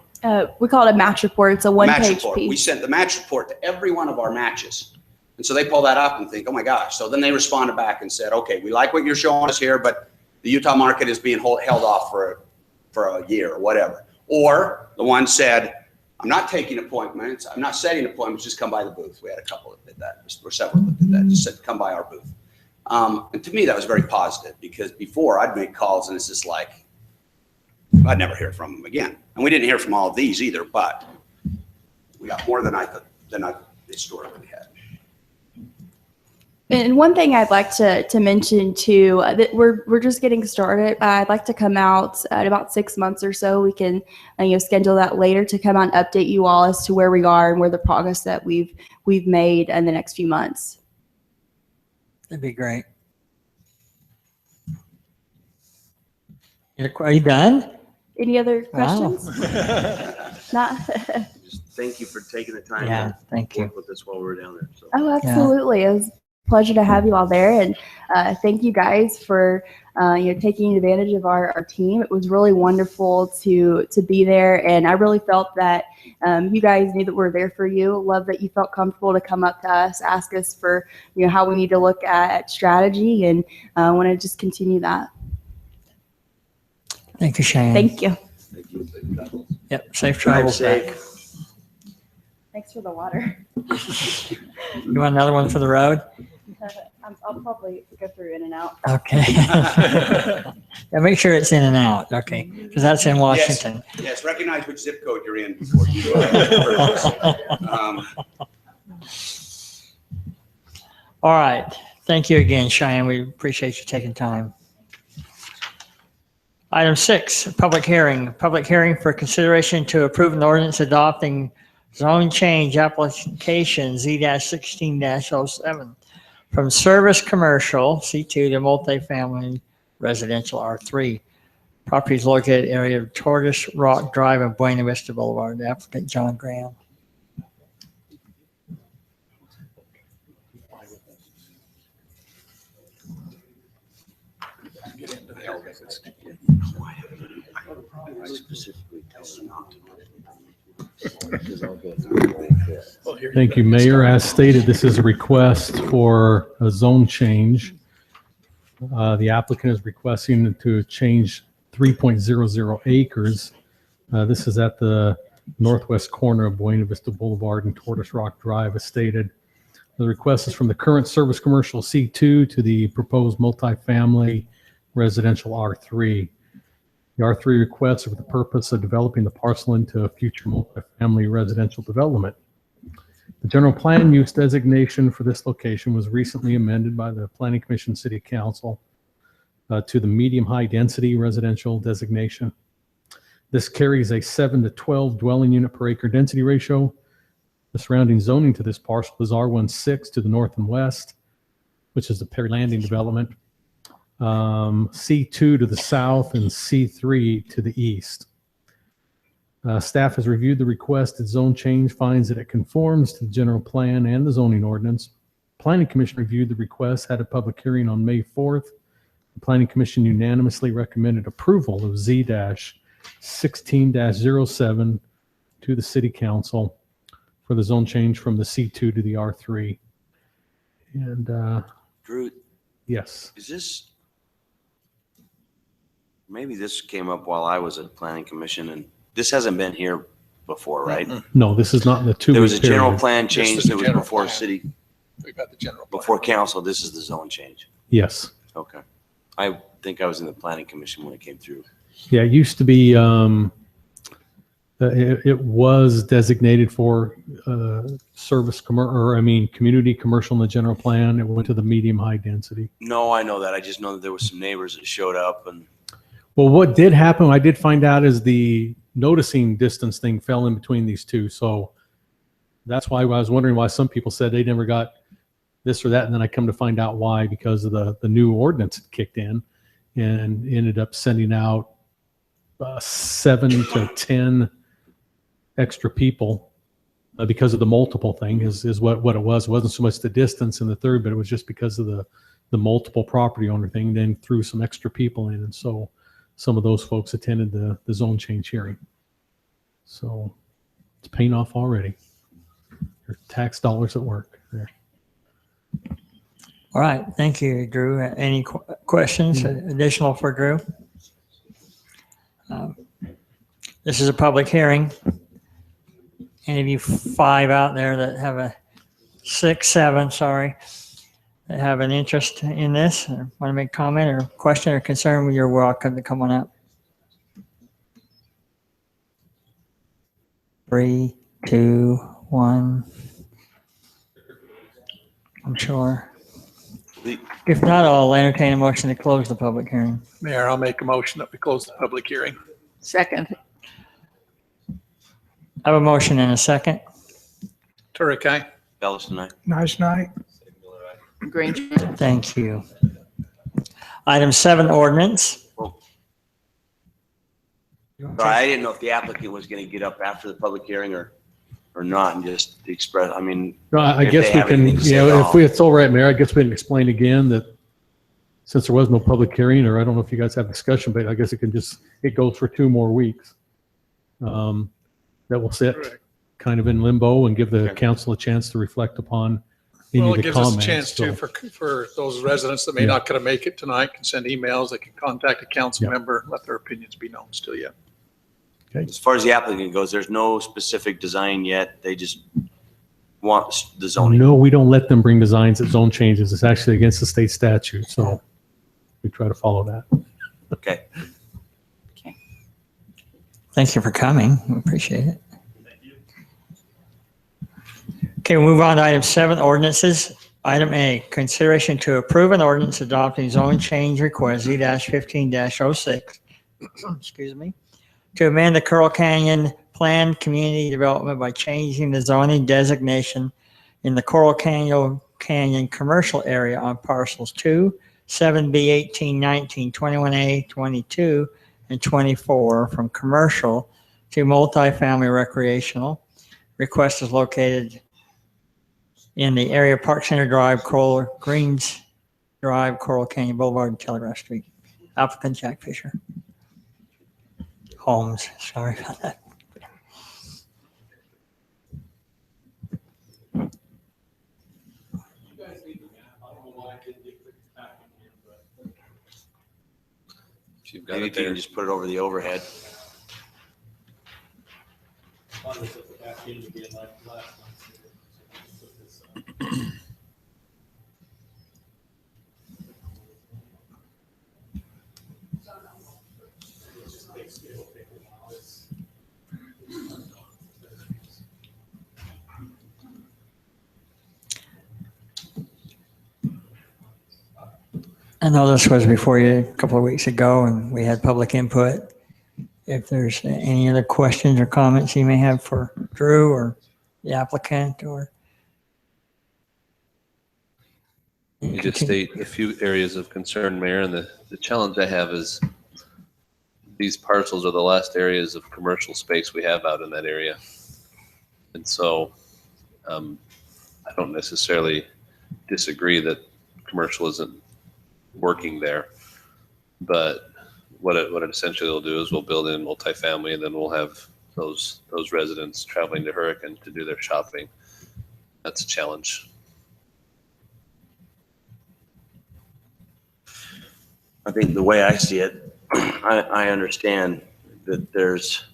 We call it a match report. It's a Match one-page report. We piece. sent the match report to every one of our matches. And so they pull that up and think, oh my gosh. So then they responded back and said, okay, we like what you're showing us here, but the Utah market is being held off for a year or whatever. Or the one said, I'm not taking appointments. I'm not setting appointments. Just come by the booth. We had a couple that did that, or several that did that. Just said, come by our booth. And to me, that was very positive because before I'd make calls and it's just like, I'd never hear from them again. And we didn't hear from all of these either, but we got more than I historically had. And one thing I'd like to mention too, that we're just getting started. I'd like to come out at about 6 months or so. We can schedule that later to come out and update you all as to where we are and where the progress that we've made in the next few months. That'd be great. Are you done? Any other Wow. questions? Not. Just thank you for taking the time Yeah, to thank you. work with us while we're down there. So. Oh, absolutely. It was a pleasure to have you all there. And thank you guys for taking advantage of our team. It was really wonderful to be there. And I really felt that you guys knew that we're there for you. Love that you felt comfortable to come up to us, ask us for how we need to look at strategy, and I want to just continue that. Thank you, Cheyenne. Thank you. Thank you. Yep, safe Drive travels back. safe. Thanks for the water. You want another one for the road? I'll probably go through in and out. Okay. Yeah, make sure it's in and out, okay, because that's in Washington. Yes, recognize which zip code you're in before you go. All right, thank you again, Cheyenne. We appreciate you taking time. Item 6, public hearing. Public hearing for consideration to approve an ordinance adopting zone change application Z-16-07 from service commercial C2 to multifamily residential R3. Properties located area of Tortoise Rock Drive and Buena Vista Boulevard. The applicant John Graham. I specifically tell them not to. Thank you, Mayor. As stated, this is a request for a zone change. The applicant is requesting to change 3.00 acres. This is at the northwest corner of Buena Vista Boulevard and Tortoise Rock Drive, as stated. The request is from the current service commercial C2 to the proposed multifamily residential R3. The R3 requests are for the purpose of developing the parcel into a future multifamily residential development. The general plan use designation for this location was recently amended by the Planning Commission City Council to the medium-high density residential designation. This carries a 7 to 12 dwelling unit per acre density ratio. The surrounding zoning to this parcel is R16 to the north and west, which is the Perry Landing development. C2 to the south and C3 to the east. Staff has reviewed the requested zone change, finds that it conforms to the general plan and the zoning ordinance. Planning Commission reviewed the request, had a public hearing on May 4th. The Planning Commission unanimously recommended approval of Z-16-07 to the City Council for the zone change from the C2 to the R3. And Drew, yes, is this, maybe this came up while I was at Planning Commission, and this hasn't been here before, right? No, this is not in the 2 week There was a general period. plan This change is the that was general before plan. city, We got the general. before council. This is the zone change. Yes. Okay. I think I was in the Planning Commission when it came through. Yeah, it used to be, it was designated for community commercial in the general plan. It went to the medium high density. No, I know that. I just know that there was some neighbors that showed up and Well, what did happen, I did find out, is the noticing distance thing fell in between these two. So that's why I was wondering why some people said they never got this or that. And then I come to find out why, because of the new ordinance that kicked in and ended up sending out 7 to 10 extra people because of the multiple thing is what it was. It wasn't so much the distance in the third, but it was just because of the multiple property owner thing, then threw some extra people in. And so some of those folks attended the zone change hearing. So it's paying off already. Your tax dollars at work there. All right. Thank you, Drew. Any questions additional for Drew? This is a public hearing. Any of you 5 out there that have a 6, 7, sorry, that have an interest in this or want to make comment or question or concern, you're welcome to come on up. 3, 2, 1. I'm sure. If not, I'll entertain a motion to close the public hearing. Mayor, I'll make a motion that we close the public hearing. Second. I have a motion and a second. Turek, aye. Ellison, aye. Nice night. Granger. Thank you. Item 7, ordinance. I didn't know if the applicant was going to get up after the public hearing or not and just express, I mean. No, I if guess they we have can, anything to say at all. if it's all right, Mayor, I guess we can explain again that since there was no public hearing, or I don't know if you guys have discussion, but I guess it goes for 2 more weeks. That will sit Correct. kind of in limbo and give the council a chance to reflect upon any Well, of it the gives us comments. a chance too for those residents that may Yeah. not gonna make it tonight can send emails. They can contact a council Yeah. member, let their opinions be known still yet. As far as the applicant goes, there's no specific design yet. They just want the zoning. No, we don't let them bring designs at zone changes. It's actually against the state statute. So we try to follow that. Okay. Thank you for coming. We appreciate it. Okay, we'll move on to item 7, ordinances. Item A, consideration to approve an ordinance adopting zone change request Z-15-06, excuse me, to amend the Coral Canyon planned community development by changing the zoning designation in the Coral Canyon commercial area on parcels 2, 7B, 18, 19, 21A, 22, and 24 from commercial to multifamily recreational. Request is located in the area of Park Center Drive, Coral Greens Drive, Coral Canyon Boulevard, and Telegraph Street. Applicant Jack Fisher. Holmes, sorry about that. If you've got Maybe it if you there. can just put it over the overhead. I know this was before you a couple of weeks ago and we had public input. If there's any other questions or comments you may have for Drew or the applicant or. You just state a few areas of concern, Mayor, and the challenge I have is these parcels are the last areas of commercial space we have out in that area. And so I don't necessarily disagree that commercial isn't working there, but what it essentially will do is we'll build in multifamily and then we'll have those residents traveling to Hurricane to do their shopping. That's a challenge. I think the way I see it, I understand that there's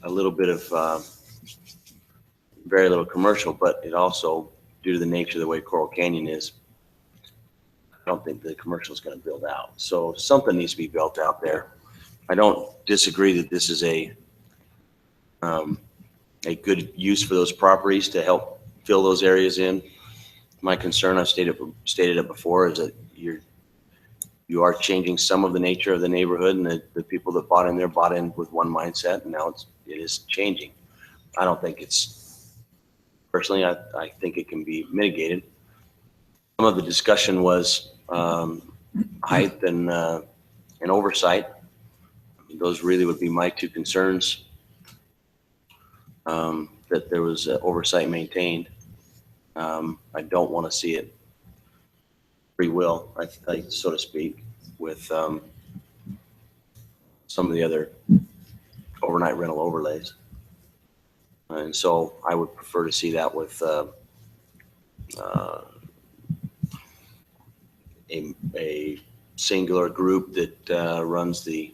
a little bit of very little commercial, but it also, due to the nature of the way Coral Canyon is, I don't think the commercial is going to build out. So something needs to be built out there. I don't disagree that this is a good use for those properties to help fill those areas in. My concern, I've stated it before, is that you are changing some of the nature of the neighborhood, and the people that bought in there bought in with one mindset, and now it's it is changing. I don't think it's, personally, I think it can be mitigated. Some of the discussion was height and oversight. Those really would be my two concerns, that there was oversight maintained. I don't want to see it free will, so to speak, with some of the other overnight rental overlays. And so I would prefer to see that with a singular group that runs the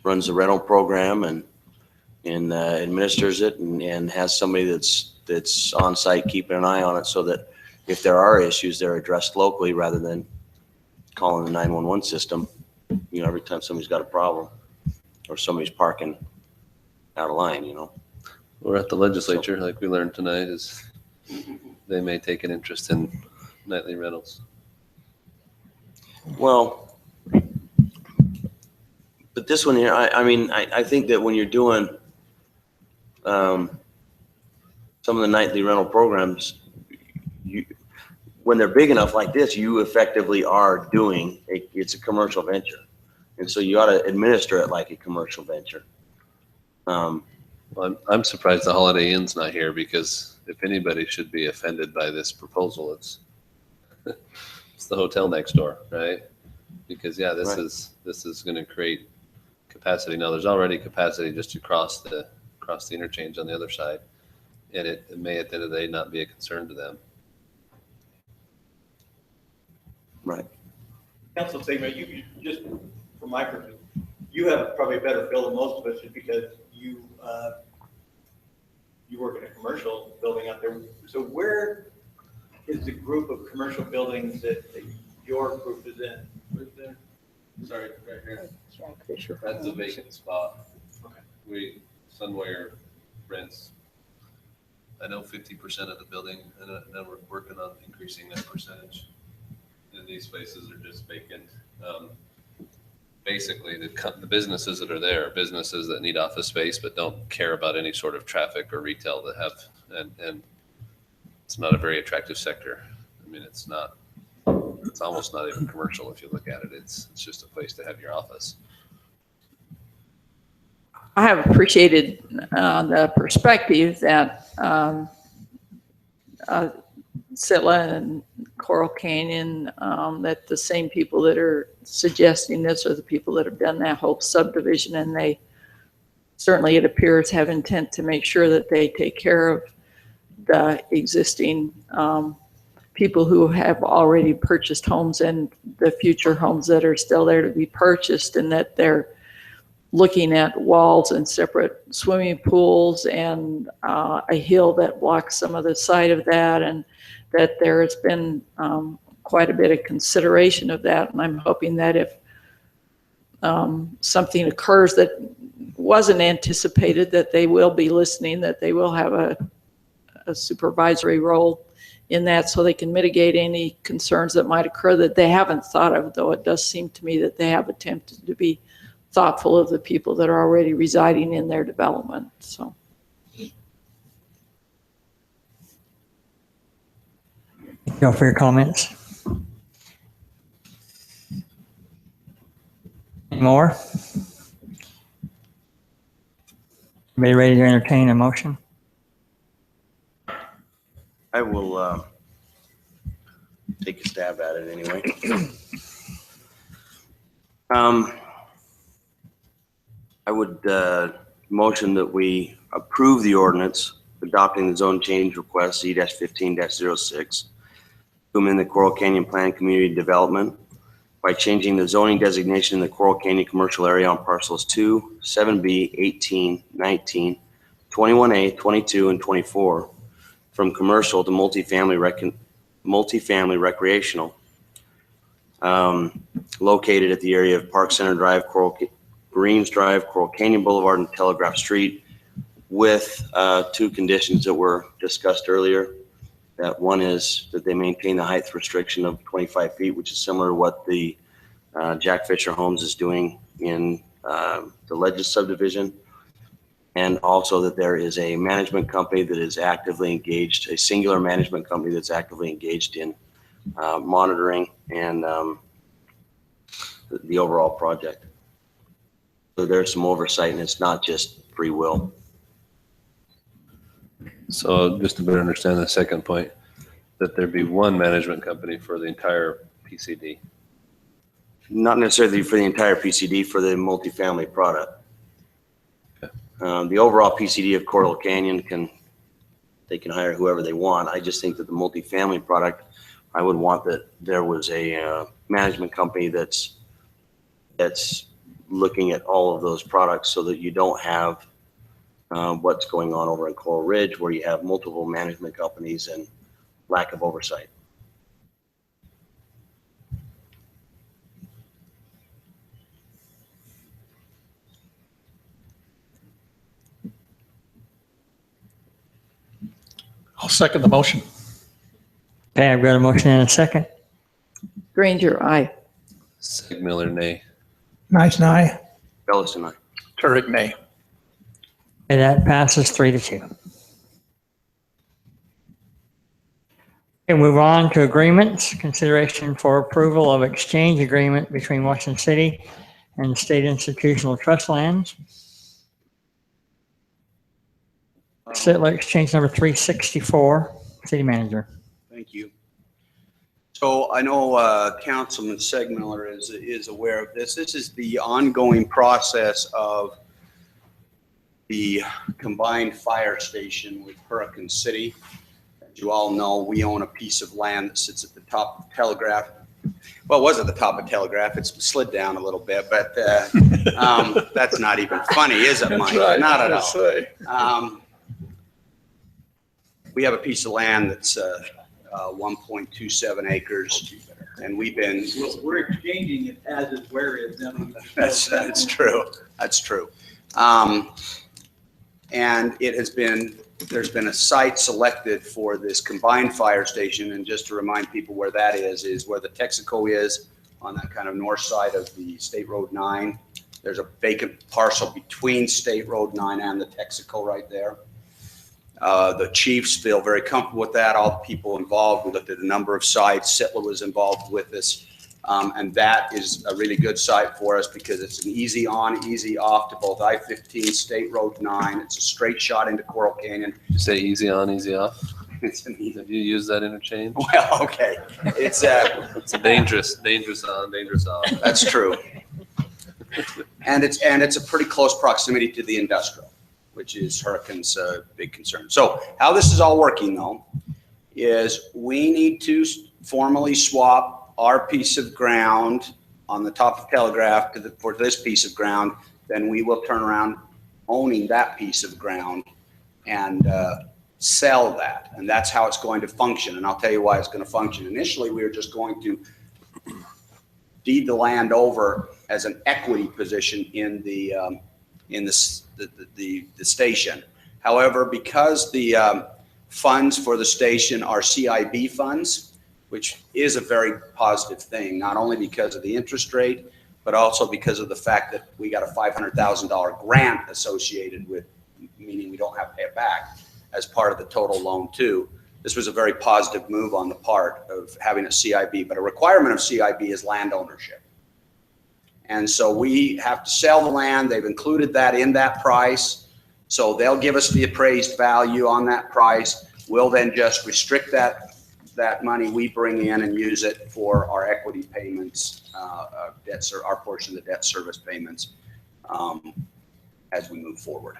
rental program and administers it, and has somebody that's on site keeping an eye on it, so that if there are issues, they're addressed locally rather than calling the 911 system, every time somebody's got a problem or somebody's parking out of line, We're at the legislature, like we learned tonight, is they may take an interest in nightly rentals. Well, but this one here, I think that when you're doing some of the nightly rental programs, when they're big enough like this, you effectively are doing it's a commercial venture, and so you ought to administer it like a commercial venture. Well, I'm surprised the Holiday Inn's not here, because if anybody should be offended by this proposal, it's the hotel next door, right? Because this is going to create capacity. Now there's already capacity just across the interchange on the other side, and it may at the end of the day not be a concern to them. Right. Council Sigma, you just from my perspective, you have probably a better feel than most of us, just because you work in a commercial building out there. So where is the group of commercial buildings that your group is in? Where's there? Sorry, right here. That's a vacant spot. Okay. Sunware rents, I know 50% of the building, and then we're working on increasing that percentage. And these spaces are just vacant. Basically, the businesses that are there are businesses that need office space but don't care about any sort of traffic or retail that have, and it's not a very attractive sector. I mean, it's almost not even commercial if you look at it. It's just a place to have your office. I have appreciated the perspective that Sitla and Coral Canyon, that the same people that are suggesting this are the people that have done that whole subdivision, and they certainly, it appears, have intent to make sure that they take care of the existing people who have already purchased homes and the future homes that are still there to be purchased, and that they're looking at walls and separate swimming pools and a hill that blocks some of the side of that, and that there has been quite a bit of consideration of that. And I'm hoping that if something occurs that wasn't anticipated, that they will be listening, that they will have a supervisory role in that, so they can mitigate any concerns that might occur that they haven't thought of, though it does seem to me that they have attempted to be thoughtful of the people that are already residing in their development. So. Thank you all for your comments. Any more? Anybody ready to entertain a motion? I will take a stab at it anyway. I would motion that we approve the ordinance adopting the zone change request Z-15-06 to amend the Coral Canyon Plan Community Development by changing the zoning designation in the Coral Canyon commercial area on parcels 2, 7B, 18, 19, 21A, 22, and 24 from commercial to multifamily recreational, located at the area of Park Center Drive, Greens Drive, Coral Canyon Boulevard, and Telegraph Street, with two conditions that were discussed earlier. That one is that they maintain the height restriction of 25 feet, which is similar to what the Jack Fisher Homes is doing in the Ledges subdivision. And also that there is a management company that is actively engaged, a singular management company that's actively engaged in monitoring and the overall project. So there's some oversight, and it's not just free will. So just to better understand the second point, that there be one management company for the entire PCD. Not necessarily for the entire PCD, for the multifamily product. The overall PCD of Coral Canyon they can hire whoever they want. I just think that the multifamily product, I would want that there was a management company that's looking at all of those products, so that you don't have what's going on over in Coral Ridge, where you have multiple management companies and lack of oversight. I'll second the motion. Okay, I've got a motion and a second. Granger, aye. Segmiller, nay. Nice, aye. Ellison, aye. Turek, nay. And that passes 3-2. Okay, move on to agreements. Consideration for approval of exchange agreement between Washington City and the State Institutional Trust Lands. Sittler Exchange number 364, City Manager. Thank you. So I know Councilman Segmiller is aware of this. This is the ongoing process of the combined fire station with Hurricane City. As you all know, we own a piece of land that sits at the top of Telegraph. Well, it was at the top of Telegraph. It's slid down a little bit, but that's not even funny, is it, Mike? Right. Not at all. We have a piece of land that's 1.27 acres, and We're exchanging it as is, where is. That's true. That's true. And there's been a site selected for this combined fire station. And just to remind people where that is where the Texaco is on that kind of north side of the State Road 9. There's a vacant parcel between State Road 9 and the Texaco right there. The chiefs feel very comfortable with that. All the people involved, we looked at a number of sites. Sittler was involved with this. And that is a really good site for us because it's an easy on, easy off to both I-15, State Road 9. It's a straight shot into Coral Canyon. You say easy on, easy off? It's an easy. Have you used that interchange? Well, okay. It's a dangerous on, dangerous off. That's true. And it's a pretty close proximity to the industrial, which is Hurricane's big concern. So how this is all working though, is we need to formally swap our piece of ground on the top of Telegraph for this piece of ground. Then we will turn around owning that piece of ground and sell that. And that's how it's going to function. And I'll tell you why it's going to function. Initially, we were just going to deed the land over as an equity position in the station. However, because the funds for the station are CIB funds, which is a very positive thing, not only because of the interest rate, but also because of the fact that we got a $500,000 grant associated with, meaning we don't have to pay it back as part of the total loan too. This was a very positive move on the part of having a CIB, but a requirement of CIB is land ownership. And so we have to sell the land. They've included that in that price. So they'll give us the appraised value on that price. We'll then just restrict that money we bring in and use it for our equity payments, our portion of the debt service payments as we move forward.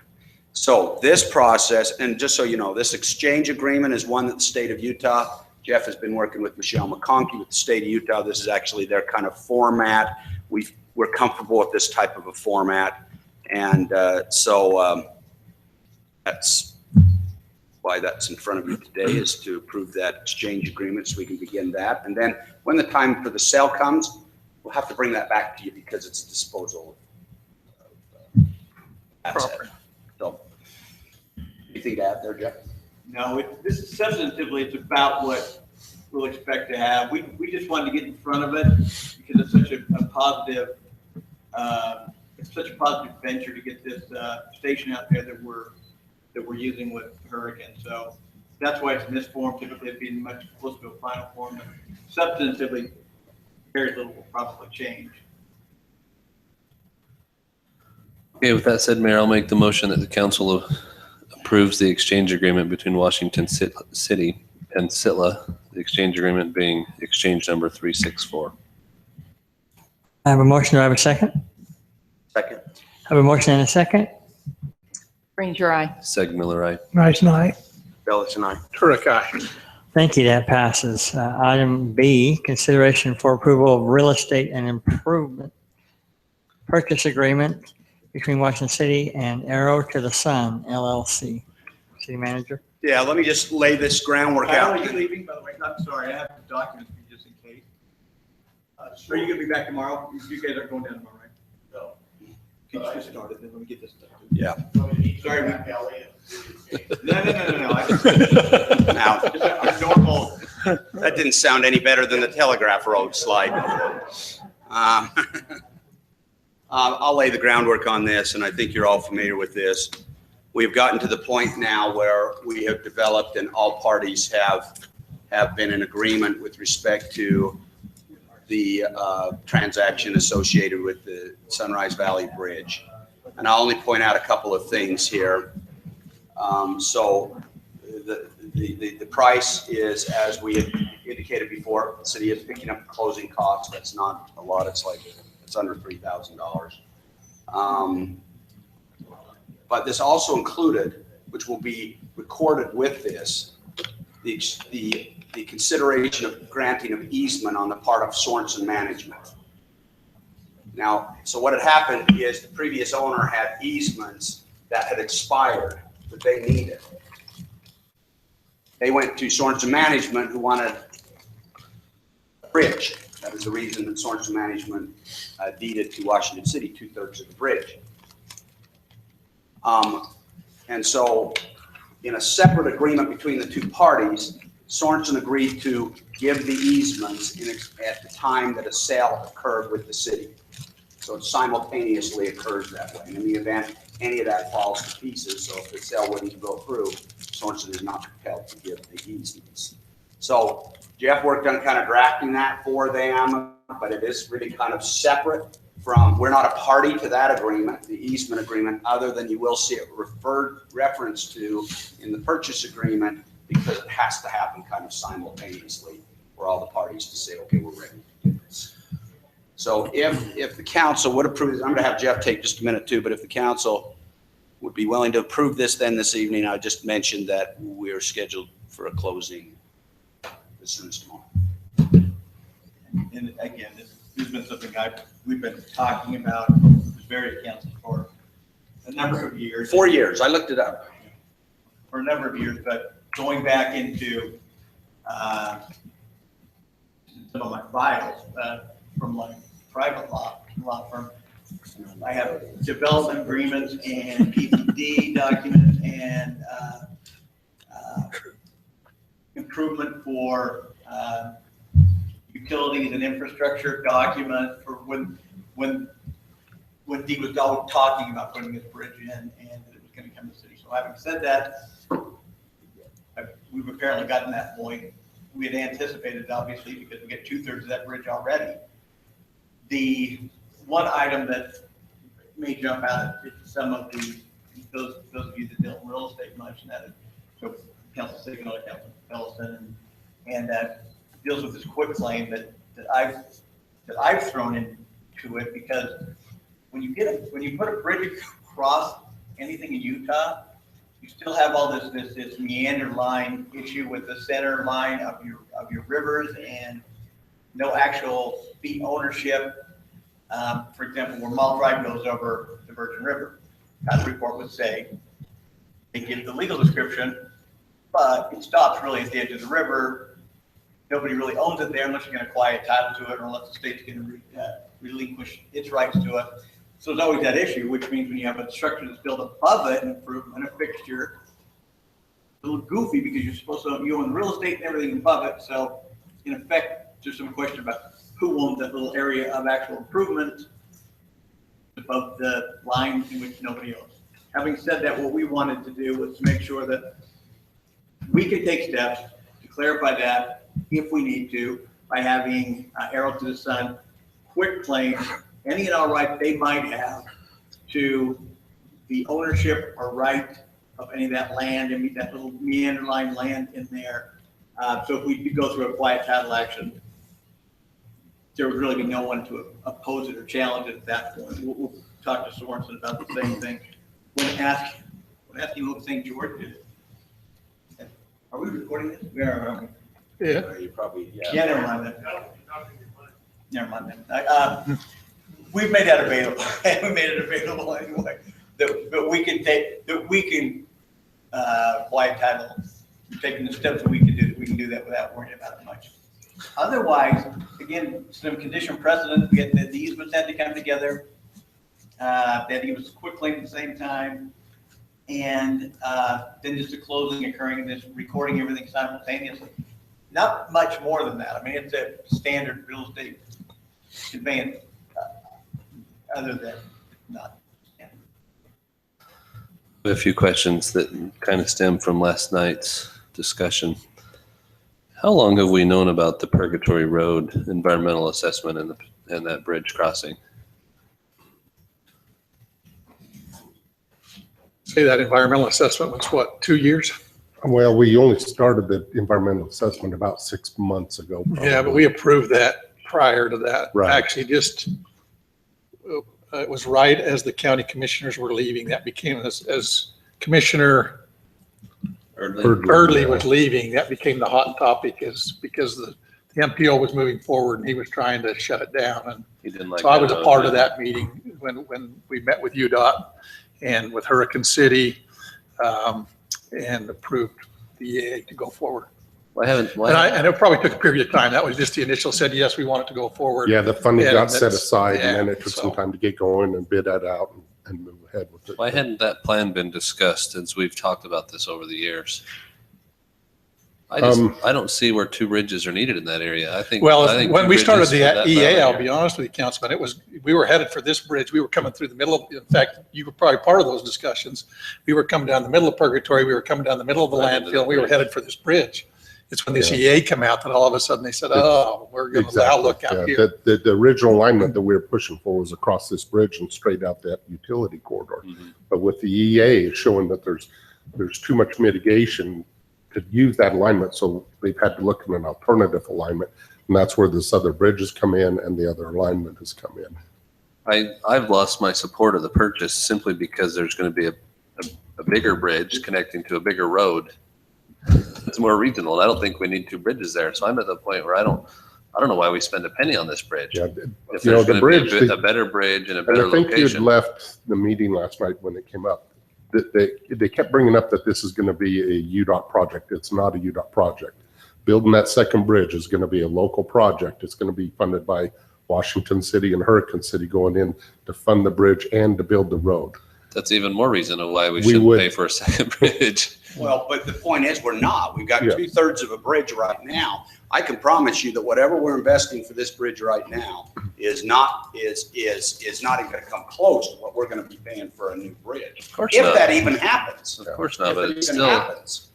So this process, and just so you know, this exchange agreement is one that the state of Utah, Jeff has been working with Michelle McConkey with the state of Utah. This is actually their kind of format. We're comfortable with this type of a format. And so that's why that's in front of you today, is to approve that exchange agreement so we can begin that. And then when the time for the sale comes, we'll have to bring that back to you because it's a disposal of asset. So anything to add there, Jeff? No, this is substantively, it's about what we'll expect to have. We just wanted to get in front of it because it's such a positive such a positive venture to get this station out there that we're using with Hurricane. So that's why it's in this form. Typically, it'd be much closer to a final form. But substantively, very little will probably change. Okay, with that said, Mayor, I'll make the motion that the council approves the exchange agreement between Washington City and Sitla, the exchange agreement being exchange number 364. I have a motion. Do I have a second? Second. I have a motion and a second. Ranger, aye. Seg Miller, aye. Nice night. Bellis and I. Turek, aye. Thank you. That passes. Item B, consideration for approval of real estate and improvement purchase agreement between Washington City and Arrow to the Sun LLC. City manager. Yeah, let me just lay this groundwork Kyle, out. are you leaving, by the way? I'm sorry, I have the documents for you just in case. Are you gonna be back tomorrow? You guys are going down tomorrow, right? No. Can you just start it, then let me get this done. Yeah. Sorry, we. No. Now, Our normal. that didn't sound any better than the Telegraph Road slide. I'll lay the groundwork on this, and I think you're all familiar with this. We've gotten to the point now where we have developed and all parties have been in agreement with respect to the transaction associated with the Sunrise Valley Bridge. And I'll only point out a couple of things here. So the price is, as we had indicated before, the city is picking up closing costs. That's not a lot. It's under $3,000. But this also included, which will be recorded with this, the consideration of granting of easement on the part of Sorensen Management. Now, so what had happened is the previous owner had easements that had expired that they needed. They went to Sorensen Management, who wanted a bridge. That was the reason that Sorensen Management deeded to Washington City 2/3 of the bridge. And so in a separate agreement between the two parties, Sorensen agreed to give the easements at the time that a sale occurred with the city. So it simultaneously occurs that way. And in the event any of that falls to pieces, so if the sale wouldn't go through, Sorensen is not compelled to give the easements. So Jeff worked on kind of drafting that for them, but it is really kind of separate from, we're not a party to that agreement, the easement agreement, other than you will see it reference to in the purchase agreement, because it has to happen kind of simultaneously for all the parties to say, okay, we're ready to do this. So if the council would approve this, I'm going to have Jeff take just a minute too, but if the council would be willing to approve this then this evening, I just mentioned that we're scheduled for a closing as soon as tomorrow. And again, this has been something we've been talking about with various councils for a number of years. 4 years, I looked it up. For a number of years, but going back into some of my files from my private law firm, I have development agreements and PPD documents and improvement for utilities and infrastructure document for when Dee was talking about putting this bridge in and that it was going to come to the city. So having said that, we've apparently gotten that point. We had anticipated it, obviously, because we get 2/3 of that bridge already. The one item that may jump out at some of those of you that deal in real estate much, and that is so Council Signal, Council Ellison, and that deals with this quick claim that I've thrown into it, because when you put a bridge across anything in Utah, you still have all this meander line issue with the center line of your rivers and no actual fee ownership. For example, where Mall Drive goes over the Virgin River, that report would say they give the legal description, but it stops really at the edge of the river. Nobody really owns it there unless you're going to quiet title to it, or unless the state's going to relinquish its rights to it. So there's always that issue, which means when you have a structure that's built above it, an improvement, a fixture, a little goofy because you're supposed to own the real estate and everything above it. So in effect, there's some question about who owns that little area of actual improvement. The above the line in which nobody owns. Having said that, what we wanted to do was to make sure that we could take steps to clarify that if we need to, by having Arrow to the Sun quit claim any and all rights they might have to the ownership or right of any of that land and that little meander line land in there. So if we could go through a quiet title action, there would really be no one to oppose it or challenge it at that point. We'll talk to Sorensen about the same thing. When asking what St. George did. Are we recording this? We are, aren't we? Yeah. You probably, Yeah, never mind that. Never mind that. We've made that available. We made it available anyway. That we can take, that we can quiet title, taking the steps that we can do that without worrying about it much. Otherwise, again, some condition precedent, we get the easements had to come together. That he was quick claim at the same time. And then just the closing occurring and just recording everything simultaneously. Not much more than that. I mean, it's a standard real estate conveyance, other than not. A few questions that kind of stem from last night's discussion. How long have we known about the Purgatory Road environmental assessment and that bridge crossing? Say that environmental assessment was what, 2 years? Well, we only started the environmental assessment about 6 months ago. Yeah, but we approved that prior to that. Right. Actually, just, it was right as the county commissioners were leaving, that became, as Commissioner Erdley was leaving, that became the hot topic, because the MPO was moving forward and he was trying to shut it down. And He didn't like so I was that a part road, of yeah. that meeting when we met with UDOT and with Hurricane City, and approved the EA to go forward. And it probably took a period of time. That was just the initial said, yes, we want it to go forward. Yeah, the funding And got set that's- aside yeah, and then it took some so- time to get going and bid that out and move ahead with it. Why hadn't that plan been discussed as we've talked about this over the years? I don't see where two bridges are needed in that area. I think Well, two when we started bridges for that the EA, I'll valley be honest with you, Councilman, we were headed for this bridge. We were coming through the middle of, in fact, you were probably part of those discussions. We were coming down the middle of Purgatory. We were coming down the middle of the Right into landfill. that We were bridge. headed for this bridge. It's when this Yeah. EA come out that all of a sudden they said, oh, we're going to now look out Yeah, here. The original alignment that we were pushing for was across this bridge and straight out that utility corridor. Mhm. But with the EA showing that there's too much mitigation to use that alignment, so they've had to look at an alternative alignment. And that's where this other bridge has come in and the other alignment has come in. I've lost my support of the purchase simply because there's going to be a bigger bridge connecting to a bigger road. It's more regional. And I don't think we need two bridges there. So I'm at the point where I don't know why we spend a penny on this bridge. Yeah, If you know, there's the going bridge, to be a better bridge and a and better I think you'd location. left the meeting last night when it came up. That they kept bringing up that this is going to be a UDOT project. It's not a UDOT project. Building that second bridge is going to be a local project. It's going to be funded by Washington City and Hurricane City going in to fund the bridge and to build the road. That's even more reason of why we We shouldn't would- pay for a second bridge. Well, but the point is, we're not. We've got Yeah. 2/3 of a bridge right now. I can promise you that whatever we're investing for this bridge right now is not even gonna come close to what we're gonna be paying for a new bridge. Of course If not. that even happens. Of course not, If but it it's even still, happens.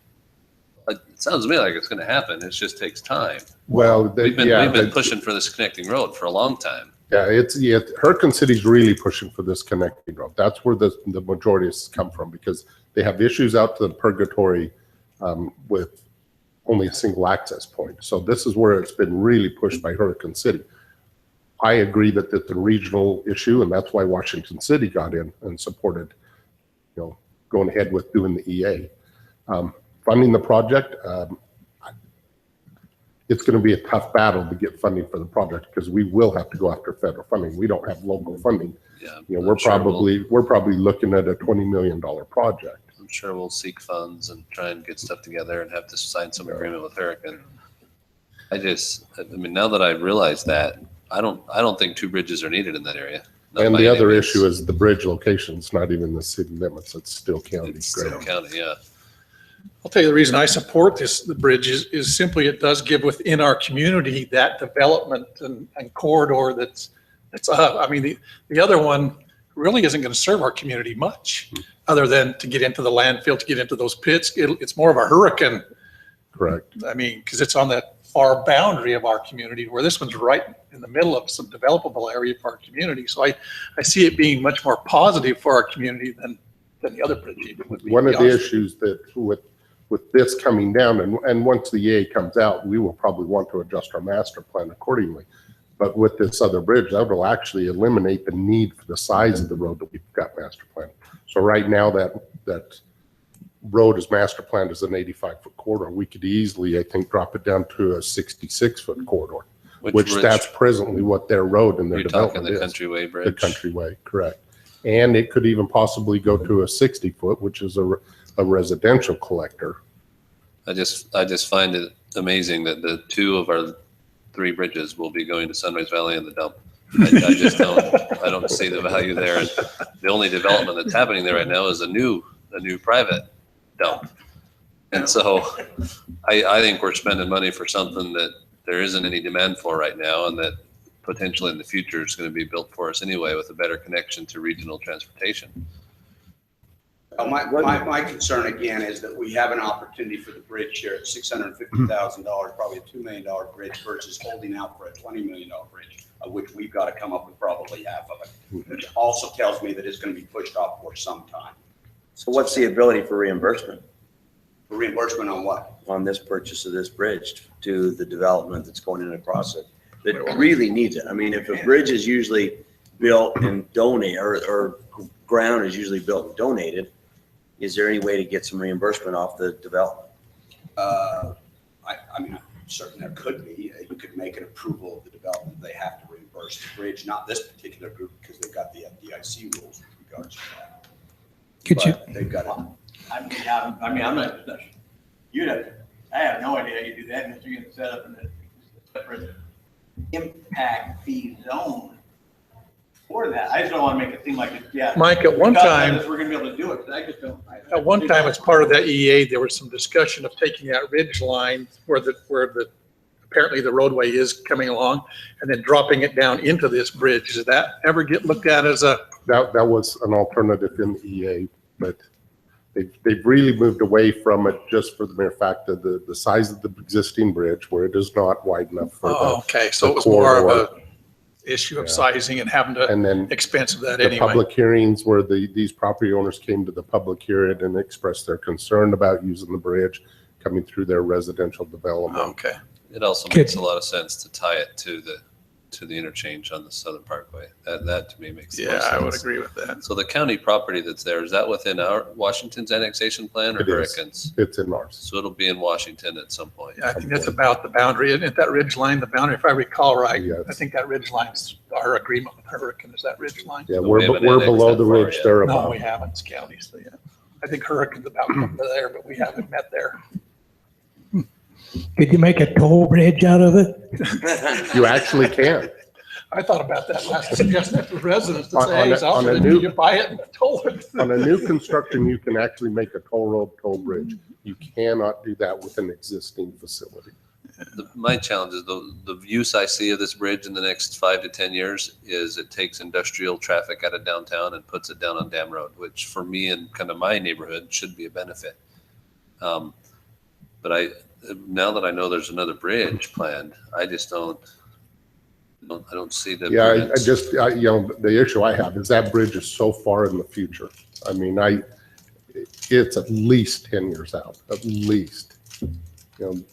it sounds to me like it's going to happen. It just takes time. Well, We've been pushing for this connecting road for a long time. Yeah, Hurricane City's really pushing for this connecting road. That's where the majority has come from because they have issues out to the Purgatory with only a single access point. So this is where it's been really pushed by Hurricane City. I agree that that's a regional issue, and that's why Washington City got in and supported, going ahead with doing the EA. Funding the project, it's going to be a tough battle to get funding for the project because we will have to go after federal funding. We don't have local funding. Yeah, We're probably looking at a $20 million project. I'm sure we'll seek funds and try and get stuff together and have to sign some agreement with Hurricane. I mean, now that I realize that, I don't think two bridges are needed in that area. Not And by the any other means. issue is the bridge location. It's not even the city limits. It's still county. It's still county, yeah. I'll tell you the reason I support the bridge is simply it does give within our community that development and corridor that's up. I mean, the other one really isn't going to serve our community much, other than to get into the landfill, to get into those pits. It's more of a hurricane. Correct. I mean, because it's on that far boundary of our community, where this one's right in the middle of some developable area for our community. So I see it being much more positive for our community than the other bridge even would be. One of the issues that with this coming down, and once the EA comes out, we will probably want to adjust our master plan accordingly. But with this other bridge, that will actually eliminate the need for the size of the road that we've got master planned. So right now that road is master planned as an 85-foot corridor. We could easily, I think, drop it down to a 66-foot corridor, which that's presently what their road and their You're talking development the is. Countryway Bridge? The Countryway, correct. And it could even possibly go to a 60-foot, which is a residential collector. I just find it amazing that the two of our 3 bridges will be going to Sunrise Valley and the dump. I just don't see the value there. And the only development that's happening there right now is a new private dump. And so I think we're spending money for something that there isn't any demand for right now, and that potentially in the future is going to be built for us anyway with a better connection to regional transportation. My concern again is that we have an opportunity for the bridge here at $650,000, probably a $2 million bridge, versus holding out for a $20 million bridge, of which we've got to come up with probably half of it. Which also tells me that it's going to be pushed off for some time. So what's the ability for reimbursement? For reimbursement on what? On this purchase of this bridge to the development that's going in across it that really needs it. I mean, if a bridge is usually built and donated, or ground is usually built and donated, is there any way to get some reimbursement off the development? I mean, certainly there could be. You could make an approval of the development. They have to reimburse the bridge, not this particular group, because they've got the FDIC rules with regards to that. They've got it. I mean, I'm not, I have no idea how you do that unless you're gonna set up a separate impact fee zone for that. I just don't want to make it seem like it's, yeah. Mike, at one time, we're gonna be able to do it, but I just don't. at one time, as part of that EA, there was some discussion of taking that ridge line where apparently the roadway is coming along, and then dropping it down into this bridge. Does that ever get looked at as a? That was an alternative in the EA, but they've really moved away from it just for the mere fact of the size of the existing bridge, where it is not wide enough for okay, so it was more of a issue of sizing and having to and then expense of that the anyway. public hearings where these property owners came to the public hearing and expressed their concern about using the bridge coming through their residential development. Okay. It also makes a lot of sense to tie it to the interchange on the Southern Parkway. That to me makes the most sense. I would agree with that. So the county property that's there, is that within our Washington's annexation plan or It is. Hurricanes? It's in ours. So it'll be in Washington at some point. Yeah, I think that's about the boundary. Isn't it that ridge line, the boundary, if I recall right? Yes. I think that ridge line's our agreement with Hurricane, is that ridge line? Yeah, So we're we haven't below annexed the that far ridge yet. there No, above. we haven't, it's county, so yeah. I think Hurricane's about up to there, but we haven't met there. Could you make a toll bridge out of it? You actually can. I thought about that last, suggesting that to residents to On- say, on hey, a- it's out on a there, new- you buy it and toll it. On a new construction, you can actually make a toll road, toll bridge. You cannot do that with an existing facility. My challenge is the use I see of this bridge in the next 5 to 10 years is it takes industrial traffic out of downtown and puts it down on Dam Road, which for me and kind of my neighborhood should be a benefit. But now that I know there's another bridge planned, I just don't see the. Yeah, you know, the issue I have is that bridge is so far in the future. I mean, it's at least 10 years out, at least, you know,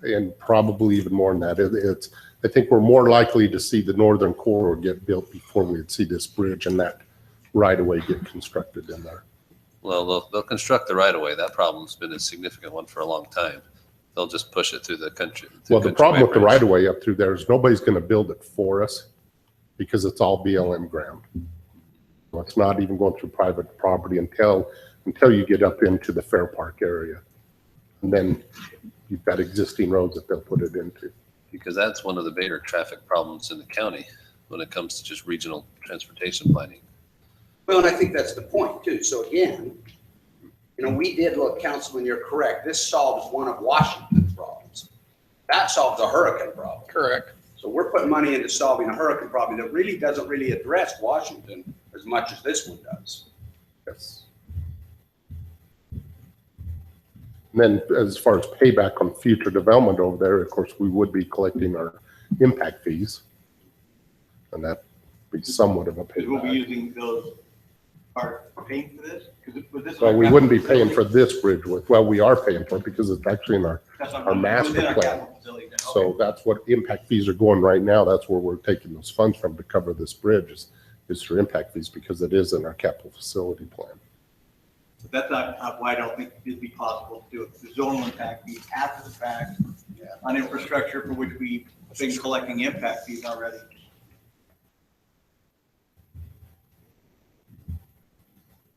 and probably even more than that. I think we're more likely to see the northern corridor get built before we'd see this bridge and that right of way get constructed in there. Well, they'll construct the right of way. That problem's been a significant one for a long time. They'll just push it through the country. Well, the problem with the right of way up through there is nobody's going to build it for us because it's all BLM ground. So it's not even going through private property until you get up into the Fair Park area. And then you've got existing roads that they'll put it into. Because that's one of the bigger traffic problems in the county when it comes to just regional transportation planning. Well, and I think that's the point too. So again, you know, we did look, Councilman, you're correct. This solves one of Washington's problems. That solves a hurricane problem. Correct. So we're putting money into solving a hurricane problem that really doesn't really address Washington as much as this one does. Yes. And then as far as payback on future development over there, of course, we would be collecting our impact fees. And that'd be somewhat of a Because we'll be payback. using those, are paying for this? Because with this. Well, we wouldn't be paying for this bridge with, well, we are paying for it because it's actually in our That's what I'm our wondering, master within our plan. capital facility then, So okay. that's what impact fees are going right now. That's where we're taking those funds from to cover this bridge is for impact fees because it is in our capital facility plan. That's not why I don't think it'd be possible to do it. The zonal impact fees after the fact on infrastructure for which we've been collecting impact fees already.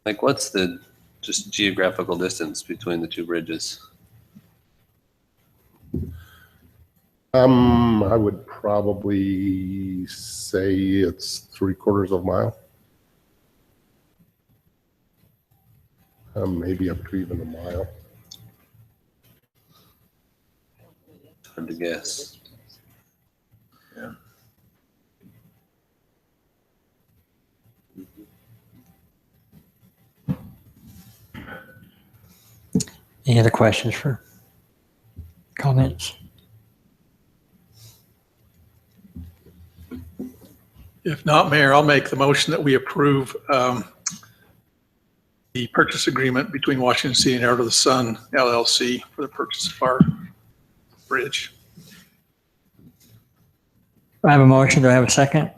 Like, what's the just geographical distance between the two bridges? I would probably say it's 3/4 of a mile. Maybe up to even a mile. Hard to guess. Yeah. Any other questions for comments? If not, Mayor, I'll make the motion that we approve the purchase agreement between Washington City and Arrow to the Sun LLC for the purchase of our bridge. I have a motion. Do I have a second?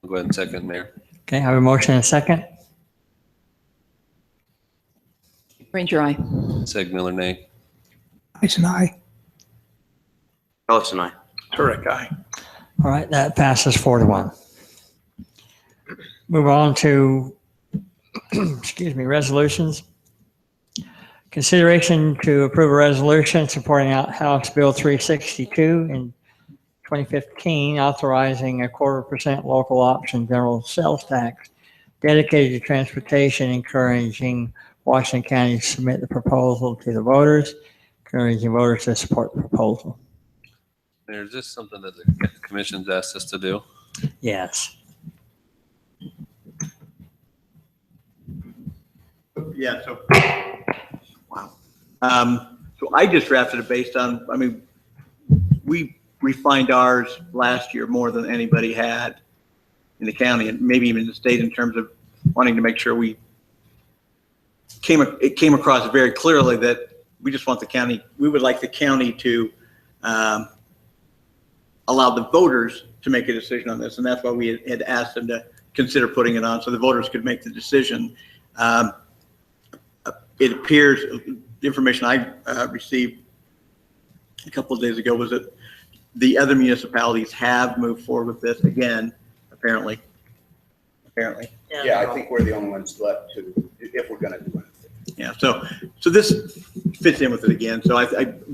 I'll go ahead and second, Mayor. Okay, I have a motion and a second. Ranger, aye. Seg Miller, nay. Tyson, aye. Ellison, aye. Turek, aye. All right, that passes 4-1. Move on to, excuse me, resolutions. Consideration to approve a resolution supporting House Bill 362 in 2015, authorizing a 1/4% local option general sales tax dedicated to transportation, encouraging Washington County to submit the proposal to the voters, encouraging voters to support the proposal. Mayor, is this something that the commission's asked us to do? Yes. Yeah, so, wow. So I just drafted it based on, I mean, we refined ours last year more than anybody had in the county and maybe even the state in terms of wanting to make sure it came across very clearly that we just want the county, we would like the county to allow the voters to make a decision on this. And that's why we had asked them to consider putting it on so the voters could make the decision. It appears, the information I received a couple of days ago was that the other municipalities have moved forward with this again, apparently. Yeah, I think we're the only ones left to, if we're gonna do it. Yeah, so this fits in with it again. So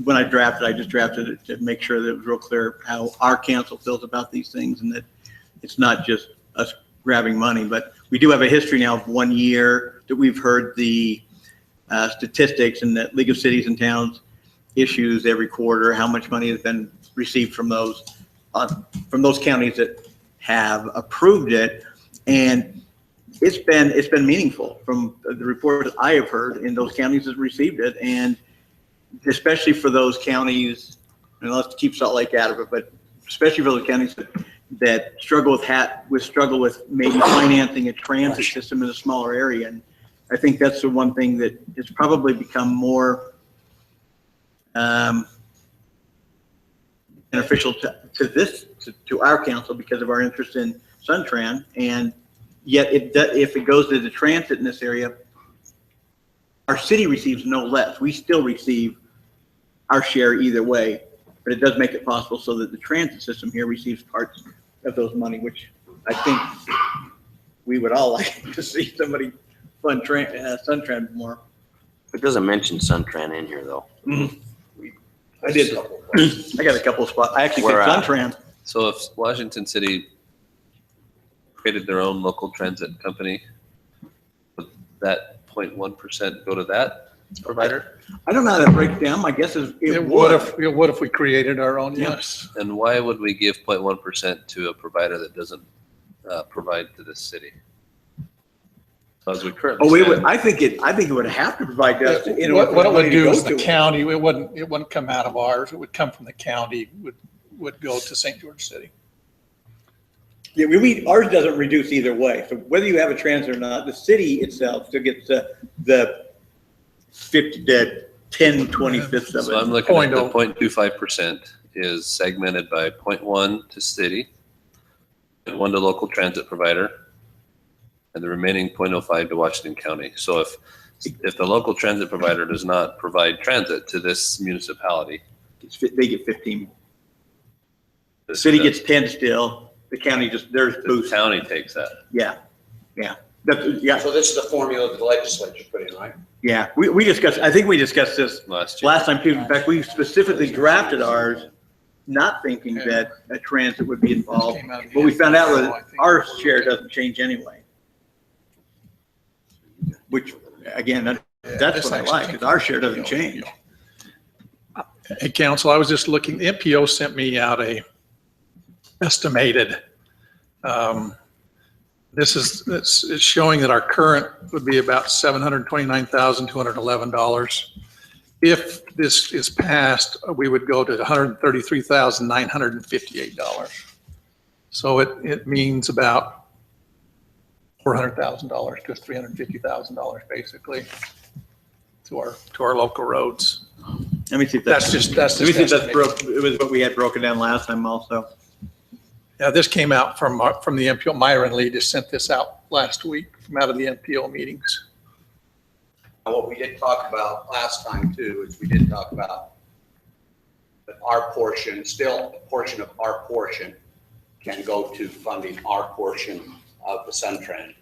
when I drafted, I just drafted it to make sure that it was real clear how our council feels about these things and that it's not just us grabbing money, but we do have a history now of 1 year that we've heard the statistics and that League of Cities and Towns issues every quarter, how much money has been received from those counties that have approved it. And it's been meaningful from the reports I have heard in those counties that received it. And especially for those counties, and let's keep Salt Lake out of it, but especially for those counties that struggle with maybe financing a transit system in a smaller area. And I think that's the one thing that has probably become more beneficial to our council because of our interest in SunTran. And yet if it goes to the transit in this area, our city receives no less. We still receive our share either way, but it does make it possible so that the transit system here receives parts of those money, which I think we would all like to see somebody fund SunTran more. It doesn't mention SunTran in here, though. I did. I got a couple of spots. I actually picked SunTran. So if Washington City created their own local transit company, would that 0.1% go to that? provider? I don't know how that breaks down. My guess is It would if we created our own, yes. And why would we give 0.1% to a provider that doesn't provide to the city? As we currently Oh, we would, stand. I think it would have to provide us in order What for what the it money would to do go is the to it. county, it wouldn't come out of ours, it would come from the county, would go to St. George City. Yeah, ours doesn't reduce either way. So whether you have a transit or not, the city itself still gets the 10/25 of it. So I'm looking at the 0.25% is segmented by 0.1 to city, 0.1 to local transit provider, and the remaining 0.05 to Washington County. So if the local transit provider does not provide transit to this municipality, they get 15. The city gets 10 still. The county just, there's the boost. county takes that. Yeah, yeah. Yeah, So this is the formula that the legislature put in, right? yeah. We discussed, I think we discussed this Last year. last time too. In fact, we specifically drafted ours, not thinking that a transit would be involved. Came out of the But we found out NPO, I that think. our share doesn't change anyway. Which, again, that's what I like, because our share doesn't change. Hey, council, I was just looking, the MPO sent me out a estimated, it's showing that our current would be about $729,211. If this is passed, we would go to $133,958. So it means about $400,000 to $350,000 basically to our local roads. Let me see if That's that's, just, that's let me see if just that's it was what we had broken down last time also. Yeah, this came out from the MPO. Myron Lee just sent this out last week from out of the MPO meetings. What we did talk about last time too, is we did talk about that our portion, still a portion of our portion can go to funding our portion of the Suntran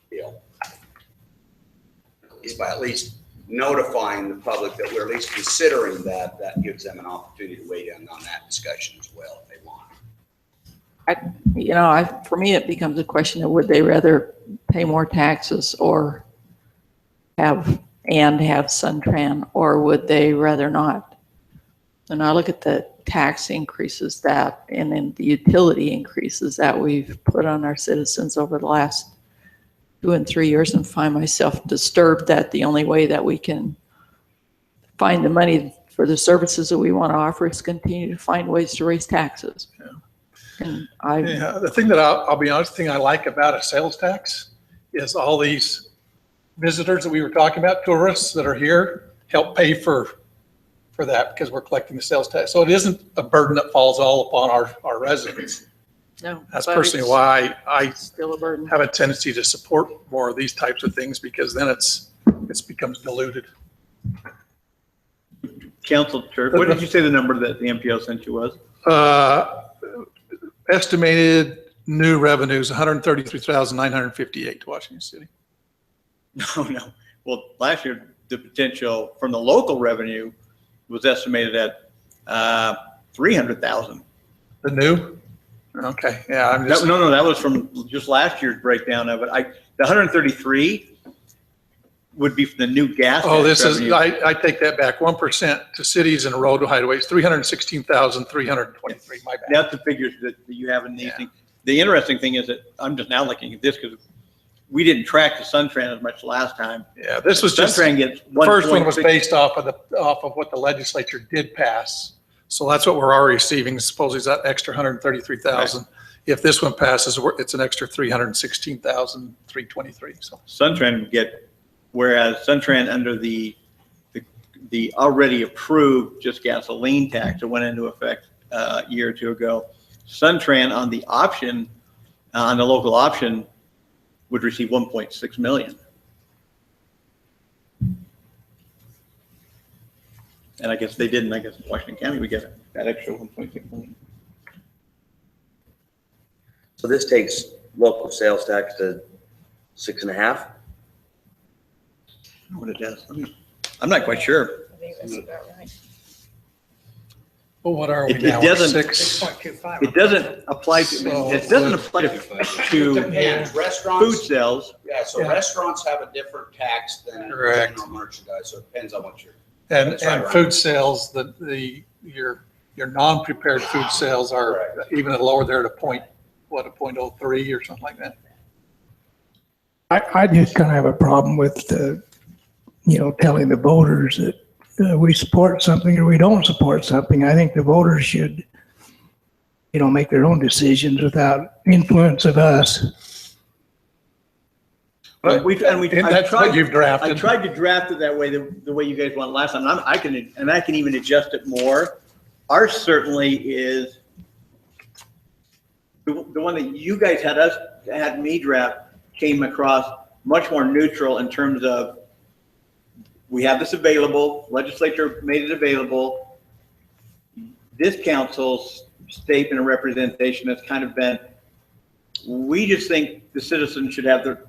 deal. Is by at least notifying the public that we're at least considering that gives them an opportunity to weigh in on that discussion as well if they want. For me, it becomes a question of would they rather pay more taxes or have Suntran, or would they rather not? And I look at the tax increases and then the utility increases that we've put on our citizens over the last 2 and 3 years and find myself disturbed that the only way that we can find the money for the services that we want to offer is continue to find ways to raise taxes. Yeah. And The thing that I'll be honest, the thing I like about a sales tax is all these visitors that we were talking about, tourists that are here, help pay for that because we're collecting the sales tax. So it isn't a burden that falls all upon our residents. No, That's but personally it's why I still a burden. have a tendency to support more of these types of things because then it becomes diluted. Council, what did you say the number that the MPO sent you was? Estimated new revenues, $133,958 to Washington City. No. Well, last year, the potential from the local revenue was estimated at 300,000. The new? Okay, yeah. I'm just, No, that was from just last year's breakdown of it. The 133 would be from the new gas. oh, tax this is, revenue. I take that back. 1% to cities and road highways, 316,323. My bad. That's the figures that you have in these things. The interesting thing is that I'm just now looking at this because we didn't track the Suntran as much last time. Yeah, this was just, Suntran gets the first one was 1.6 based off of what the legislature did pass. So that's what we're already receiving. Suppose it's that extra 133,000. If this one passes, it's an extra 316,323. So Suntran would get, whereas Suntran under the already approved just gasoline tax that went into effect a year or two ago, Suntran on the option, on the local option, would receive 1.6 million. And I guess they didn't. I guess Washington County would get that extra 1.6 million. So this takes local sales tax to 6.5? I don't know what it does. I'm not quite sure. I think that's about right. Well, what are we It now? doesn't- 6? It doesn't apply to, it doesn't apply to Depends, food restaurants, sales. yeah, so restaurants have a different tax than Correct. general merchandise, so it depends on what you're. And, That's right, and Ryan. food sales, your non-prepared food sales are even lower there to point, what, a 0.03 or something like that? I just kind of have a problem with, telling the voters that we support something or we don't support something. I think the voters should, make their own decisions without influence of us. But That's what you've I drafted. tried to draft it that way, the way you guys want last time. I can even adjust it more. Ours certainly is, the one that you guys had me draft came across much more neutral in terms of, we have this available, legislature made it available. This council's statement of representation has kind of been, we just think the citizens should have the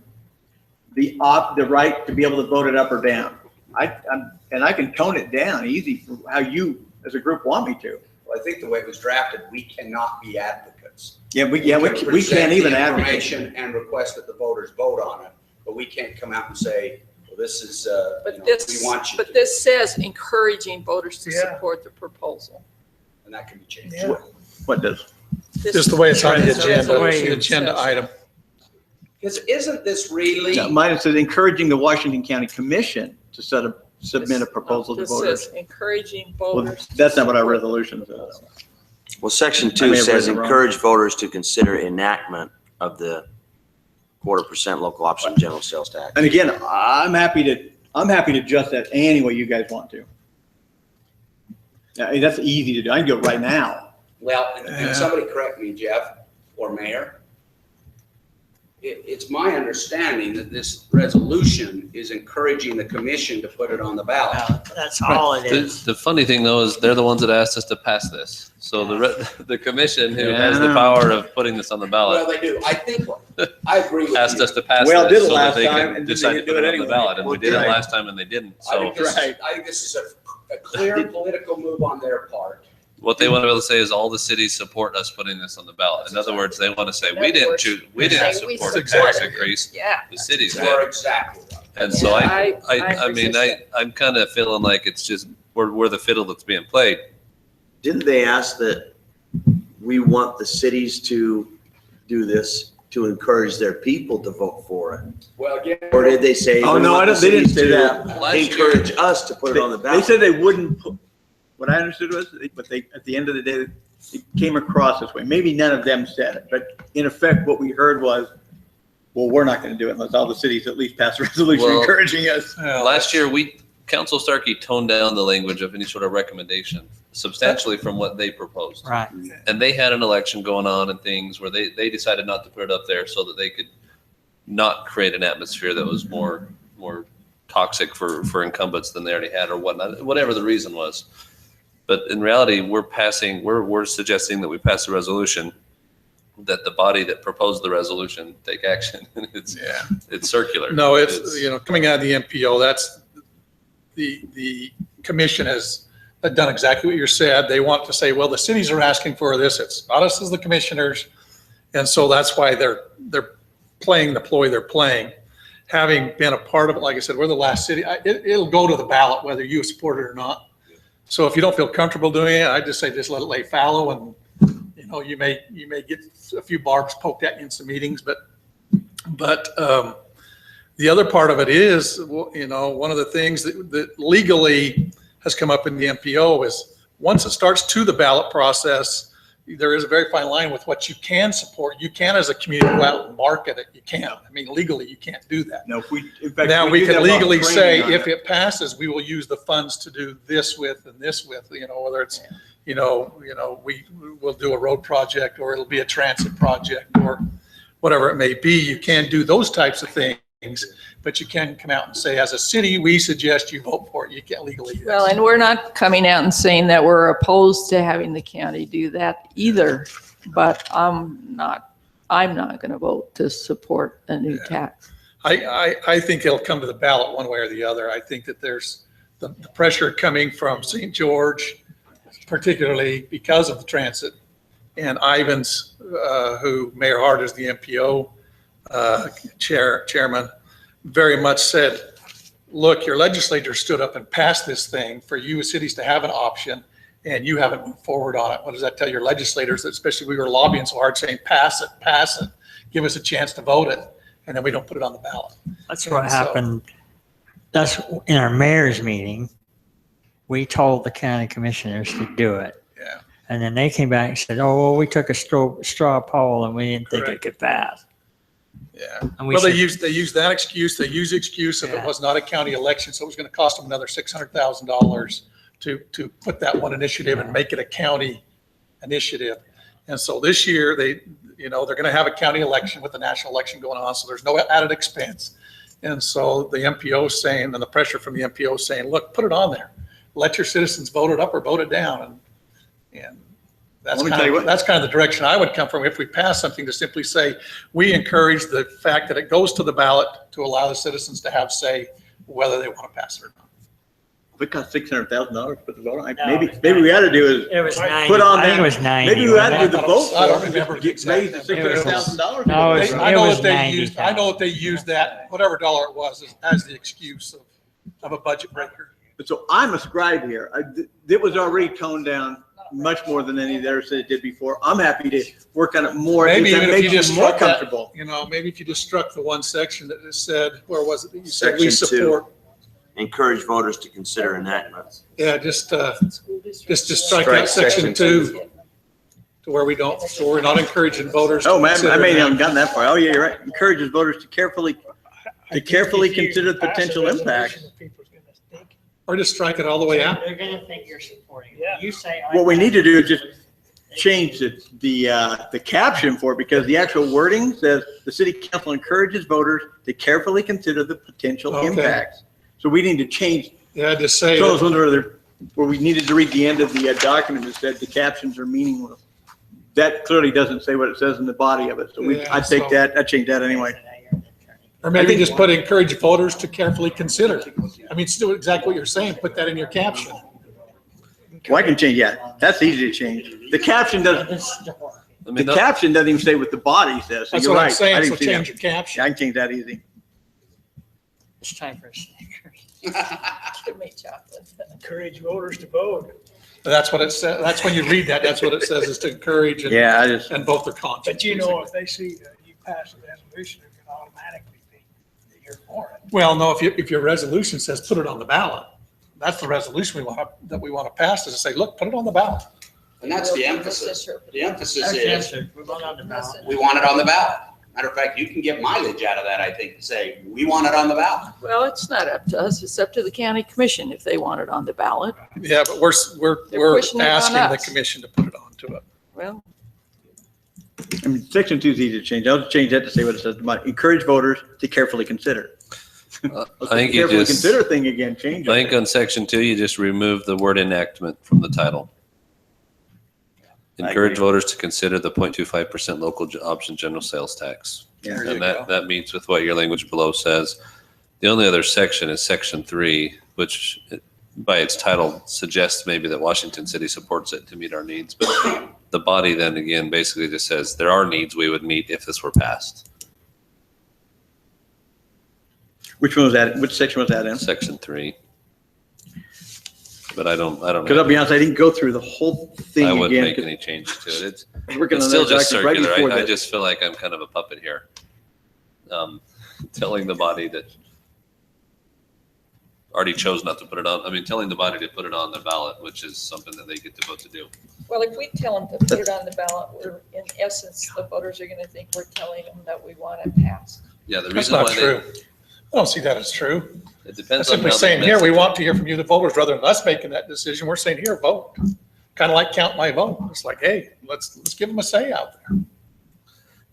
right to be able to vote it up or down. And I can tone it down easy for how you as a group want me to. Well, I think the way it was drafted, we cannot be advocates. Yeah, we can can't present even the advocate. information and request that the voters vote on it, but we can't come out and say, well, this is, But we this, want you but to, this says encouraging voters to support the proposal. and that can be changed. What does? This Just the way it's on the is agenda, the way the it agenda says. item. Because isn't this really? No, mine says encouraging the Washington County Commission to submit a proposal to This voters. says encouraging Well, voters. that's not what our resolution says. Well, section I 2 may have read says it wrong. encourage voters to consider enactment of the 0.25% local option general sales tax. And again, I'm happy to adjust that any way you guys want to. Yeah, that's easy to do. I can do it right now. Well, and somebody correct me, Jeff or Mayor. It's my understanding that this resolution is encouraging the commission to put it on the ballot. That's all it is. The funny thing though is they're the ones that asked us to pass this. So the commission who has the Yeah. power of putting this on the Well, ballot they do. I think, I agree with you. asked us to pass Well, did this it so that last they time, can and then decide they to didn't do put it it on the anyway. ballot. And we did it Right. last time and they didn't. I think So this is a clear political move on their part. what they want to be able to say is all the cities support us putting this on the ballot. In other words, they want to say, we didn't choose, we didn't Say we support the support tax it. increase. Yeah. The cities You are did. exactly right. And so Yeah, I mean, I'm kind of feeling like it's just, we're the fiddle that's being played. Didn't they ask that we want the cities to do this to encourage their people to vote for it? Well, again. Or did they say? Oh, we no, want the they didn't cities say to that. Last year- Encourage us to put it on the They ballot. said they wouldn't put, what I understood was, but at the end of the day, it came across this way. Maybe none of them said it, but in effect, what we heard was, well, we're not going to do it unless all the cities at least pass a resolution Well, encouraging us. Last year, Council Starkey toned down the language of any sort of recommendation substantially from what they proposed. Right. And they had an election going on and things where they decided not to put it up there so that they could not create an atmosphere that was more toxic for incumbents than they already had or whatnot, whatever the reason was. But in reality, we're suggesting that we pass a resolution that the body that proposed the resolution take action. It's circular. No, it's, coming out of the MPO, that's, the commission has done exactly what you said. They want to say, well, the cities are asking for this. It's not us as the commissioners. And so that's why they're playing the ploy they're playing. Having been a part of it, like I said, we're the last city. It'll go to the ballot whether you support it or not. So if you don't feel comfortable doing it, I just say just let it lay fallow, and you may get a few barbs poked at you in some meetings, but the other part of it is, one of the things that legally has come up in the MPO is once it starts to the ballot process, there is a very fine line with what you can support. You can, as a community, go out and market it. You can't. I mean, legally, you can't do that. No, in fact, Now, we do can have a lot of legally say, training on if that. it passes, we will use the funds to do this with and this with, whether it's, we will do a road project, or it'll be a transit project, or whatever it may be. You can do those types of things, but you can come out and say, as a city, we suggest you vote for it. You can't legally. do that. Well, and we're not coming out and saying that we're opposed to having the county do that either, but I'm not going to vote to support a new tax. I think it'll come to the ballot one way or the other. I think that there's the pressure coming from St. George, particularly because of the transit. And Ivans, who Mayor Hart is the MPO chairman, very much said, look, your legislature stood up and passed this thing for you as cities to have an option, and you haven't moved forward on it. What does that tell your legislators? Especially we were lobbying so hard saying, pass it, give us a chance to vote it, and then we don't put it on the ballot. That's what happened. That's in our mayor's meeting. We told the county commissioners to do it. Yeah. And then they came back and said, oh, well, we took a straw poll and we didn't think it could pass. Yeah. And we Well, they said- used that excuse. They used the excuse if it Yeah. was not a county election, so it was going to cost them another $600,000 to put that one initiative and make it a county initiative. And so this year they're going to have a county election with the national election going on, so there's no added expense. And so the MPO saying, and the pressure from the MPO saying, look, put it on there. Let your citizens vote it up or vote it down. And that's kind of the direction I would come from if we pass something, to simply say, we encourage the fact that it goes to the ballot to allow the citizens to have say whether they want to pass it or not. If it cost $600,000 to put the vote on, No, maybe it was we ought to do It was is 90. put on I think that. it was 90. Maybe we ought to do the I vote don't for remember it, the just raise the exact $600,000. No, it was- I know it was that they 90. used, I know that they used that, whatever dollar it was, as the excuse of a budget breaker. But so I'm a scribe here. It was already toned down much more than any of theirs did before. I'm happy to work on it more. Maybe If that even if you makes just more struck that, comfortable. maybe if you just struck the one section that just said, where was it that you said we Section 2. support? Encourage voters to consider enactment. Yeah, just strike Strike out section section 2 to where we're not encouraging voters. Oh, to man, I consider may that. haven't gotten that far. Oh, yeah, you're right. Encourages voters to carefully consider the potential impact. Or just strike it all the way out. They're going to think you're supporting it. You say. What we need to do is just change the caption for it, because the actual wording says the city council encourages voters to carefully consider the potential Okay. impacts. So we need to change. Yeah, just say. So those ones where we needed to read the end of the document that said the captions are meaningless. That clearly doesn't say what it says in the body of it. So Yeah, I'd change that anyway. Or maybe just put encourage voters to carefully consider. I mean, still exactly what you're saying, put that in your caption. Well, I can change that. That's easy to change. The caption doesn't, the caption doesn't even say what the body says. So That's you're what I'm right. I saying, so didn't see that. change your caption. Yeah, I can change that easy. It's time for a Snickers. Give me chocolate. Encourage voters to vote. That's what it says. That's when you read that, that's what it says, is to encourage Yeah, I just, and vote their conscience. But you know, if they see that you pass a resolution, they're gonna automatically think that you're for it. Well, no, if your resolution says put it on the ballot, that's the resolution that we want to pass, is to say, look, put it on the ballot. And that's the emphasis. The emphasis That's the is, answer. We want it on the ballot. we want it on the ballot. Matter of fact, you can get mileage out of that, I think, to say, we want it on the ballot. Well, it's not up to us. It's up to the county commission if they want it on the ballot. Yeah, but we're They're pushing it on asking the us. commission to put it onto it. Well, I mean, section 2 is easy to change. I'll just change that to say what it says. Encourage voters to carefully consider. I think you Carefully just, consider thing again, change I think it. on section 2, you just remove the word enactment from the title. Encourage voters to consider the 0.25% local option general sales tax. Yeah. And that meets with what your language below says. The only other section is section 3, which by its title suggests maybe that Washington City supports it to meet our needs. But the body then again basically just says there are needs we would meet if this were passed. Which one was that? Which section was that in? Section 3. But I don't Because I'll be honest, I didn't go through the whole thing I wouldn't again. make 'cause any changes to it. It's, I was working it's on still that just document right circular. before I that. just feel like I'm kind of a puppet here. Telling the body that already chose not to put it on. I mean, telling the body to put it on the ballot, which is something that they get to vote to do. well, if we tell them to put it on the ballot, we're, in essence, the voters are going to think we're telling them that we want it passed. Yeah, the That's reason not why true. I don't see that as true. it I'm depends on simply how saying, they here, we message want to hear from you, the voters, rather than us making that decision. We're saying, here, vote. Kind of like count my vote. It's like, hey, let's give them a say out there.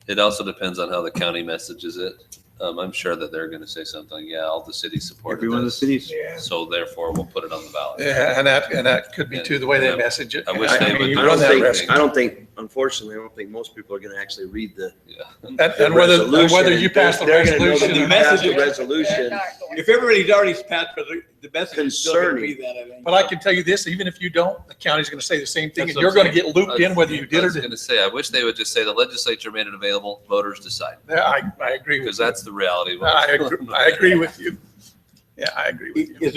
it. It also depends on how the county messages it. I'm sure that they're going to say something. Yeah, all the cities support Every one of the this, cities. so therefore we'll put it on the ballot. Yeah, and that could be too, the way they message it. I wish I they mean, would you do run the that same risk. thing. I don't think unfortunately, I don't think most people are gonna actually read the. And whether you pass the They're gonna know resolution. that you or passed the not. resolution. If everybody's already passed, the message is still going to be that, I think. But I can tell you this, even if you don't, the county's gonna say the same thing, That's and what you're I'm gonna saying. get looped in whether you did I or was didn't. gonna say, I wish they would just say the legislature made it available, voters decide, Yeah, I agree with because you. that's the reality. of it. I agree with you. Yeah, I agree with you. Is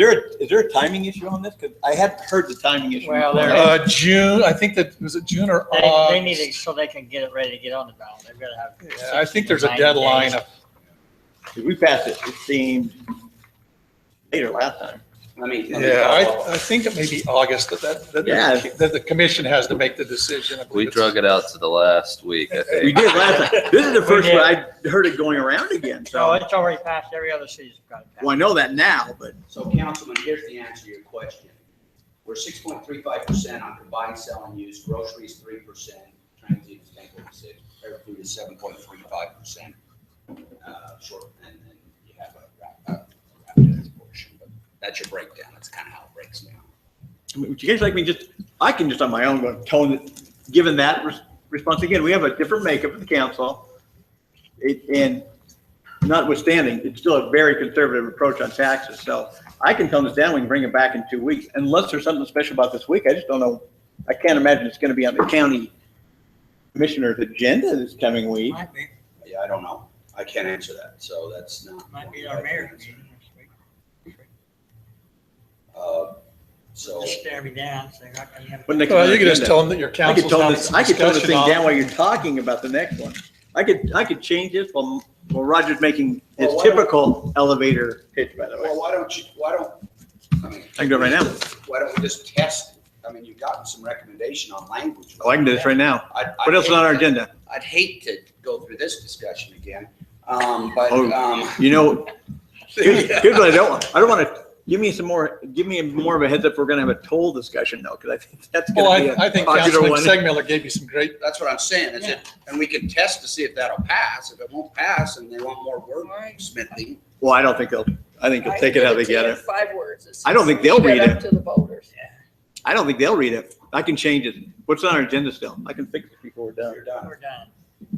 there a timing issue on this? Because I hadn't heard the timing issue. Well, there- June, I think that, was it June or They August? need it so they can get it ready to get on the ballot. They've got to have. Yeah, I think there's a 90 deadline days. of, If we passed it, it seemed later last time. yeah, I think it may be August Yeah. that the commission has to make the decision. I believe We it's- drug it out to the last week, I We think. did last time. This is the first We one did. I heard it going around again, So so. it's already passed. Every other city's got it passed. Well, I know that now, but So Councilman, here's the answer to your question. We're 6.35% on combined sell and use, groceries 3%, transient is 10.6, air food is 7.35%. Short, and then you have a rapid portion, but that's your breakdown. That's kind of how it breaks down. would you guys like me I can just on my own go tone it, given that response, again, we have a different makeup of the council. And notwithstanding, it's still a very conservative approach on taxes, so I can tone this down, we can bring it back in 2 weeks, unless there's something special about this week, I just don't know. I can't imagine it's gonna be on the county commissioner's agenda this coming week. Might be, Yeah, I don't know. I can't answer that, so that's not. might be our mayor meeting next week. So. Just stare me down. So I can have. When they come Well, on you can just agenda. tell them that your I could council's tone having this, some I could tone this discussion thing on. down while you're talking about the next one. I could change this while Roger's making his Well, why don't- typical elevator pitch, by the way. Well, why don't, I mean. I can do it right now. Why don't we just test, I mean, you've gotten some recommendation on language. Oh, I can do this right now. What else is on our agenda? I'd hate to go through this discussion again, Oh, but. you know, here's what I don't want. I don't want to, give me more of a heads up. We're going to have a toll discussion though, because I think that's Well, going to be I a think popular Councilman one. Segmiller gave you some great, That's what I'm saying, is it, and we can test to see if that'll pass. If it won't pass and they want more wordsmithing. Well, I think they'll take it how they get it. 5 words. I don't think they'll read Shut up it. to the voters. I don't think they'll read it. I can change it. What's on our agenda still? I can fix it before we're done. You're done. We're done.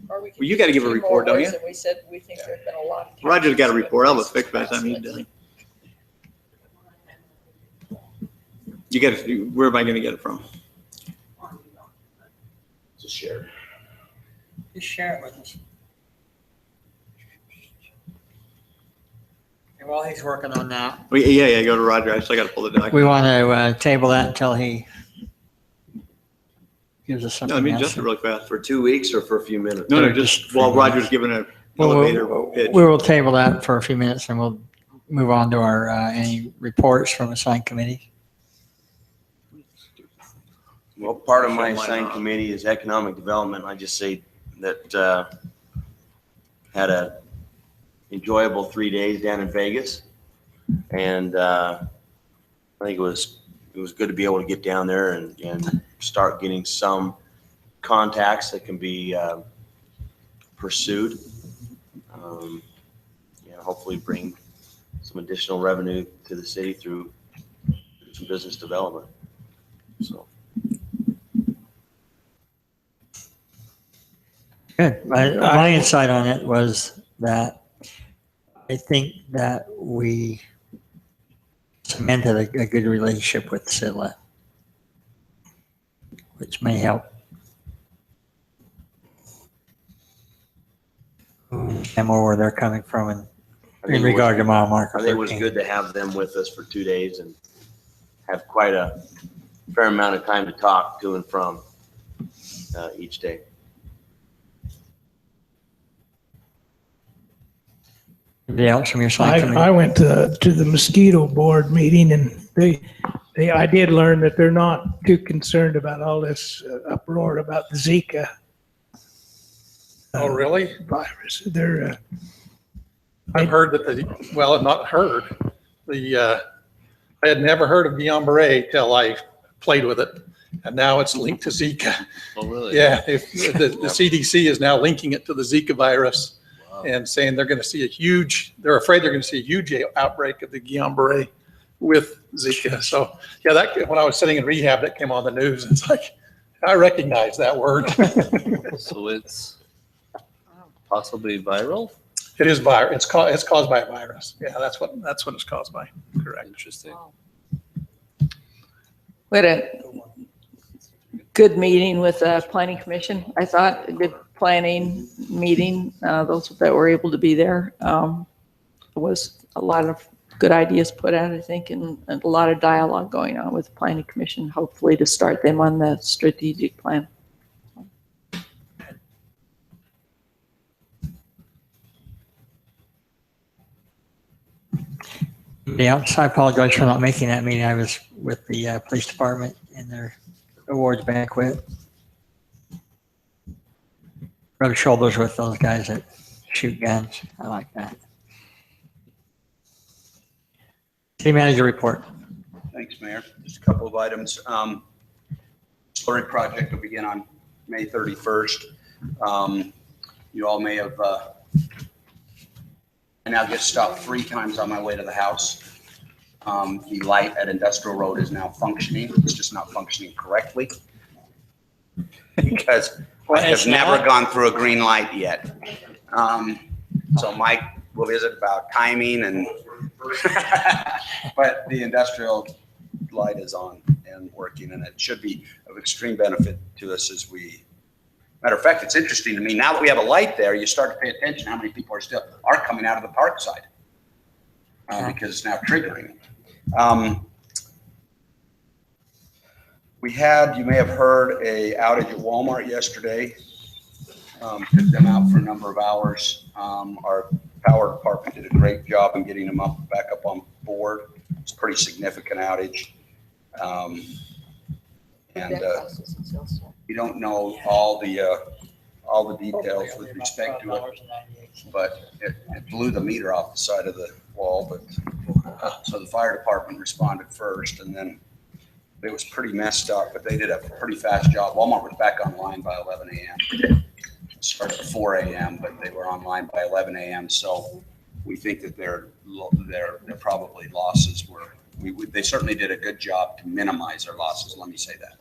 Or we can Well, you gotta give a use 2 report, more don't words you? than we said, we think there's been a lot of. Roger's got a taxes, report. I'll but have fixed by the time he's it's- done. You got to, where am I going to get it from? Just share. Just share it with us. And while he's working on that, Yeah, go to Roger. I still got to pull the document. we want to table that until he gives us No, something I mean, else. just really fast. For 2 weeks or for a few minutes? No, just while Roger's giving an Well, elevator pitch. we will table that for a few minutes and we'll move on to our, any reports from assigned committee. Well, part of my assigned committee is economic development. I just say that had a enjoyable 3 days down in Vegas. And I think it was good to be able to get down there and start getting some contacts that can be pursued. Hopefully bring some additional revenue to the city through some business development. So. Good. My insight on it was that I think that we cemented a good relationship with SIDLA, which may help and more where they're coming from in regard to mile marker I think it was 13. good to have them with us for 2 days and have quite a fair amount of time to talk to and from each day. Anybody else from your side? I committee? went to the mosquito board meeting and I did learn that they're not too concerned about all this uproar about the Zika oh, really? virus. They're, I've heard that not heard, I had never heard of Guillain-Barré till I played with it. And now it's linked to Zika. Oh, really? Yeah, the CDC is now linking it to the Zika virus and saying they're afraid they're going to see a huge outbreak of the Guillain-Barré with Zika. So yeah, when I was sitting in rehab, that came on the news. It's like, I recognize that word. So it's possibly viral? It is viral. It's caused by a virus. Yeah, that's what it's caused by. Correct. Interesting. We had a good meeting with the planning commission. I thought a good planning meeting. Those that were able to be there, was a lot of good ideas put out, I think, and a lot of dialogue going on with the planning commission, hopefully to start them on the strategic plan. Yeah, so I apologize for not making that meeting. I was with the police department in their awards banquet. Rub shoulders with those guys that shoot guns. I like that. City manager report. Thanks, Mayor. Just a couple of items. Slurry project will begin on May 31st. You all may have, I now get stopped 3 times on my way to the house. The light at Industrial Road is now functioning. It's just not functioning correctly because I have never gone through a green light yet. So Mike will visit about timing and, but the industrial light is on and working, and it should be of extreme benefit to us as we, matter of fact, it's interesting to me, now that we have a light there, you start to pay attention how many people are coming out of the park side because it's now triggering. We had, you may have heard, a outage at Walmart yesterday. Took them out for a number of hours. Our power department did a great job in getting them back up on board. It's a pretty significant outage. We don't know all the details with respect to it, but it blew the meter off the side of the wall. But so the fire department responded first, and then it was pretty messed up. But they did a pretty fast job. Walmart was back online by 11 a.m. Started at 4 a.m., but they were online by 11 a.m. So we think that their probably losses were. They certainly did a good job to minimize their losses. Let me say that.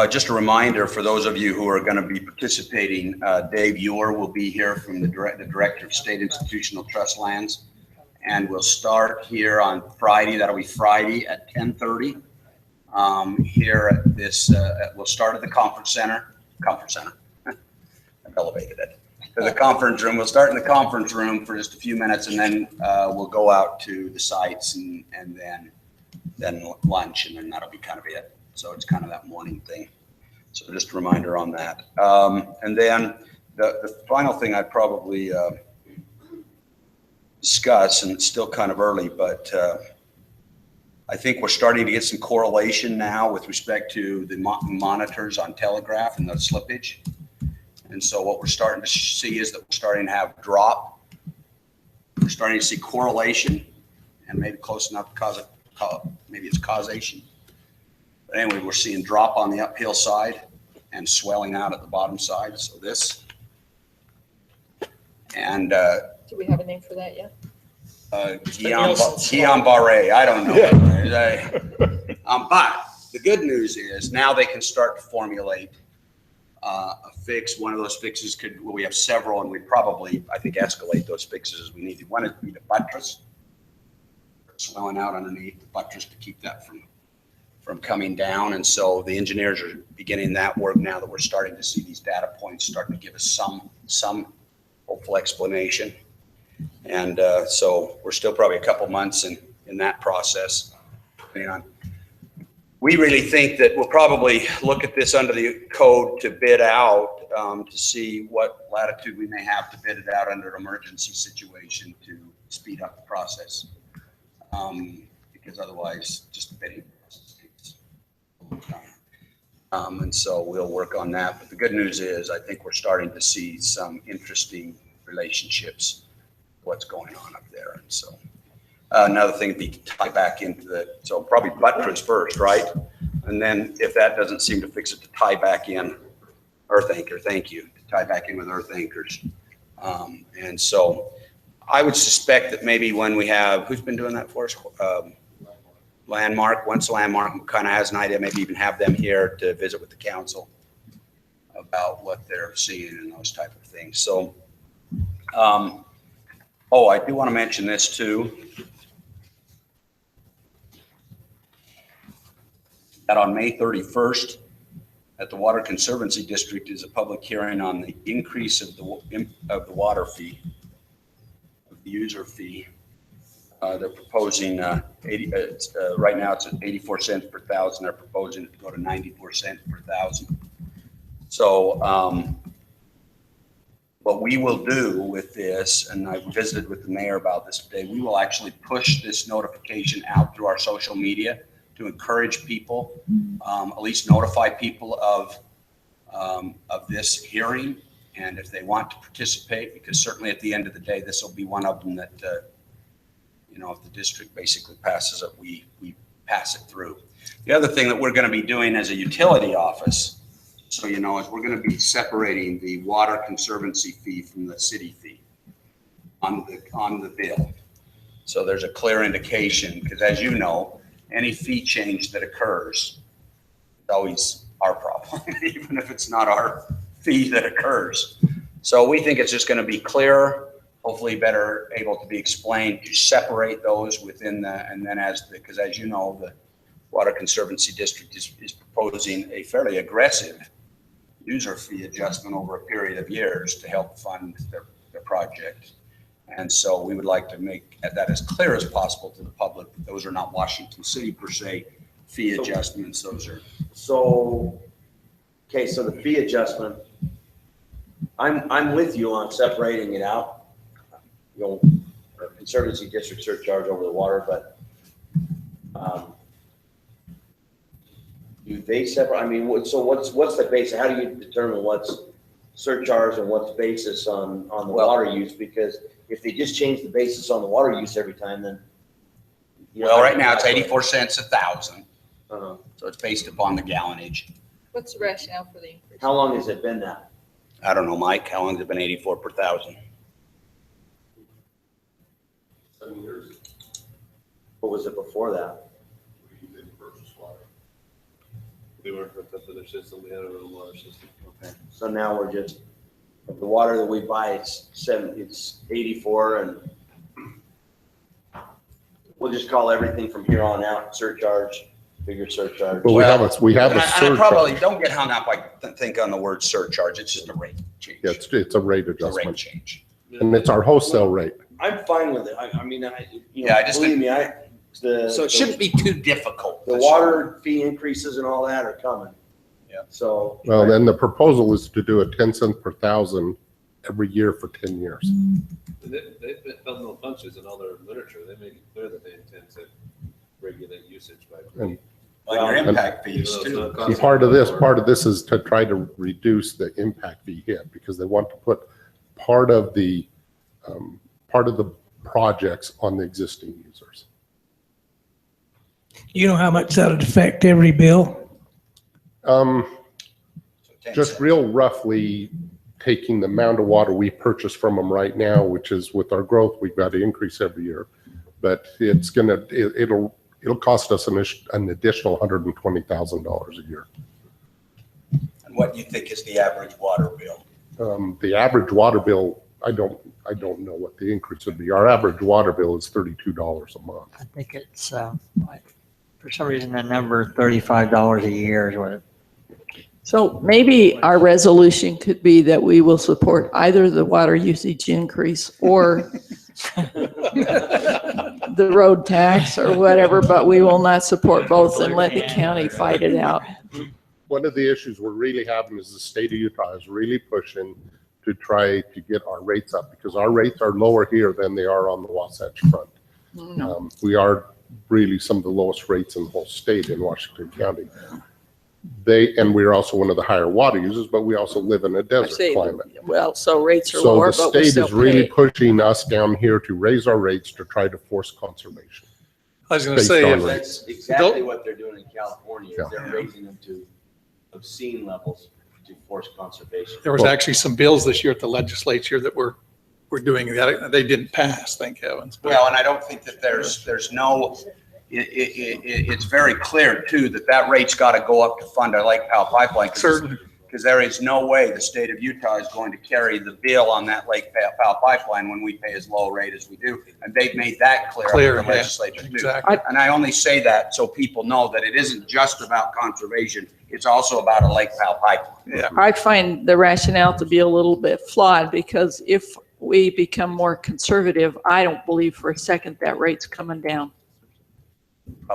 Just a reminder for those of you who are going to be participating, Dave Ewer will be here from the Director of State Institutional Trust Lands, and we'll start here on Friday. That'll be Friday at 10:30. Here at this, we'll start at the conference center. I've elevated it to the conference room. We'll start in the conference room for just a few minutes, and then we'll go out to the sites and then lunch, and then that'll be kind of it. So it's kind of that morning thing. So just a reminder on that. And then the final thing I'd probably discuss, and it's still kind of early, but I think we're starting to get some correlation now with respect to the monitors on Telegraph and the slippage. And so what we're starting to see is that we're starting to have drop. We're starting to see correlation, and maybe close enough to cause it, maybe it's causation. But anyway, we're seeing drop on the uphill side and swelling out at the bottom side. So this. And Do we have a name for that yet? Guillain-Barré, I don't know. But the good news is now they can start to formulate a fix. One of those fixes we have several, and we'd probably, I think, escalate those fixes as we need to. One would be the buttress, swelling out underneath the buttress to keep that from coming down. And so the engineers are beginning that work now that we're starting to see these data points starting to give us some hopeful explanation. And so we're still probably a couple months in that process. We really think that we'll probably look at this under the code to bid out to see what latitude we may have to bid it out under an emergency situation to speed up the process. Because otherwise just bidding takes a long time. And so we'll work on that. But the good news is I think we're starting to see some interesting relationships what's going on up there. And so another thing would be to tie back into so probably buttress first, right? And then if that doesn't seem to fix it, to tie back in earth anchor, thank you, to tie back in with earth anchors. And so I would suspect that maybe when we have, who's been doing that for us? Landmark, once Landmark kind of has an idea, maybe even have them here to visit with the council about what they're seeing and those type of things. So, oh, I do want to mention this too. That on May 31st, at the Water Conservancy District is a public hearing on the increase of the water fee, of the user fee. They're proposing right now it's at 84 cents per thousand. They're proposing to go to 94 cents per thousand. So what we will do with this, and I visited with the mayor about this today, we will actually push this notification out through our social media to encourage people, at least notify people of this hearing, and if they want to participate, because certainly at the end of the day, this will be one of them that, you know, if the district basically passes it, we pass it through. The other thing that we're going to be doing as a utility office, so you know, is we're going to be separating the Water Conservancy fee from the city fee on the bill. So there's a clear indication, because as you know, any fee change that occurs is always our problem, even if it's not our fee that occurs. So we think it's just going to be clearer, hopefully better able to be explained, to separate those within the, and then because as you know, the Water Conservancy District is proposing a fairly aggressive user fee adjustment over a period of years to help fund their project. And so we would like to make that as clear as possible to the public. Those are not Washington City per se fee adjustments. Those are. So, okay, so the fee adjustment, I'm with you on separating it out. You know, Conservancy District surcharge over the water, but do they separate? I mean, so what's the basis? How do you determine what's surcharge and what's basis on the water use? Because if they just change the basis on the water use every time, then. Well, right now it's 84 cents a thousand. So it's based upon the gallonage. What's the rationale for the increase? How long has it been that? I don't know, Mike, how long has it been 84 per thousand? 7 years. What was it before that? We weren't hooked up to their system. We had our own water system. Okay. So now we're just, of the water that we buy, it's 84, and we'll just call everything from here on out surcharge, bigger surcharge. Well, we have a And I surcharge. probably don't get hung up, I think, on the word surcharge. It's just a rate change. Yeah, it's a rate It's a rate adjustment, change. and it's our wholesale rate. I'm fine with it. I mean, Yeah, I just believe think- me, So it shouldn't be too difficult. the water fee increases and all that are coming. Yeah. So. Well, then the proposal is to do a 10 cents per thousand every year for 10 years. They've found no punches in all their literature. They make it clear that they intend to regulate usage by. And- On your impact fees Well, it's too. not And part of this is to try to reduce the impact fee hit, because they want to put part of the projects on the existing users. You know how much that would affect every bill? Just real roughly taking the amount of water we purchase from them right now, which is with our growth, we've got to increase every year. But it'll cost us an additional $120,000 a year. And what do you think is the average water bill? The average water bill, I don't know what the increase would be. Our average water bill is $32 a month. I think it's, for some reason, the number $35 a year is what it. So maybe our resolution could be that we will support either the water usage increase or the road tax or whatever, but we will not support both and let the county fight it out. One of the issues we're really having is the state of Utah is really pushing to try to get our rates up, because our rates are lower here than they are on the Wasatch Front. We are really some of the lowest rates in the whole state in Washington County. And we're also one of the higher water users, but we also live in a desert climate. Well, so rates are So lower, the but we state still is really pay. pushing us down here to raise our rates to try to force conservation. I was going to Based say, on if rates. That's exactly what they're doing in California. Yeah. They're raising them to obscene levels to force conservation. there was actually some bills this year at the legislature that were we're doing that. They didn't pass, thank heavens. Well, and I don't think that there's no, it's very clear too, that rate's got to go up to fund our Lake Powell pipeline. Certainly. Because there is no way the state of Utah is going to carry the bill on that Lake Powell pipeline when we pay as low a rate as we do. And they've made that clear Clear, in the yeah, legislature too. exactly. And I only say that so people know that it isn't just about conservation. It's also about a Lake Powell pipeline. Yeah. I find the rationale to be a little bit flawed because if we become more conservative, I don't believe for a second that rate's coming down.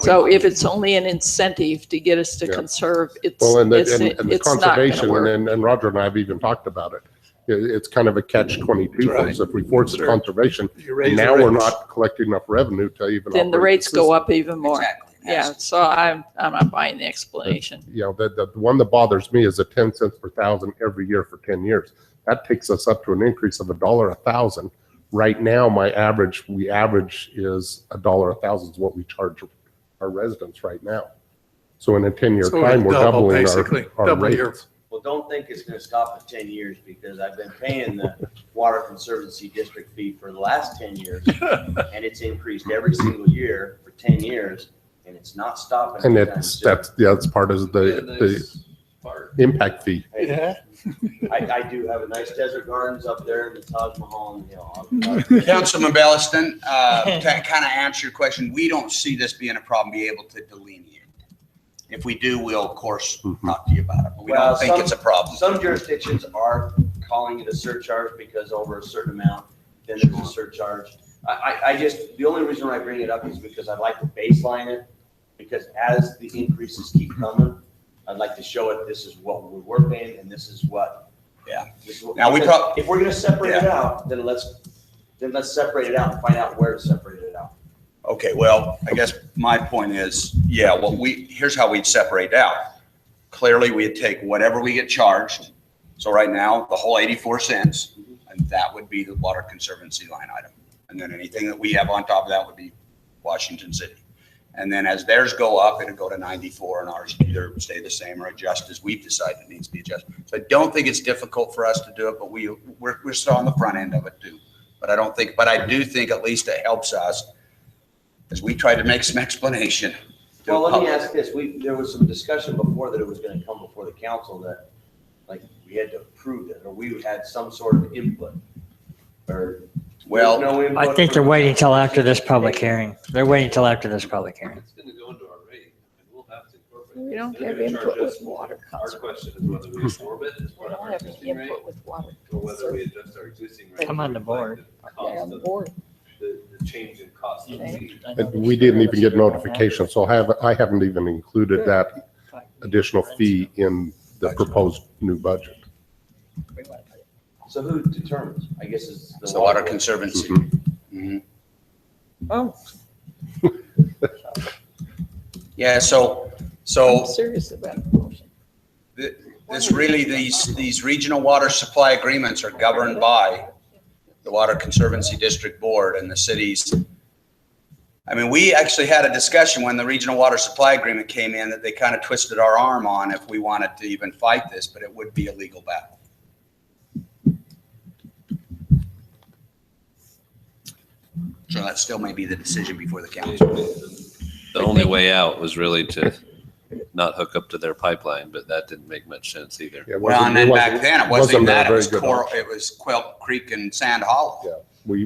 So if it's only an incentive to get us to Yeah. conserve, it's, Well, and the it's not going to conservation, work. and Roger and I have even talked about it. It's kind of a catch-22 for us. If we force the Sure. conservation, You raise now the we're rates. not collecting enough revenue to even. Then the operate rates go up even more. Exactly. Yeah, so I'm not buying the explanation. You know, the one that bothers me is the 10 cents per thousand every year for 10 years. That takes us up to an increase of $1 a thousand. Right now, we average is $1 a thousand is what we charge our residents right now. So in a 10-year So time, we're double, doubling basically, our double your- rates. Well, don't think it's gonna stop at 10 years because I've been paying the Water Conservancy District fee for the last 10 years. And it's increased every single year for 10 years and it's not stopping. And anytime it's, soon. that's part of the impact fee. Yeah. I do have a nice desert gardens up there in the Taj Mahal and, you know. Councilman Belliston, to kind of answer your question, we don't see this being a problem, be able to delineate. If we do, we'll of course talk to you about it, but we Well, don't think it's a problem. Some jurisdictions are calling it a surcharge because over a certain amount, then there's a surcharge. I just, the only reason I bring it up is because I'd like to baseline it, because as the increases keep coming, I'd like to show it, this is what we're paying and this is what. Yeah. This is what, Now, we because if we're gonna separate it Yeah. out, then let's separate it out and find out where to separate it out. Okay, well, I guess my point is, yeah, here's how we'd separate out. Clearly, we'd take whatever we get charged. So right now, the whole 84 cents, and that would be the Water Conservancy line item. And then anything that we have on top of that would be Washington City. And then as theirs go up, it'll go to 94 and ours either stay the same or adjust as we've decided it needs to be adjusted. So I don't think it's difficult for us to do it, but we're still on the front end of it too. But I do think at least it helps us as we try to make some explanation. to Well, the let me public. ask this, there was some discussion before that it was gonna come before the council that, like, we had to approve it, or we had some sort of input, or. Well, no input I think they're from- waiting till after this public hearing. They're waiting till after this public hearing. It's gonna go into our rate, and we'll have to incorporate. We don't They're have gonna input charge with us more. water Our conservation. question is whether we absorb it as We part of don't our have any existing rate, input with water. or whether we adjust our existing rate. I'm on the to board. reflect the Yeah, cost on the of board. The change in cost of the fee. And we didn't even get notification, so I haven't even included that additional fee in the proposed new budget. So who determines? I guess it's It's the Water Conservancy. Mhm. Oh, Yeah, so I'm serious about the motion. these regional water supply agreements are governed by the Water Conservancy District Board and the cities. I mean, we actually had a discussion when the regional water supply agreement came in that they kind of twisted our arm on if we wanted to even fight this, but it would be a legal battle. So that still may be the decision before the council. The only way out was really to not hook up to their pipeline, but that didn't make much sense either. Yeah, it Well, and then back then, it wasn't even a that, it very was good Coral, option. it was Quail Creek and Sand Hollow. Yeah, we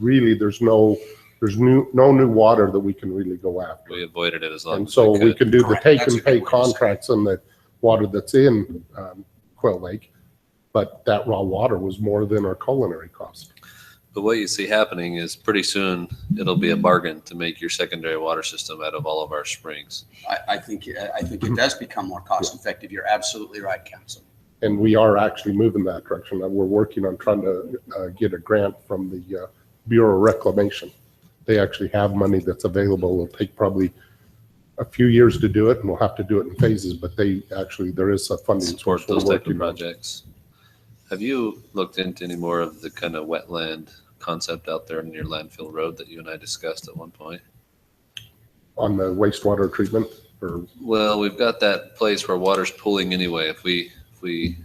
really, there's no new water that we can really go after. We avoided it as long And as so we we could. can do the Correct. take That's and a pay good way to say it. contracts on the water that's in Quail Lake. But that raw water was more than our culinary cost. But what you see happening is pretty soon it'll be a bargain to make your secondary water system out of all of our springs. I think it does become more cost effective. You're absolutely right, Council. And we are actually moving that direction. We're working on trying to get a grant from the Bureau of Reclamation. They actually have money that's available. It'll take probably a few years to do it, and we'll have to do it in phases, but there is a funding Support source we're those type of working on. projects. Have you looked into any more of the kind of wetland concept out there near Landfill Road that you and I discussed at one point? On the wastewater treatment, or Well, we've got that place where water's pooling anyway. If we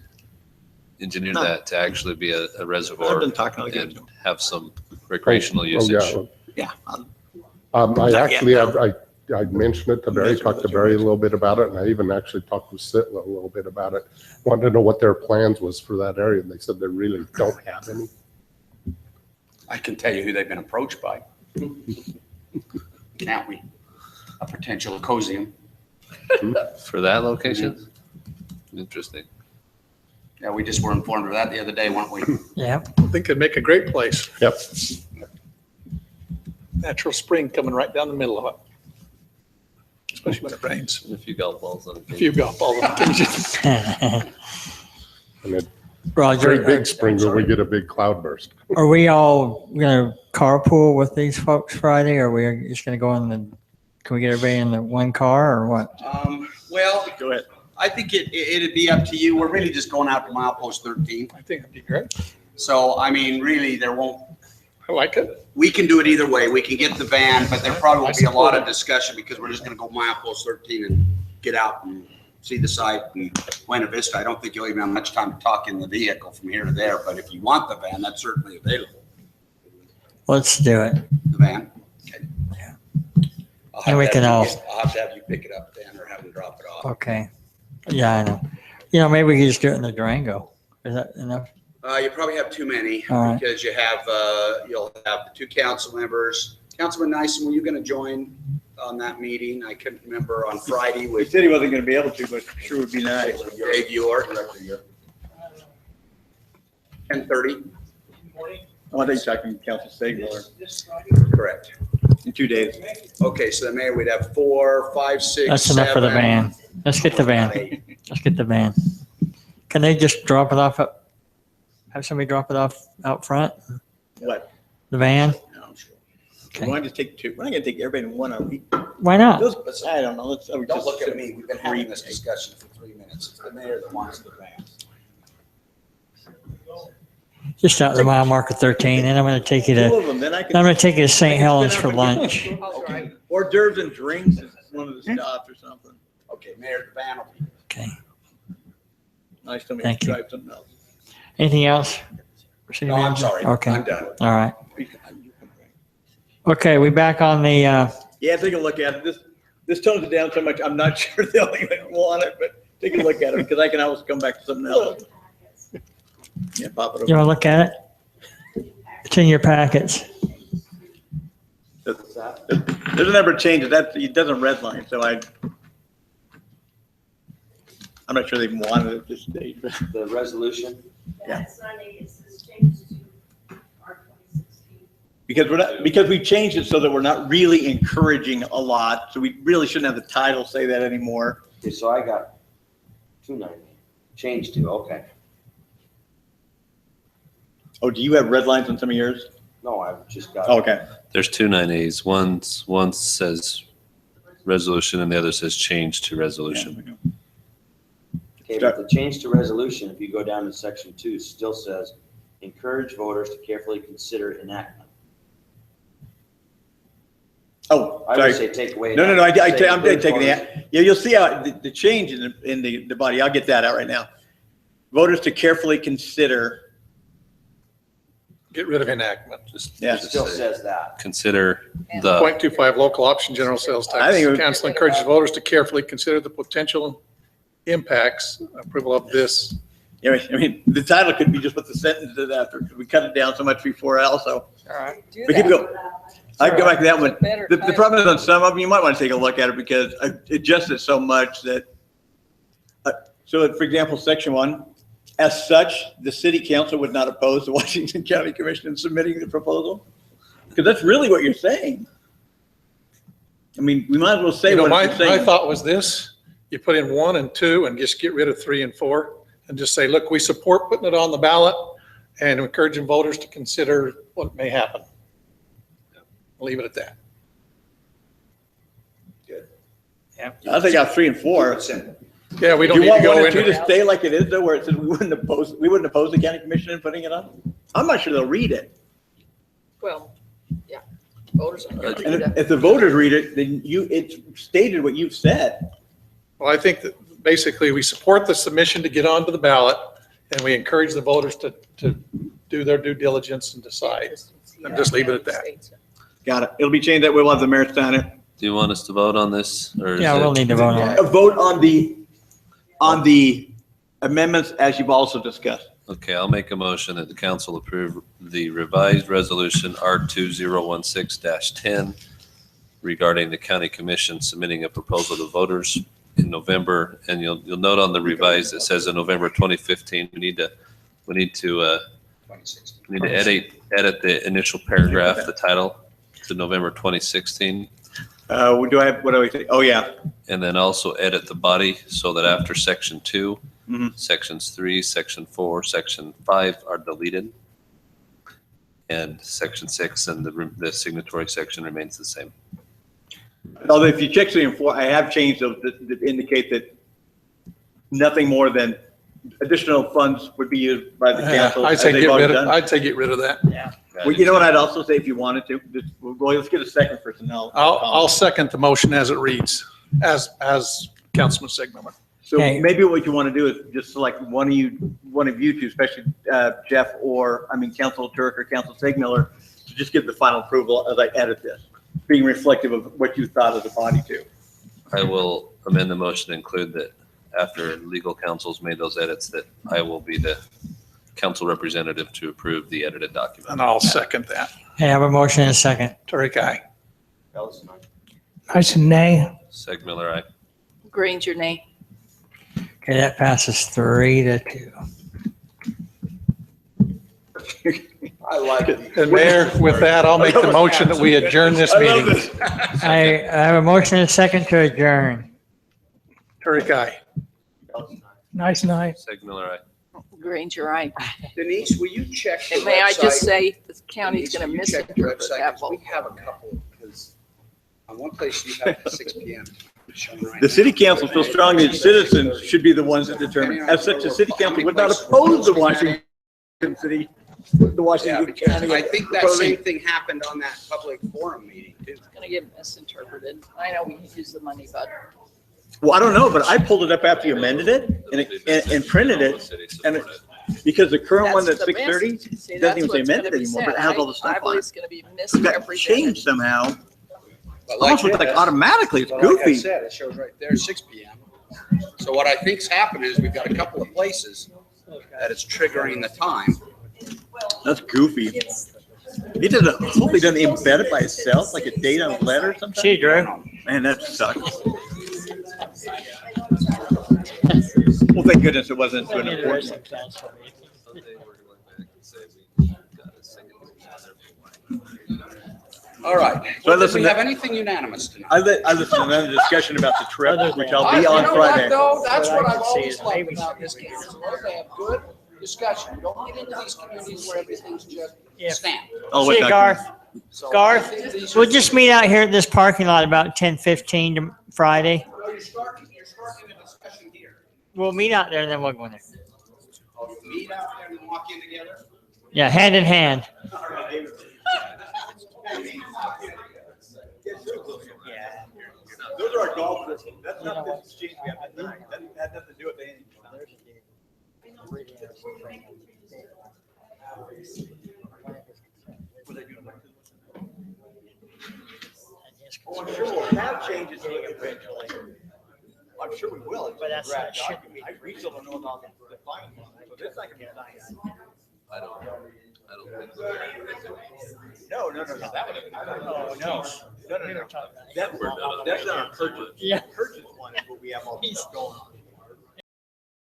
engineer No. that to actually be a I've reservoir been talking, I'll get and to 'em. have some recreational Oh, usage. yeah. Yeah. I Not yet, actually, no. I mentioned it to Barry, talked to Barry a little bit about it, and I even actually talked with Sitla a little bit about it. Wanted to know what their plans was for that area, and they said they really don't have any. I can tell you who they've been approached by. Can't we? A potential Ecosium. For that location? Interesting. Yeah, we just were informed of that the other day, weren't we? Yeah. I think it'd make a great place. Yep. Natural spring coming right down the middle of it. Especially when it rains. A few golf balls on A few golf balls on occasion. And it, Roger, great big spring, but we get a big cloud burst. are we all gonna carpool with these folks Friday, or are we just gonna go in the, can we get everybody in the one car or what? Well, Go ahead. I think it'd be up to you. We're really just going out to milepost 13. I think it'd be great. So, I mean, really, there won't, I like it. we can do it either way. We can get the van, but there probably won't be a lot of discussion because we're just gonna go milepost 13 and get out and see the site and Buena Vista. I don't think you'll even have much time to talk in the vehicle from here to there, but if you want the van, that's certainly available. Let's do it. The van? Okay. Yeah. I'll And we have can to have all- you I'll have to have you pick it up then or have them drop it off. Okay. Yeah, I know. You know, maybe we could just do it in the Durango. Is that enough? You probably have too many All right. because you have, you'll have the two council members. Councilman Nyson, were you going to join on that meeting? I couldn't remember on Friday He with said he wasn't gonna be able to, but sure would be nice. Dave York. 10:30, Oh, I think you're talking Council Stengel correct. in 2 days. Okay, so then maybe we'd have 4, 5, 6, That's enough for the 7. van. Let's get the van. Let's get the van. Can they just drop it off have somebody drop it off out front? What? The van? No, I'm sure. Okay. We're going to take two. We're not gonna take everybody in one, are we? Why not? Those, I don't know. Let's. Don't look at me. We've been having this discussion for 3 minutes. It's the mayor that wants the van. Just out the mile marker 13, and I'm gonna take you Two to, of them, then I can. I'm gonna take you to St. Helens for lunch. Okay. Hors d'oeuvres and drinks is one of the stops or something. Okay, Mayor, the van will be. Okay. Nice to meet Thank you. you. Drive something else. Anything else? City No, I'm manager? sorry. Okay. I'm done. All right. Okay, we back on the, Yeah, take a look at it. This tones it down so much, I'm not sure they'll even want it, but take a look at it because I can always come back to something else. Yeah, pop it you over. wanna look at it? It's in your packets. There's a number of changes. It doesn't redline, so I'm not sure they even want it at this stage. but- The resolution, Yeah. Because we've changed it so that we're not really encouraging a lot, so we really shouldn't have the title say that anymore. okay, so I got 290, changed to, okay. Oh, do you have red lines on some of yours? No, I've just got. Oh, okay. There's two 9As. One says resolution and the other says change to resolution. Okay, but the change to resolution, if you go down to section 2, still says, encourage voters to carefully consider enactment. Oh, I sorry. would say take away. No, I'm say taking encourage voters- that. Yeah, you'll see how the change in the body, I'll get that out right now. Voters to carefully consider, Get rid of enactment. yeah. It still says that. Consider the, 0.25 local option general sales I tax. think it would- Council encourages voters to carefully consider the potential impacts, approval of this. Yeah, I mean, the title could be just what the sentence is after, because we cut it down so much before also. All right. But keep going. I can go back to that one. The problem is on some of them, you might want to take a look at it because I adjusted so much that, so for example, section 1, as such, the city council would not oppose the Washington County Commission in submitting the proposal. Because that's really what you're saying. I mean, we might as well say You know, what my you're saying. thought was this, you put in 1 and 2 and just get rid of 3 and 4 and just say, look, we support putting it on the ballot and encouraging voters to consider what may happen. Leave it at that. I think out 3 and 4. Yeah, we Do don't you need to want 1 go and 2 into. to stay like it is though, where it says we wouldn't oppose the county commission in putting it on? I'm not sure they'll read it. Well, yeah, voters are going to read it. If the voters read it, then it's stated what you've said. Well, I think that basically we support the submission to get onto the ballot and we encourage the voters to do their due diligence and decide. And just leave it at that. Got it. It'll be changed that way. We'll have the mayor sign it. Do you want us to vote on this? Or is Yeah, we'll it- need to vote on it. A vote on the amendments as you've also discussed. Okay, I'll make a motion that the council approve the revised resolution R2016-10 regarding the county commission submitting a proposal to voters in November. And you'll note on the revised, it says in November 2015, we need to edit the initial paragraph, the title, to November 2016. What do I say? Oh, yeah. And then also edit the body so that after section 2, Mhm. sections 3, section 4, section 5 are deleted. And section 6 and the signatory section remains the same. Although if you check 3 and 4, I have changed those that indicate that nothing more than additional funds would be used by the council. I'd as say they've get already rid of, done. I'd say get rid of that. Well, you know what I'd also say if you wanted to? Well, let's get a second first and I'll second the motion as it reads, as Councilman Sigmiller. So Okay. maybe what you want to do is just select one of you two, especially Jeff Council Turk or Council Sigmiller, to just give the final approval as I edit this, being reflective of what you thought of the body too. I will amend the motion to include that after legal counsel's made those edits, that I will be the council representative to approve the edited document. And I'll second that. Okay, I have a motion and a second. Turek, aye. I said nay. Segmiller, aye. Granger, nay. Okay, that passes 3-2. I like it. And Mayor, with that, I'll make the motion that we adjourn this meeting. I have a motion and a second to adjourn. Turek, aye. Nice night. Segmiller, aye. Granger, aye. Denise, will you check the And may I just website? say, the county's Denise, going to will you check the misinterpret website? that 'Cause vote. We have a couple, because on one place you have 6 PM. shown right The now. city council feels strongly that citizens should be the ones that determine. As such, the city council would not oppose the Washington City, the Yeah, Washington because County. I think that proposing- same thing happened on that public forum meeting too. It's going to get misinterpreted. I know we use the money, but Well, I don't know, but I pulled it up after you amended it and printed it. And it, because the current one that's that's the 630 message. See, doesn't that's even say what's gonna amended be anymore, said. but it has all the I stuff on believe it. it's going to be It got misrepresented. changed somehow. But Almost looks like automatically, it's Like I goofy. said, it shows right there, 6 PM. So what I think's happened is we've got a couple of places that it's triggering the time. That's goofy. It doesn't, hopefully doesn't embed it by itself, like a date on a letter or something. See you, Drew. Man, that sucks. Well, thank goodness it wasn't an important one. All right. So I Did listened we to- have anything unanimous tonight? I listened to another discussion about the trip, which I'll be You on know what, Friday. though? That's What I what I've can see always is loved maybe about she this could be council. They have good discussion. We don't get into these communities where everything's just Yeah. stamp. Oh, See what you, Garth. document? So I Garth, think these we'll are- just meet out here at this parking lot about 10:15 to Friday. No, you're starting a discussion here. We'll meet out there and then we'll go in there. Oh, you meet out there and walk in together? Yeah, hand in hand. Those are our golf lessons. That's not the exchange we have tonight. That had nothing to do with anything. Oh, I'm sure we'll have changes to it eventually. I'm sure we will. It's But that's- a draft should document. We still don't know about the final one, so this I can be nice. I don't think No, no, no, no. That would have. Oh, no. No, no, no. That's not a purchase. Yeah. Purchase one is what we have all the stuff going on.